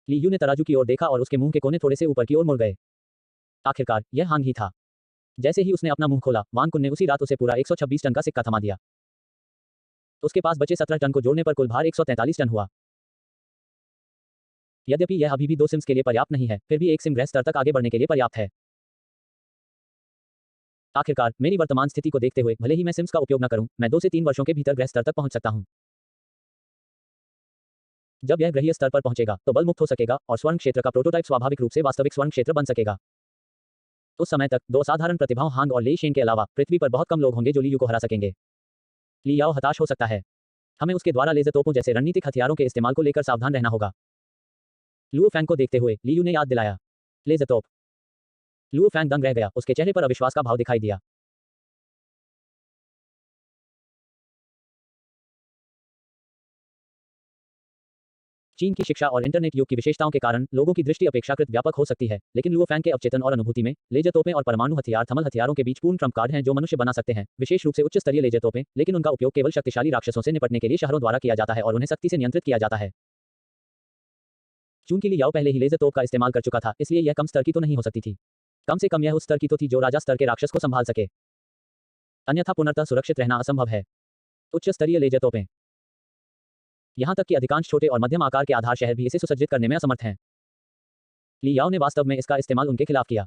A: लियू ने तराजू की ओर देखा और उसके मुंह के कोने थोड़े से ऊपर की ओर मुड़ गए। आखिरकार यह हांग ही था। जैसे ही उसने अपना मुंह खोला, वान कुन ने उसी रात उसे पूरा 126 टन का सिक्का थमा दिया। उसके पास बचे 17 टन को जोड़ने पर कुल भार 143 टन हुआ। यद्यपि यह अभी भी 2 सिम्स के लिए पर्याप्त नहीं है, फिर भी एक सिम ग्रह स्तर तक आगे बढ़ने के लिए पर्याप्त है। आखिरकार मेरी वर्तमान स्थिति को देखते हुए, भले ही मैं सिम्स का उपयोग न करूं, मैं 2 से 3 वर्षों के भीतर ग्रह स्तर तक पहुंच सकता हूं। जब यह ग्रहीय स्तर पर पहुंचेगा तो बल मुक्त हो सकेगा और स्वर्ण क्षेत्र का प्रोटोटाइप स्वाभाविक रूप से वास्तविक स्वर्ण क्षेत्र बन सकेगा। उस समय तक 2 असाधारण प्रतिभाओं हांग और ले शेन के अलावा पृथ्वी पर बहुत कम लोग होंगे जो लियू को हरा सकेंगे। लियाओ हताश हो सकता है। हमें उसके द्वारा लेजर तोपों जैसे रणनीतिक हथियारों के इस्तेमाल को लेकर सावधान रहना होगा। लुओ फैंग को देखते हुए लियू ने याद दिलाया। लेजर तोप। लुओ फैंग दंग रह गया, उसके चेहरे पर अविश्वास का भाव दिखाई दिया। चीन की शिक्षा और इंटरनेट युग की विशेषताओं के कारण लोगों की दृष्टि अपेक्षाकृत व्यापक हो सकती है, लेकिन लुओ फैंग के अवचेतन और अनुभूति में लेजर तोपें और परमाणु हथियार थर्मल हथियारों के बीच पूर्ण ट्रम्प कार्ड हैं जो मनुष्य बना सकते हैं, विशेष रूप से उच्च स्तरीय लेजर तोपें, लेकिन उनका उपयोग केवल शक्तिशाली राक्षसों से निपटने के लिए शहरों द्वारा किया जाता है और उन्हें सख्ती से नियंत्रित किया जाता है। चूंकि लियाओ पहले ही लेजर तोप का इस्तेमाल कर चुका था, इसलिए यह कम स्तर की तो नहीं हो सकती थी। कम से कम यह उस स्तर की तो थी जो राजा स्तर के राक्षस को संभाल सके। अन्यथा पूर्णतः सुरक्षित रहना असंभव है। उच्च स्तरीय लेजर तोपें। यहां तक कि अधिकांश छोटे और मध्यम आकार के आधार शहर भी इसे सुसज्जित करने में असमर्थ हैं। लियाओ ने वास्तव में इसका इस्तेमाल उनके खिलाफ किया।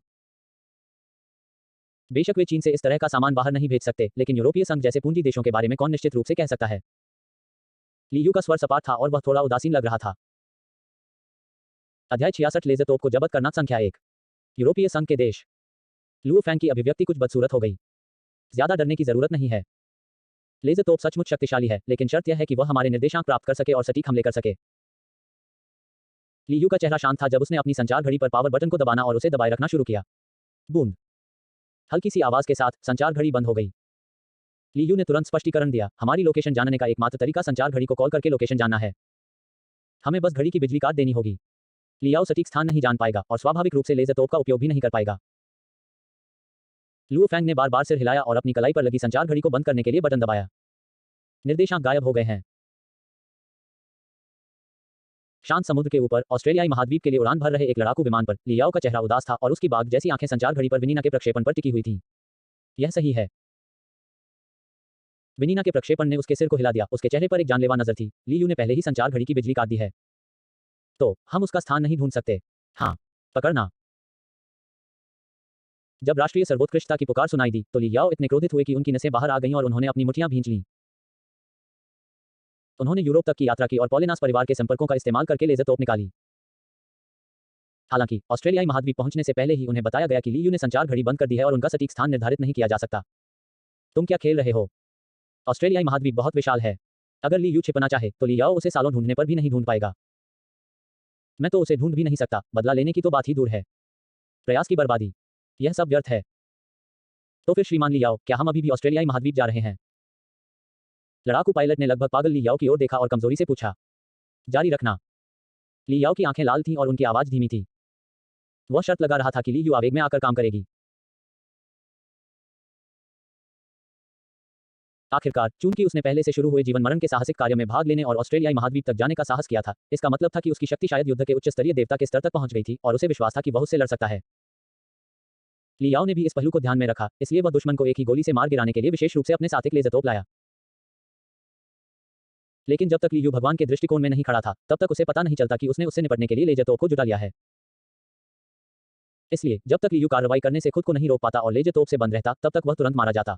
A: बेशक वे चीन से इस तरह का सामान बाहर नहीं भेज सकते, लेकिन यूरोपीय संघ जैसे पूंजी देशों के बारे में कौन निश्चित रूप से कह सकता है? लियू का स्वर सपाट था और वह थोड़ा उदासीन लग रहा था। अध्याय 66 लेजर तोप को जब्त करना संख्या 1। यूरोपीय संघ के देश। लुओ फैंग की अभिव्यक्ति कुछ बदसूरत हो गई। ज्यादा डरने की जरूरत नहीं है। लेजर तोप सचमुच शक्तिशाली है, लेकिन शर्त यह है कि वह हमारे निर्देशांक प्राप्त कर सके और सटीक हमले कर सके। ली यू का चेहरा शांत था जब उसने अपनी संचार घड़ी पर पावर बटन को दबाना और उसे दबाए रखना शुरू किया। बूंद। हल्की सी आवाज के साथ संचार घड़ी बंद हो गई। ली यू ने तुरंत स्पष्टीकरण दिया, हमारी लोकेशन जानने का एकमात्र तरीका संचार घड़ी को कॉल करके लोकेशन जानना है। हमें बस घड़ी की बिजली काट देनी होगी। लियाओ सटीक स्थान नहीं जान पाएगा और स्वाभाविक रूप से लेजर तोप का उपयोग भी नहीं कर पाएगा। लुओ फैंग ने बार बार सिर हिलाया और अपनी कलाई पर लगी संचार घड़ी को बंद करने के लिए बटन दबाया। निर्देशांक गायब हो गए हैं। शांत समुद्र के ऊपर ऑस्ट्रेलियाई महाद्वीप के लिए उड़ान भर रहे एक लड़ाकू विमान पर लियाओ का चेहरा उदास था और उसकी बाघ जैसी आंखें संचार घड़ी पर विनीना के प्रक्षेपण पर टिकी हुई थीं। यह सही है। विनीना के प्रक्षेपण ने उसके सिर को हिला दिया। उसके चेहरे पर एक जानलेवा नजर थी। ली यू ने पहले ही संचार घड़ी की बिजली काट दी है, तो हम उसका स्थान नहीं ढूंढ सकते। हाँ, पकड़ना। जब राष्ट्रीय सर्वोत्कृष्टता की पुकार सुनाई दी तो लियाओ इतने क्रोधित हुए कि उनकी नसें बाहर आ गईं और उन्होंने अपनी मुट्ठियां भींच लीं। उन्होंने यूरोप तक की यात्रा की और पॉलिनास परिवार के संपर्कों का इस्तेमाल करके लेजर तोप निकाली। हालांकि ऑस्ट्रेलियाई महाद्वीप पहुंचने से पहले ही उन्हें बताया गया कि ली यू ने संचार घड़ी बंद कर दी है और उनका सटीक स्थान निर्धारित नहीं किया जा सकता। तुम क्या खेल रहे हो? ऑस्ट्रेलियाई महाद्वीप बहुत विशाल है। अगर ली यू छिपना चाहे तो लियाओ उसे सालों ढूंढने पर भी नहीं ढूंढ पाएगा। मैं तो उसे ढूंढ भी नहीं सकता, बदला लेने की तो बात ही दूर है। प्रयास की बर्बादी, यह सब व्यर्थ है। तो फिर श्रीमान लियाओ, क्या हम अभी भी ऑस्ट्रेलियाई महाद्वीप जा रहे हैं? लड़ाकू पायलट ने लगभग पागल लियाओ की ओर देखा और कमजोरी से पूछा। जारी रखना। लियाओ की आंखें लाल थीं और उनकी आवाज धीमी थी। वह शर्त लगा रहा था कि ली यू आवेग में आकर काम करेगी। आखिरकार, चूंकि उसने पहले से शुरू हुए जीवन मरण के साहसिक कार्य में भाग लेने और ऑस्ट्रेलियाई महाद्वीप तक जाने का साहस किया था, इसका मतलब था कि उसकी शक्ति शायद युद्ध के उच्च स्तरीय देवता के स्तर तक पहुंच गई थी और उसे विश्वास था कि वह उससे लड़ सकता है। लियाओ ने भी इस पहलू को ध्यान में रखा, इसलिए वह दुश्मन को एक ही गोली से मार गिराने के लिए विशेष रूप से अपने साथ एक लेजर तोप लाया। लेकिन जब तक ली यू भगवान के दृष्टिकोण में नहीं खड़ा था, तब तक उसे पता नहीं चलता कि उसने उससे निपटने के लिए लेजर तोप को जुटा लिया है। इसलिए जब तक ली यू कार्रवाई करने से खुद को नहीं रोक पाता और लेजर तोप से बंद रहता, तब तक वह तुरंत मारा जाता।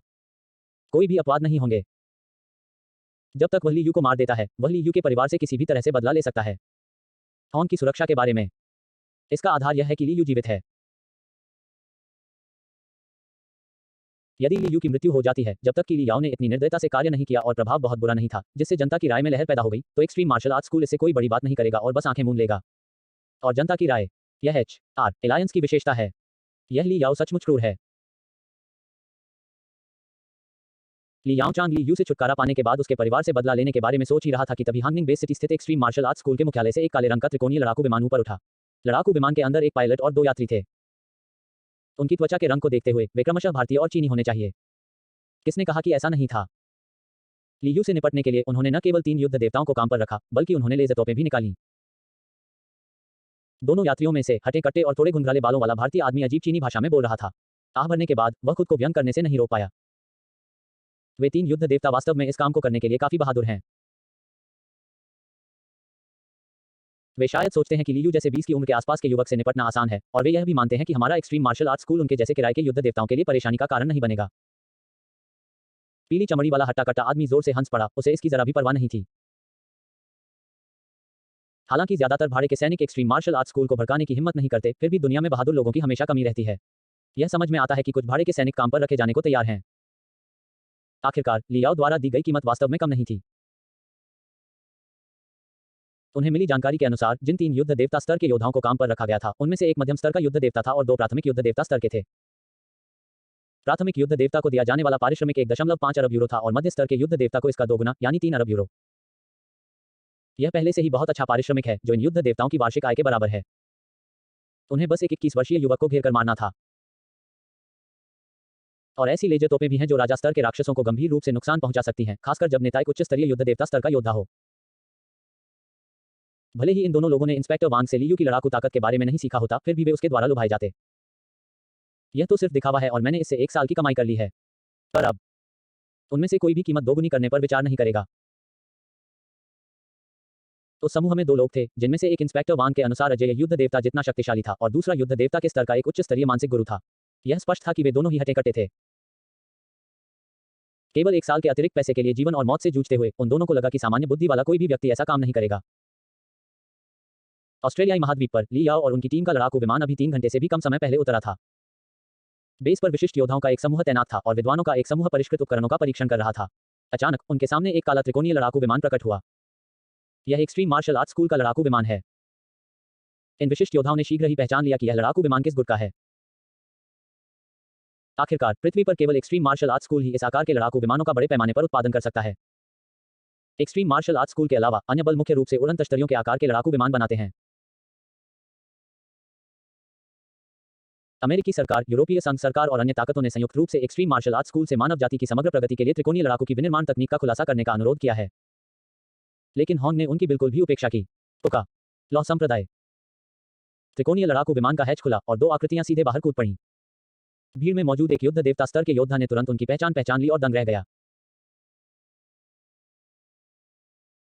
A: कोई भी अपवाद नहीं होंगे। जब तक वह ली यू को मार देता है, वह ली यू के परिवार से किसी भी तरह से बदला ले सकता है। हॉन की सुरक्षा के बारे में, इसका आधार यह है कि ली यू जीवित है। यदि ली यू की मृत्यु हो जाती है, जब तक कि लियाओ ने इतनी निर्दयता से कार्य नहीं किया और प्रभाव बहुत बुरा नहीं था, जिससे जनता की राय में लहर पैदा हो गई, तो एक्सट्रीम मार्शल आर्ट्स स्कूल इससे कोई बड़ी बात नहीं करेगा और बस आंखें मूंद लेगा। और जनता की राय, यह HR एलायंस की विशेषता है। यह लियाओ सचमुच क्रूर है। लियाओ चांग ली यू से छुटकारा पाने के बाद उसके परिवार से बदला लेने के बारे में सोच ही रहा था कि तभी हांगनिंग बेस सिटी स्थित एक्सट्रीम मार्शल आर्ट्स स्कूल के मुख्यालय से एक काले रंग का त्रिकोणीय लड़ाकू विमान ऊपर उठा। लड़ाकू विमान के अंदर एक पायलट और 2 यात्री थे। उनकी त्वचा के रंग को देखते हुए वे क्रमशः भारतीय और चीनी होने चाहिए। किसने कहा कि ऐसा नहीं था? ली यू से निपटने के लिए उन्होंने न केवल 3 युद्ध देवताओं को काम पर रखा, बल्कि उन्होंने लेजर तोपें भी निकाली। दोनों यात्रियों में से हटे कट्टे और थोड़े घुंघराले बालों वाला भारतीय आदमी अजीब चीनी भाषा में बोल रहा था। आह भरने के बाद वह खुद को व्यंग करने से नहीं रोक पाया। वे 3 युद्ध देवता वास्तव में इस काम को करने के लिए काफी बहादुर हैं। वे शायद सोचते हैं कि ली यू जैसे 20 की उम्र के आसपास के युवक से निपटना आसान है, और वे यह भी मानते हैं कि हमारा एक्सट्रीम मार्शल आर्ट्स स्कूल उनके जैसे किराए के युद्ध देवताओं के लिए परेशानी का कारण नहीं बनेगा। पीली चमड़ी वाला हट्टा कट्टा आदमी जोर से हंस पड़ा, उसे इसकी जरा भी परवाह नहीं थी। हालांकि ज्यादातर भाड़े के सैनिक एक्सट्रीम मार्शल आर्ट्स स्कूल को भड़काने की हिम्मत नहीं करते, फिर भी दुनिया में बहादुर लोगों की हमेशा कमी रहती है। यह समझ में आता है कि कुछ भाड़े के सैनिक काम पर रखे जाने को तैयार हैं। आखिरकार लियाओ द्वारा दी गई कीमत वास्तव में कम नहीं थी। उन्हें मिली जानकारी के अनुसार जिन 3 युद्ध देवता स्तर के योद्धाओं को काम पर रखा गया था, उनमें से एक मध्यम स्तर का युद्ध देवता था और 2 प्राथमिक युद्ध देवता स्तर के थे। प्राथमिक युद्ध देवता को दिया जाने वाला पारिश्रमिक 1.5 अरब यूरो था और मध्य स्तर के युद्ध देवता को इसका दोगुना यानी 3 अरब यूरो। यह पहले से ही बहुत अच्छा पारिश्रमिक है, जो इन युद्ध देवताओं की वार्षिक आय के बराबर है। उन्हें बस एक 21 वर्षीय युवक को घेरकर मारना था। और ऐसी लेजर तोपें भी हैं जो राजा स्तर के राक्षसों को गंभीर रूप से नुकसान पहुंचा सकती हैं, खासकर जब नेता एक उच्च स्तरीय युद्ध देवता स्तर का योद्धा हो। भले ही इन दोनों लोगों ने इंस्पेक्टर वांग से ली यू की लड़ाकू ताकत के बारे में नहीं सीखा होता, फिर भी वे उसके द्वारा लुभाए जाते। यह तो सिर्फ दिखावा है और मैंने इससे 1 साल की कमाई कर ली है। पर अब उनमें से कोई भी कीमत दोगुनी करने पर विचार नहीं करेगा। तो समूह में 2 लोग थे, जिनमें से एक इंस्पेक्टर वांग के अनुसार अजय युद्ध देवता जितना शक्तिशाली था और दूसरा युद्ध देवता के स्तर का एक उच्च स्तरीय मानसिक गुरु था। यह स्पष्ट था कि वे दोनों ही हटे कट्टे थे। केवल 1 साल के अतिरिक्त पैसे के लिए जीवन और मौत से जूझते हुए उन दोनों को लगा कि सामान्य बुद्धि वाला कोई भी व्यक्ति ऐसा काम नहीं करेगा। ऑस्ट्रेलियाई महाद्वीप पर लियाओ और उनकी टीम का लड़ाकू विमान अभी 3 घंटे से भी कम समय पहले उतरा था। बेस पर विशिष्ट योद्धाओं का एक समूह तैनात था और विद्वानों का एक समूह परिष्कृत उपकरणों का परीक्षण कर रहा था। अचानक उनके सामने एक काला त्रिकोणीय लड़ाकू विमान प्रकट हुआ। यह एक्सट्रीम मार्शल आर्ट्स स्कूल का लड़ाकू विमान है। इन विशिष्ट योद्धाओं ने शीघ्र ही पहचान लिया कि यह लड़ाकू विमान किस गुट का है। आखिरकार पृथ्वी पर केवल एक्सट्रीम मार्शल आर्ट्स स्कूल ही इस आकार के लड़ाकू विमानों का बड़े पैमाने पर उत्पादन कर सकता है। एक्सट्रीम मार्शल आर्ट्स स्कूल के अलावा अन्य बल मुख्य रूप से उड़न तश्तरियों के आकार के लड़ाकू विमान बनाते हैं। अमेरिकी सरकार, यूरोपीय संघ सरकार और अन्य ताकतों ने संयुक्त रूप से एक्सट्रीम मार्शल आर्ट्स स्कूल से मानव जाति की समग्र प्रगति के लिए त्रिकोणीय लड़ाकू की विनिर्माण तकनीक का खुलासा करने का अनुरोध किया है। लेकिन हॉन्ग ने उनकी बिल्कुल भी उपेक्षा की। ओका लॉ संप्रदाय। त्रिकोणीय लड़ाकू विमान का हैच खुला और दो आकृतियां सीधे बाहर कूद पड़ीं। भीड़ में मौजूद एक युद्ध देवता स्तर के योद्धा ने तुरंत उनकी पहचान ली और दंग रह गया।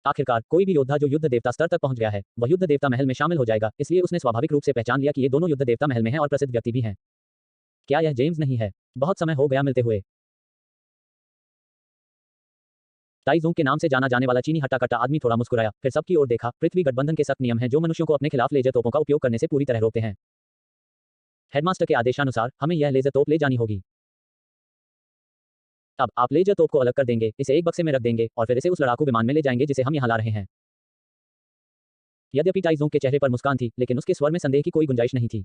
A: आखिरकार कोई भी योद्धा जो युद्ध देवता स्तर तक पहुंच गया है वह युद्ध देवता महल में शामिल हो जाएगा, इसलिए उसने स्वाभाविक रूप से पहचान लिया कि ये दोनों युद्ध देवता महल में हैं और प्रसिद्ध व्यक्ति भी हैं। क्या यह जेम्स नहीं है? बहुत समय हो गया मिलते हुए। ताइज़ोंग के नाम से जाना जाने वाला चीनी हट्टा कट्टा आदमी थोड़ा मुस्कुराया, फिर सबकी ओर देखा। पृथ्वी गठबंधन के सख्त नियम हैं जो मनुष्यों को अपने खिलाफ लेजर तोपों का उपयोग करने से पूरी तरह रोकते हैं। हेडमास्टर के आदेशानुसार हमें यह लेजर तोप ले जानी होगी। अब आप लेजर तोप को अलग कर देंगे, इसे एक बक्से में रख देंगे और फिर इसे उस लड़ाकू विमान में ले जाएंगे जिसे हम यहां ला रहे हैं। यद्यपि ताइज़ोंग के चेहरे पर मुस्कान थी, लेकिन उसके स्वर में संदेह की कोई गुंजाइश नहीं थी।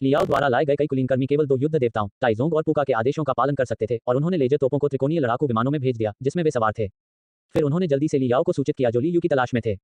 A: लियाओ द्वारा लाए गए कई कुलीनकर्मी केवल दो युद्ध देवताओं ताइज़ोंग और पुका के आदेशों का पालन कर सकते थे और उन्होंने लेजर तोपों को त्रिकोणीय लड़ाकू विमानों में भेज दिया जिसमें वे सवार थे। फिर उन्होंने जल्दी से लियाओ को सूचित किया जो ली यू की तलाश में थे।